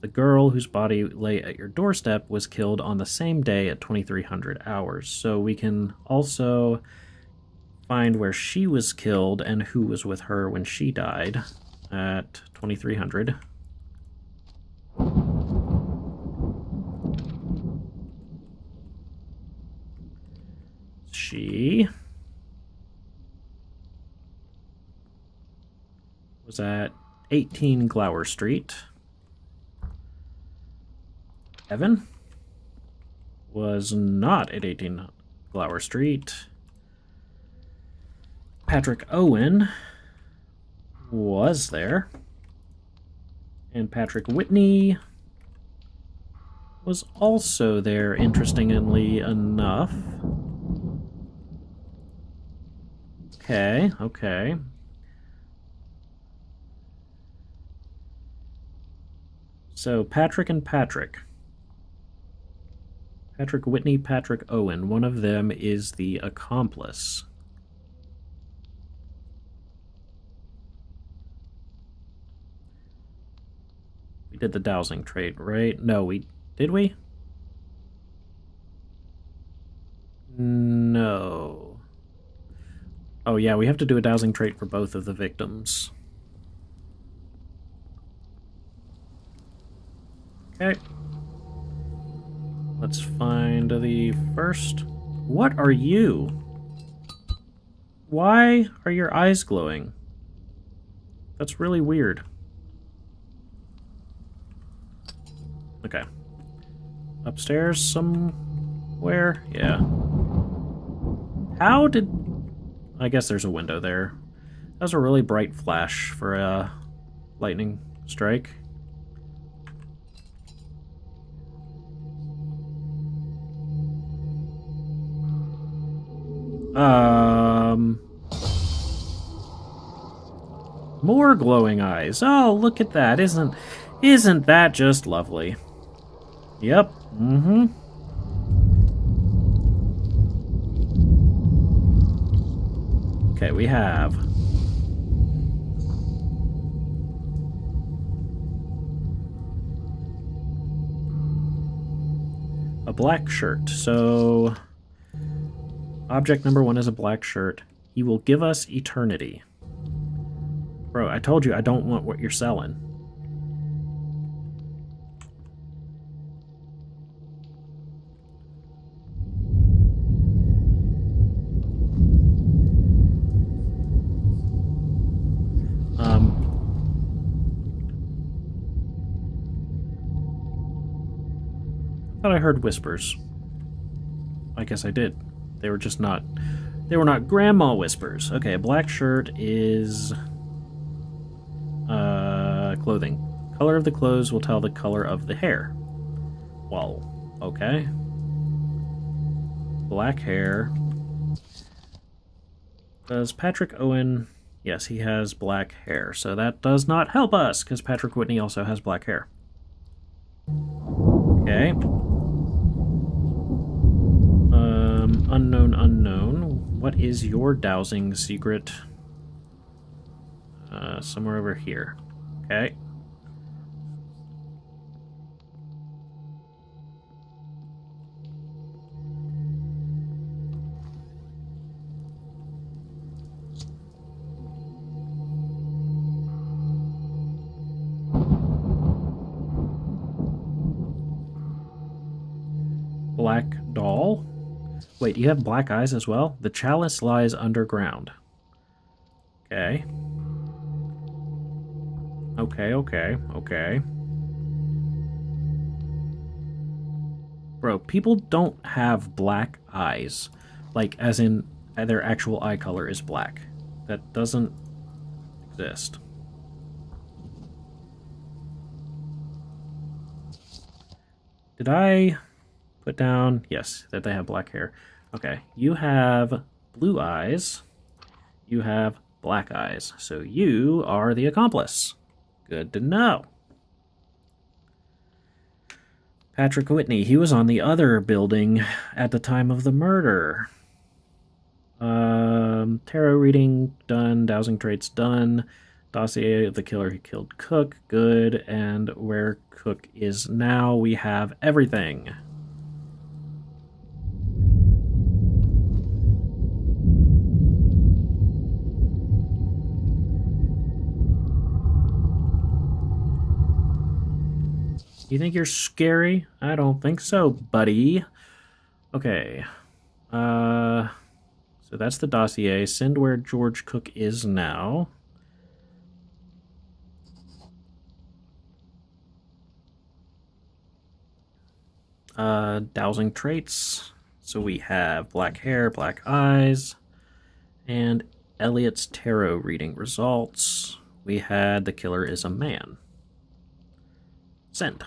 The girl whose body lay at your doorstep was killed on the same day at 2300 hours. So we can also find where she was killed and who was with her when she died at 2300. She was at 18 Glower Street. Evan was not at 18 Glower Street. Patrick Owen was there. And Patrick Whitney was also there, interestingly enough. Okay. So Patrick and Patrick. Patrick Whitney, Patrick Owen. One of them is the accomplice. We did the dowsing trait, right? No, did we? No. Oh yeah, we have to do a dowsing trait for both of the victims. Okay. Let's find the first. What are you? Why are your eyes glowing? That's really weird. Okay. Upstairs somewhere? Yeah. How did... I guess there's a window there. That was a really bright flash for a lightning strike. More glowing eyes. Oh, look at that. Isn't that just lovely? Yep. Okay, we have A black shirt. So, object number 1 is a black shirt. He will give us eternity. Bro, I told you I don't want what you're selling. I thought I heard whispers. I guess I did. They were just not... They were not grandma whispers. Okay, a black shirt is... clothing. Color of the clothes will tell the color of the hair. Well, okay. Black hair. Does Patrick Owen... Yes, he has black hair. So that does not help us, because Patrick Whitney also has black hair. Okay. Unknown. What is your dowsing secret? Somewhere over here. Okay. Black doll? Wait, you have black eyes as well? The chalice lies underground. Okay. Okay. Bro, people don't have black eyes. Like, as in, their actual eye color is black. That doesn't exist. Did I put down... Yes, that they have black hair. Okay, you have blue eyes. You have black eyes. So you are the accomplice. Good to know. Patrick Whitney, he was on the other building at the time of the murder. Tarot reading, done. Dowsing traits, done. Dossier of the killer who killed Cook, good. And where Cook is now, we have everything. You think you're scary? I don't think so, buddy. Okay. So that's the dossier. Send where George Cook is now. Dowsing traits. So we have black hair, black eyes, and Elliot's tarot reading results. We had the killer is a man. Send.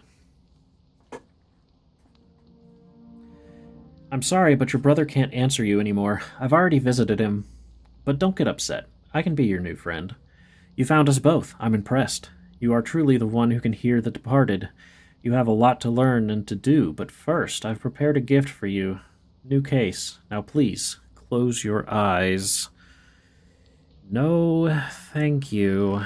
I'm sorry, but your brother can't answer you anymore. I've already visited him. But don't get upset. I can be your new friend. You found us both. I'm impressed. You are truly the one who can hear the departed. You have a lot to learn and to do, but first, I've prepared a gift for you. New case. Now please, close your eyes. No, thank you.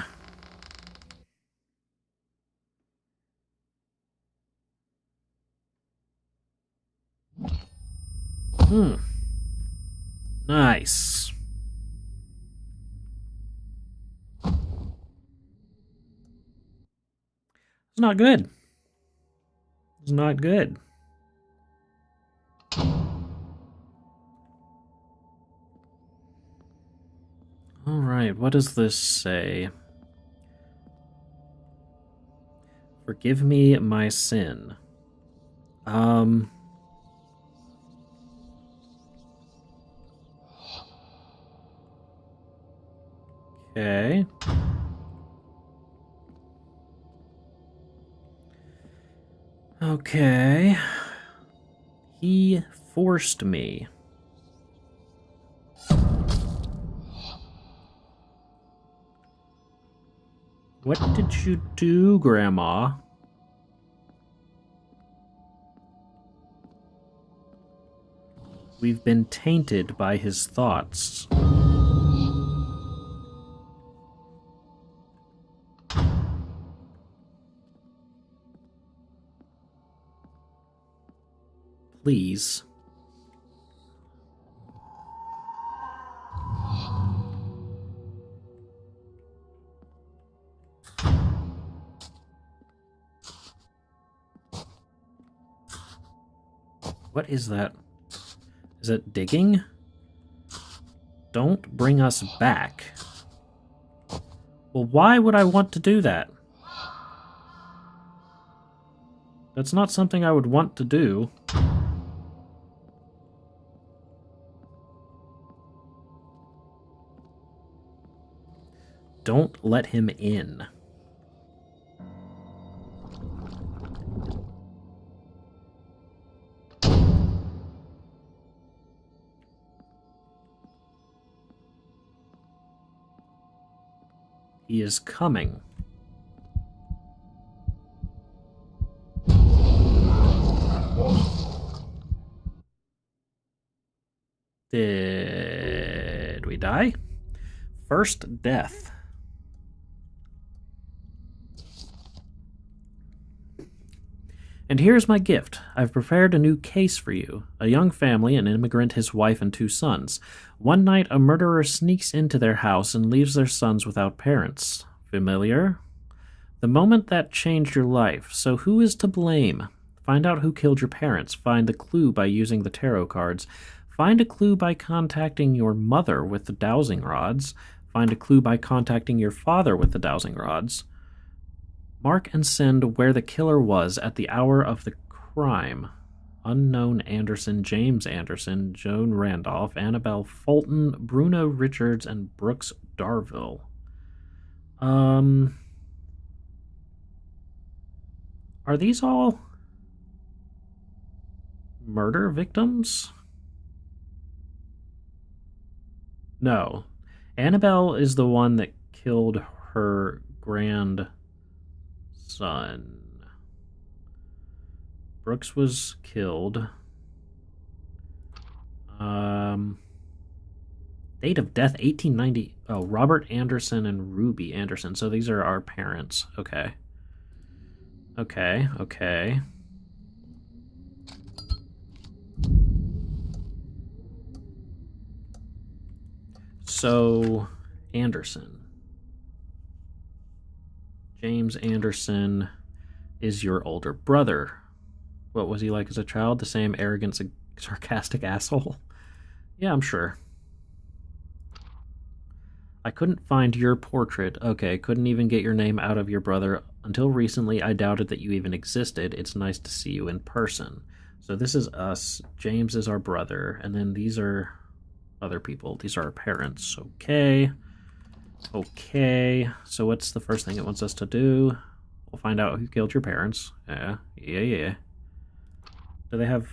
Nice. It's not good. It's not good. Alright, what does this say? Forgive me my sin. Okay. Okay. He forced me. What did you do, Grandma? We've been tainted by his thoughts. please. What is that? Is it digging? Don't bring us back. Well, why would I want to do that? That's not something I would want to do. Don't let him in. He is coming. Did we die? First death. And here's my gift. I've prepared a new case for you. A young family, an immigrant, his wife, and 2 sons. One night, a murderer sneaks into their house and leaves their sons without parents. Familiar? The moment that changed your life. So who is to blame? Find out who killed your parents. Find the clue by using the tarot cards. Find a clue by contacting your mother with the dowsing rods. Find a clue by contacting your father with the dowsing rods. Mark and send where the killer was at the hour of the crime. Unknown Anderson, James Anderson, Joan Randolph, Annabelle Fulton, Bruno Richards, and Brooks Darville. Are these all murder victims? No. Annabelle is the one that killed her grandson. Brooks was killed. Date of death 1890. Oh, Robert Anderson and Ruby Anderson. So these are our parents. Okay. Okay. So, Anderson. James Anderson is your older brother. What was he like as a child? The same arrogant, sarcastic asshole? Yeah, I'm sure. I couldn't find your portrait. Okay, couldn't even get your name out of your brother. Until recently, I doubted that you even existed. It's nice to see you in person. So this is us. James is our brother. And then these are other people. These are our parents. Okay. So what's the first thing it wants us to do? We'll find out who killed your parents. Yeah. Do they have...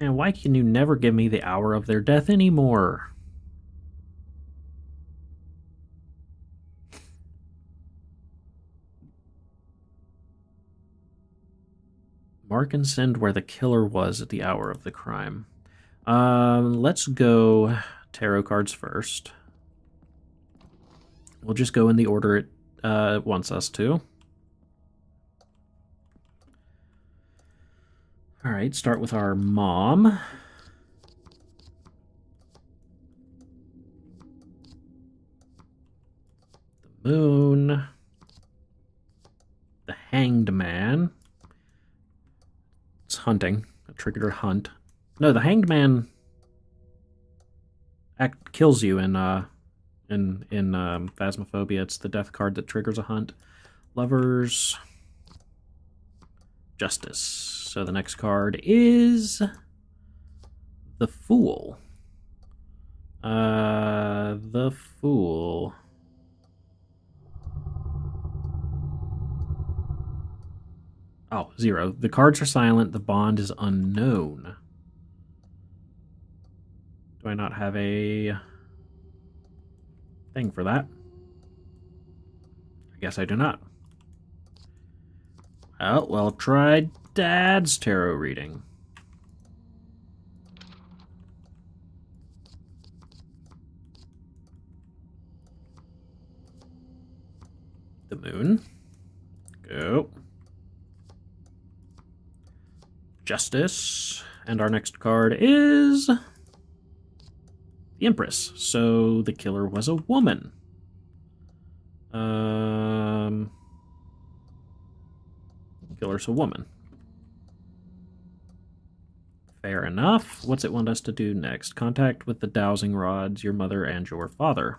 Man, why can you never give me the hour of their death anymore? Mark and send where the killer was at the hour of the crime. Let's go tarot cards first. We'll just go in the order it wants us to. All right, start with our mom. The moon. The hanged man. It's hunting. It triggered her hunt. No, the hanged man kills you in Phasmophobia. It's the death card that triggers a hunt. Lovers. Justice. So the next card is the Fool. The Fool. Oh, 0. The cards are silent. The bond is unknown. Do I not have a thing for that? I guess I do not. Oh, well, try Dad's tarot reading. The moon. Go. Justice. And our next card is the Empress. So the killer was a woman. Killer's a woman. Fair enough. What's it want us to do next? Contact with the dowsing rods, your mother and your father.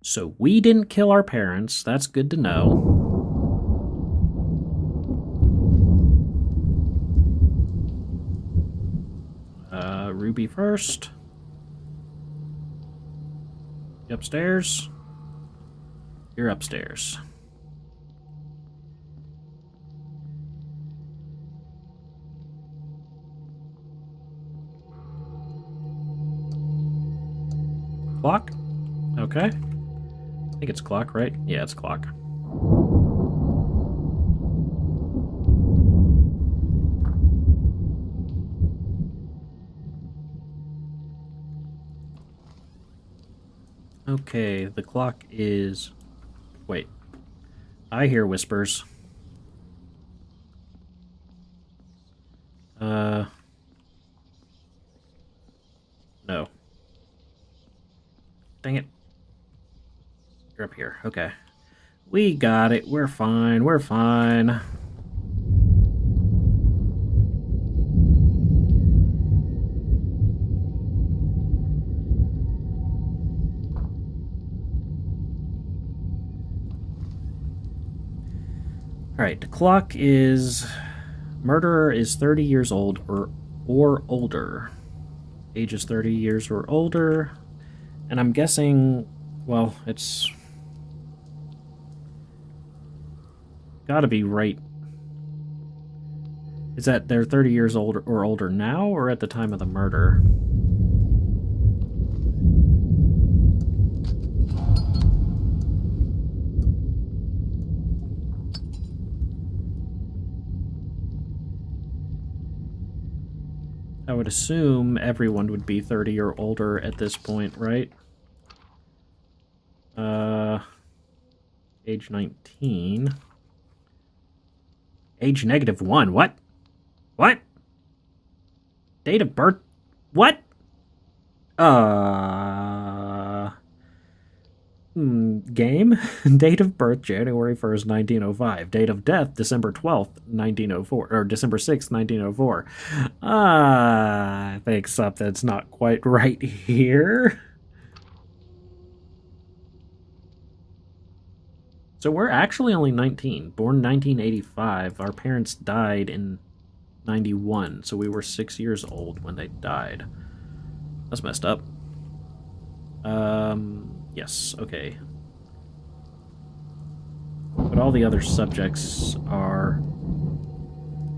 So we didn't kill our parents. That's good to know. Ruby first. You upstairs? You're upstairs. Clock? Okay. I think it's clock, right? Yeah, it's clock. Okay, the clock is... Wait. I hear whispers. No. Dang it. You're up here. Okay. We got it. We're fine. We're fine. Alright, the clock is... Murderer is 30 years old or older. Age is 30 years or older. And I'm guessing... Well, it's... Gotta be right. Is that they're 30 years old or older now, or at the time of the murder? I would assume everyone would be 30 or older at this point, right? Age 19. Age -1. What? What? Date of birth? What? Game? Date of birth, January 1st, 1905. Date of death, December 12th, 1904. Or December 6th, 1904. I think something's not quite right here. So we're actually only 19. Born 1985. Our parents died in 91. So we were 6 years old when they died. That's messed up. Yes, okay. But all the other subjects are...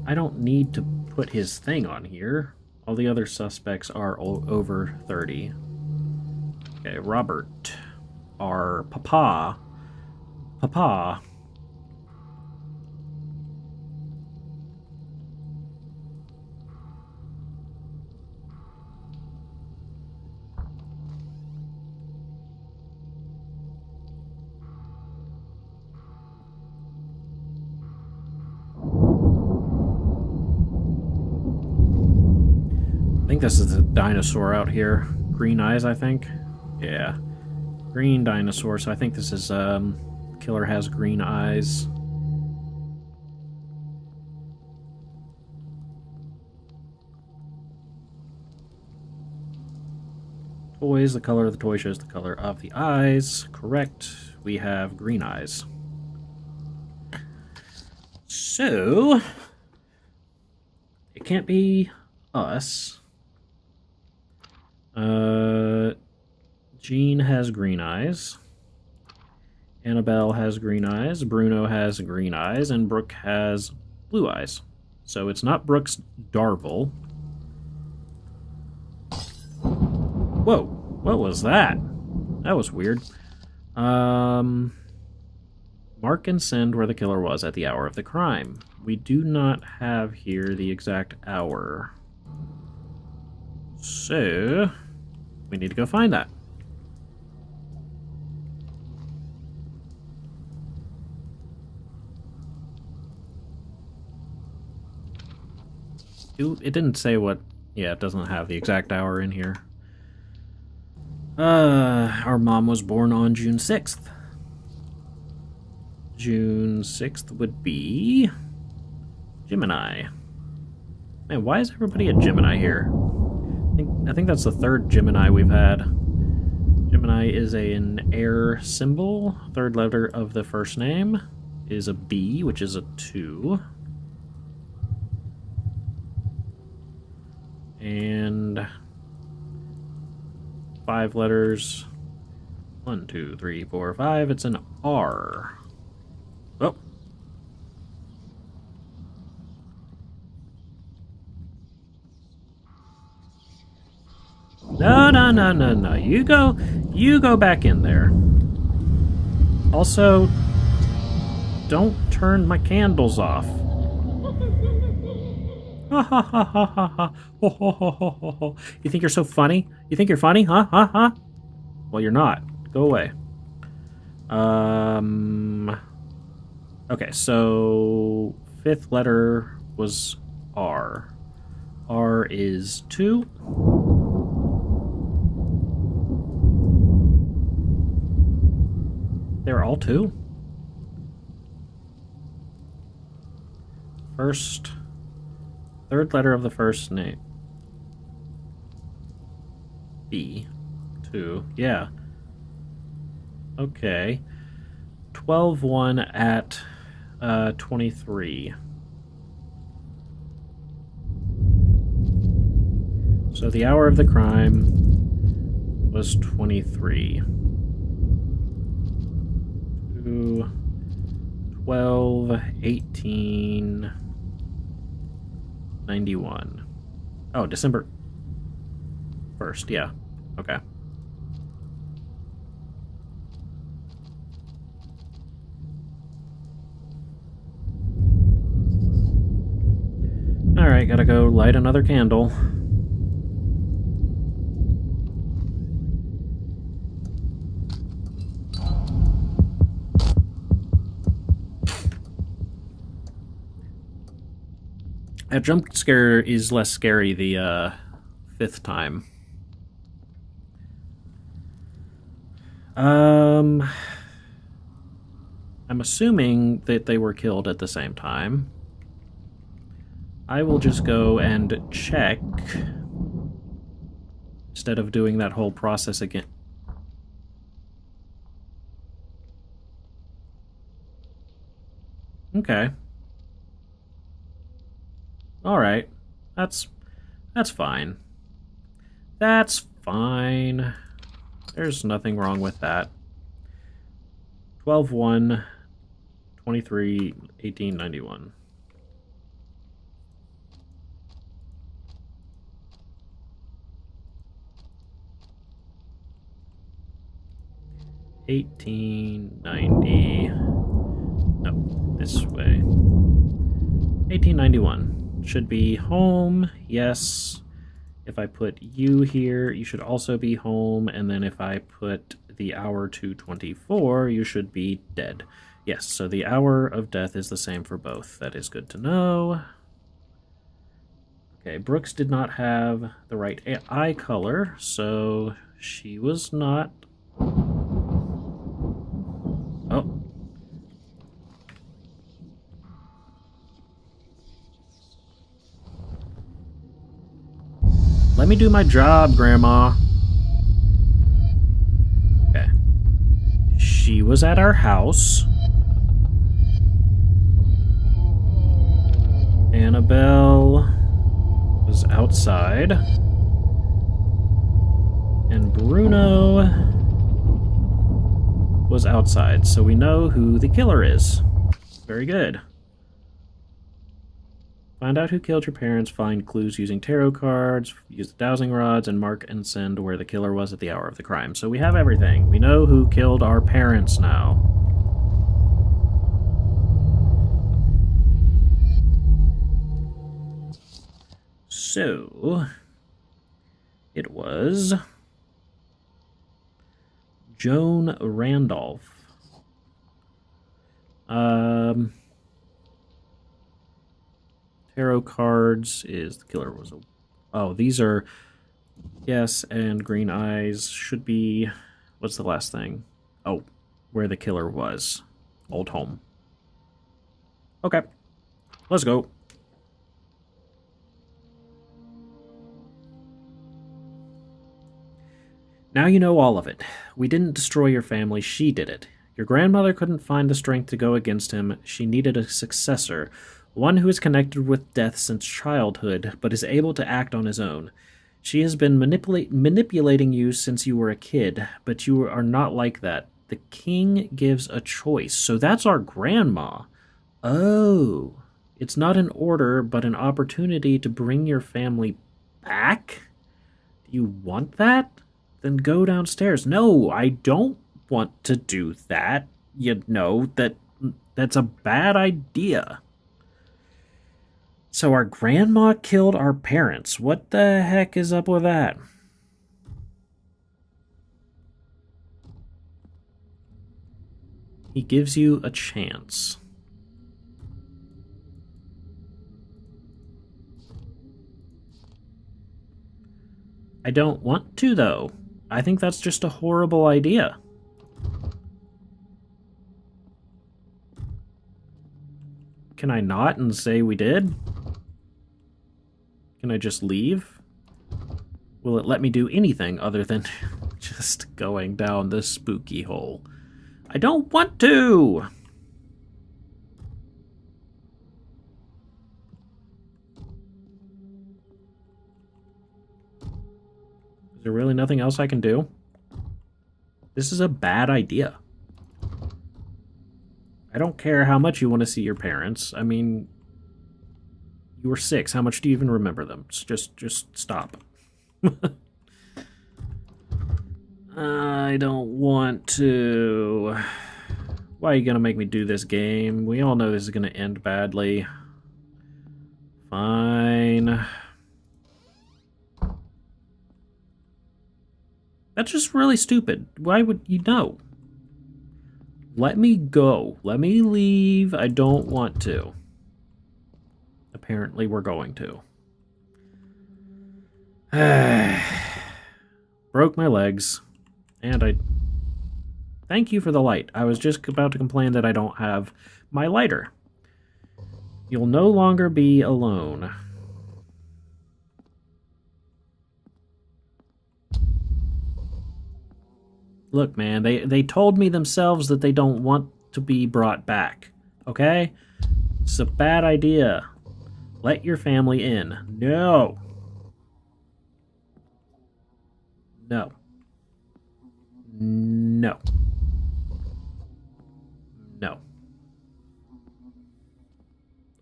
I don't need to put his thing on here. All the other suspects are over 30. Okay, Robert. Our papa. Papa. I think this is a dinosaur out here. Green eyes, I think. Yeah. Green dinosaur, so I think this is, killer has green eyes. Toys, the color of the toy shows the color of the eyes. Correct. We have green eyes. So, it can't be us. Jean has green eyes. Annabelle has green eyes. Bruno has green eyes. And Brooke has blue eyes. So it's not Brooke's Darvel. Whoa. What was that? That was weird. Mark and send where the killer was at the hour of the crime. We do not have here the exact hour. So, we need to go find that. It didn't say what... Yeah, it doesn't have the exact hour in here. Our mom was born on June 6th. June 6th would be... Gemini. Man, why is everybody a Gemini here? I think that's the third Gemini we've had. Gemini is an air symbol. Third letter of the first name is a B, which is a 2. And 5 letters. 1, 2, 3, 4, 5. It's an R. Oh. No. You go back in there. Also, don't turn my candles off. Ha ha ha ha ha ha. Ho ho ho ho ho ho. You think you're so funny? You think you're funny? Huh? Well, you're not. Go away. Okay, so 5th letter was R. R is 2. They're all 2. Third letter of the first name. B. 2. Yeah. Okay. 12-1 at 23. So the hour of the crime was 23. 2, 12, 18, 91. Oh, December 1st, yeah. Okay. Alright, gotta go light another candle. That jump scare is less scary the 5th time. I'm assuming that they were killed at the same time. I will just go and check instead of doing that whole process again. Okay. All right. That's fine. That's fine. There's nothing wrong with that. 12-1, 23, 18, 91. $18.90. No, this way. 1891 should be home. Yes. If I put you here, you should also be home. And then if I put the hour to 24, you should be dead. Yes, so the hour of death is the same for both. That is good to know. Okay, Brooks did not have the right eye color, so she was not... Oh. Let me do my job, Grandma. Okay. She was at our house. Annabelle was outside. And Bruno was outside, so we know who the killer is. Very good. Find out who killed your parents, find clues using tarot cards, use the dowsing rods, and mark and send where the killer was at the hour of the crime. So we have everything. We know who killed our parents now. So, it was Joan Randolph. Tarot cards is the killer was a... Oh, these are... Yes, and green eyes should be... What's the last thing? Oh, where the killer was. Old home. Okay. Let's go. Now you know all of it. We didn't destroy your family, she did it. Your grandmother couldn't find the strength to go against him. She needed a successor, one who is connected with death since childhood, but is able to act on his own. She has been manipulating you since you were a kid, but you are not like that. The king gives a choice. So that's our grandma. Oh, it's not an order, but an opportunity to bring your family back? Do you want that? Then go downstairs. No, I don't want to do that. You know, that's a bad idea. So our grandma killed our parents. What the heck is up with that? He gives you a chance. I don't want to, though. I think that's just a horrible idea. Can I not and say we did? Can I just leave? Will it let me do anything other than just going down this spooky hole? I don't want to! Is there really nothing else I can do? This is a bad idea. I don't care how much you want to see your parents. I mean, you were 6. How much do you even remember them? Just stop. I don't want to. Why are you going to make me do this game? We all know this is going to end badly. Fine. That's just really stupid. Why would you know? Let me go. Let me leave. I don't want to. Apparently we're going to. Broke my legs. And I... Thank you for the light. I was just about to complain that I don't have my lighter. You'll no longer be alone. Look, man, they told me themselves that they don't want to be brought back. Okay? It's a bad idea. Let your family in. No. No. No. No.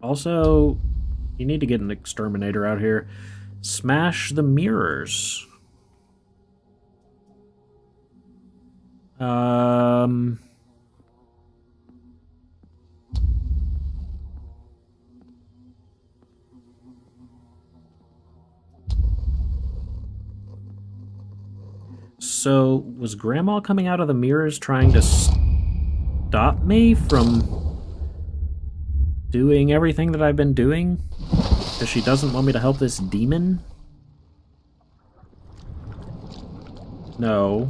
Also, you need to get an exterminator out here. Smash the mirrors. So, was Grandma coming out of the mirrors trying to stop me from doing everything that I've been doing? Because she doesn't want me to help this demon? No.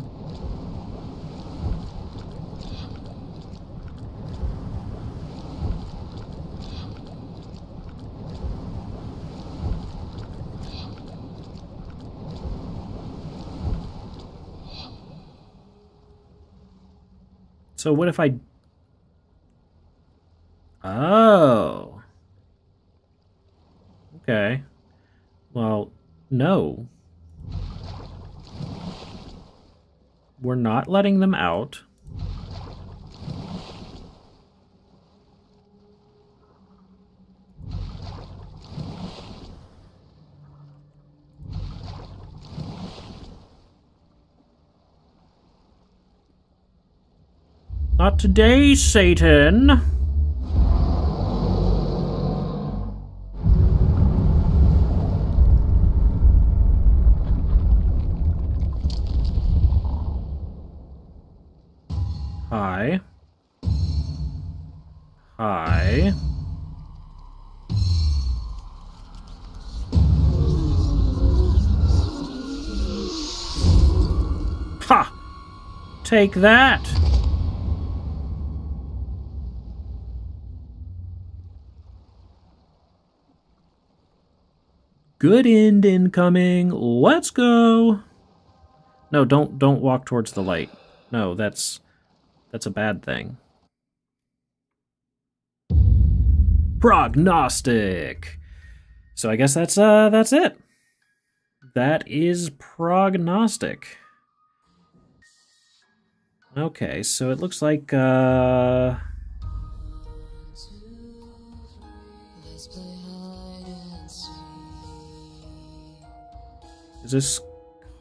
So what if I... Oh. Okay. Well, no. We're not letting them out. Not today, Satan! Hi. Hi. Take that! Good end incoming. Let's go. No, don't walk towards the light. No, that's a bad thing. Prognostic. So I guess that's it. That is Prognostic. Okay, so it looks like is this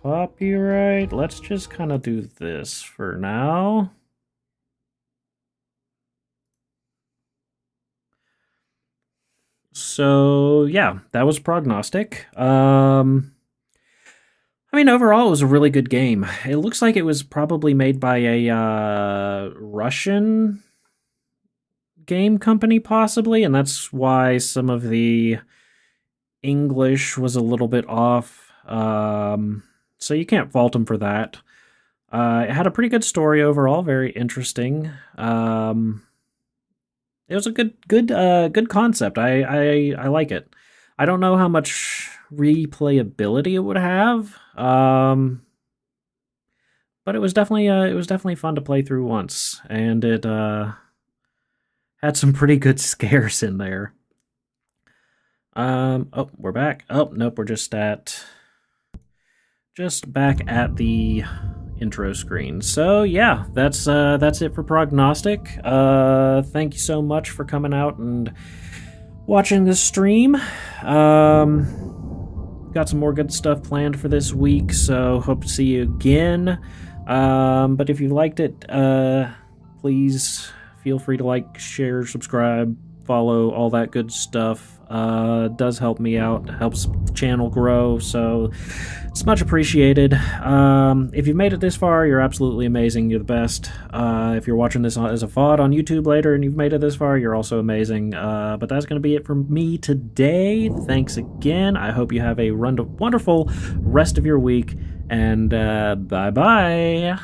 copyright? Let's just kind of do this for now. So yeah, that was Prognostic. I mean, overall, it was a really good game. It looks like it was probably made by a Russian game company, possibly, and that's why some of the English was a little bit off. So you can't fault them for that. It had a pretty good story overall, very interesting. It was a good concept. I like it. I don't know how much replayability it would have, but it was definitely fun to play through once, and it had some pretty good scares in there. Oh, we're back. Oh, nope, we're just back at the intro screen. So yeah, that's it for Prognostic. Thank you so much for coming out and watching this stream. Got some more good stuff planned for this week, so hope to see you again. But if you liked it, please feel free to like, share, subscribe, follow, all that good stuff. Does help me out, helps the channel grow, so it's much appreciated. If you've made it this far, you're absolutely amazing. You're the best. If you're watching this as a VOD on YouTube later and you've made it this far, you're also amazing. But that's going to be it for me today. Thanks again. I hope you have a wonderful rest of your week, and bye-bye.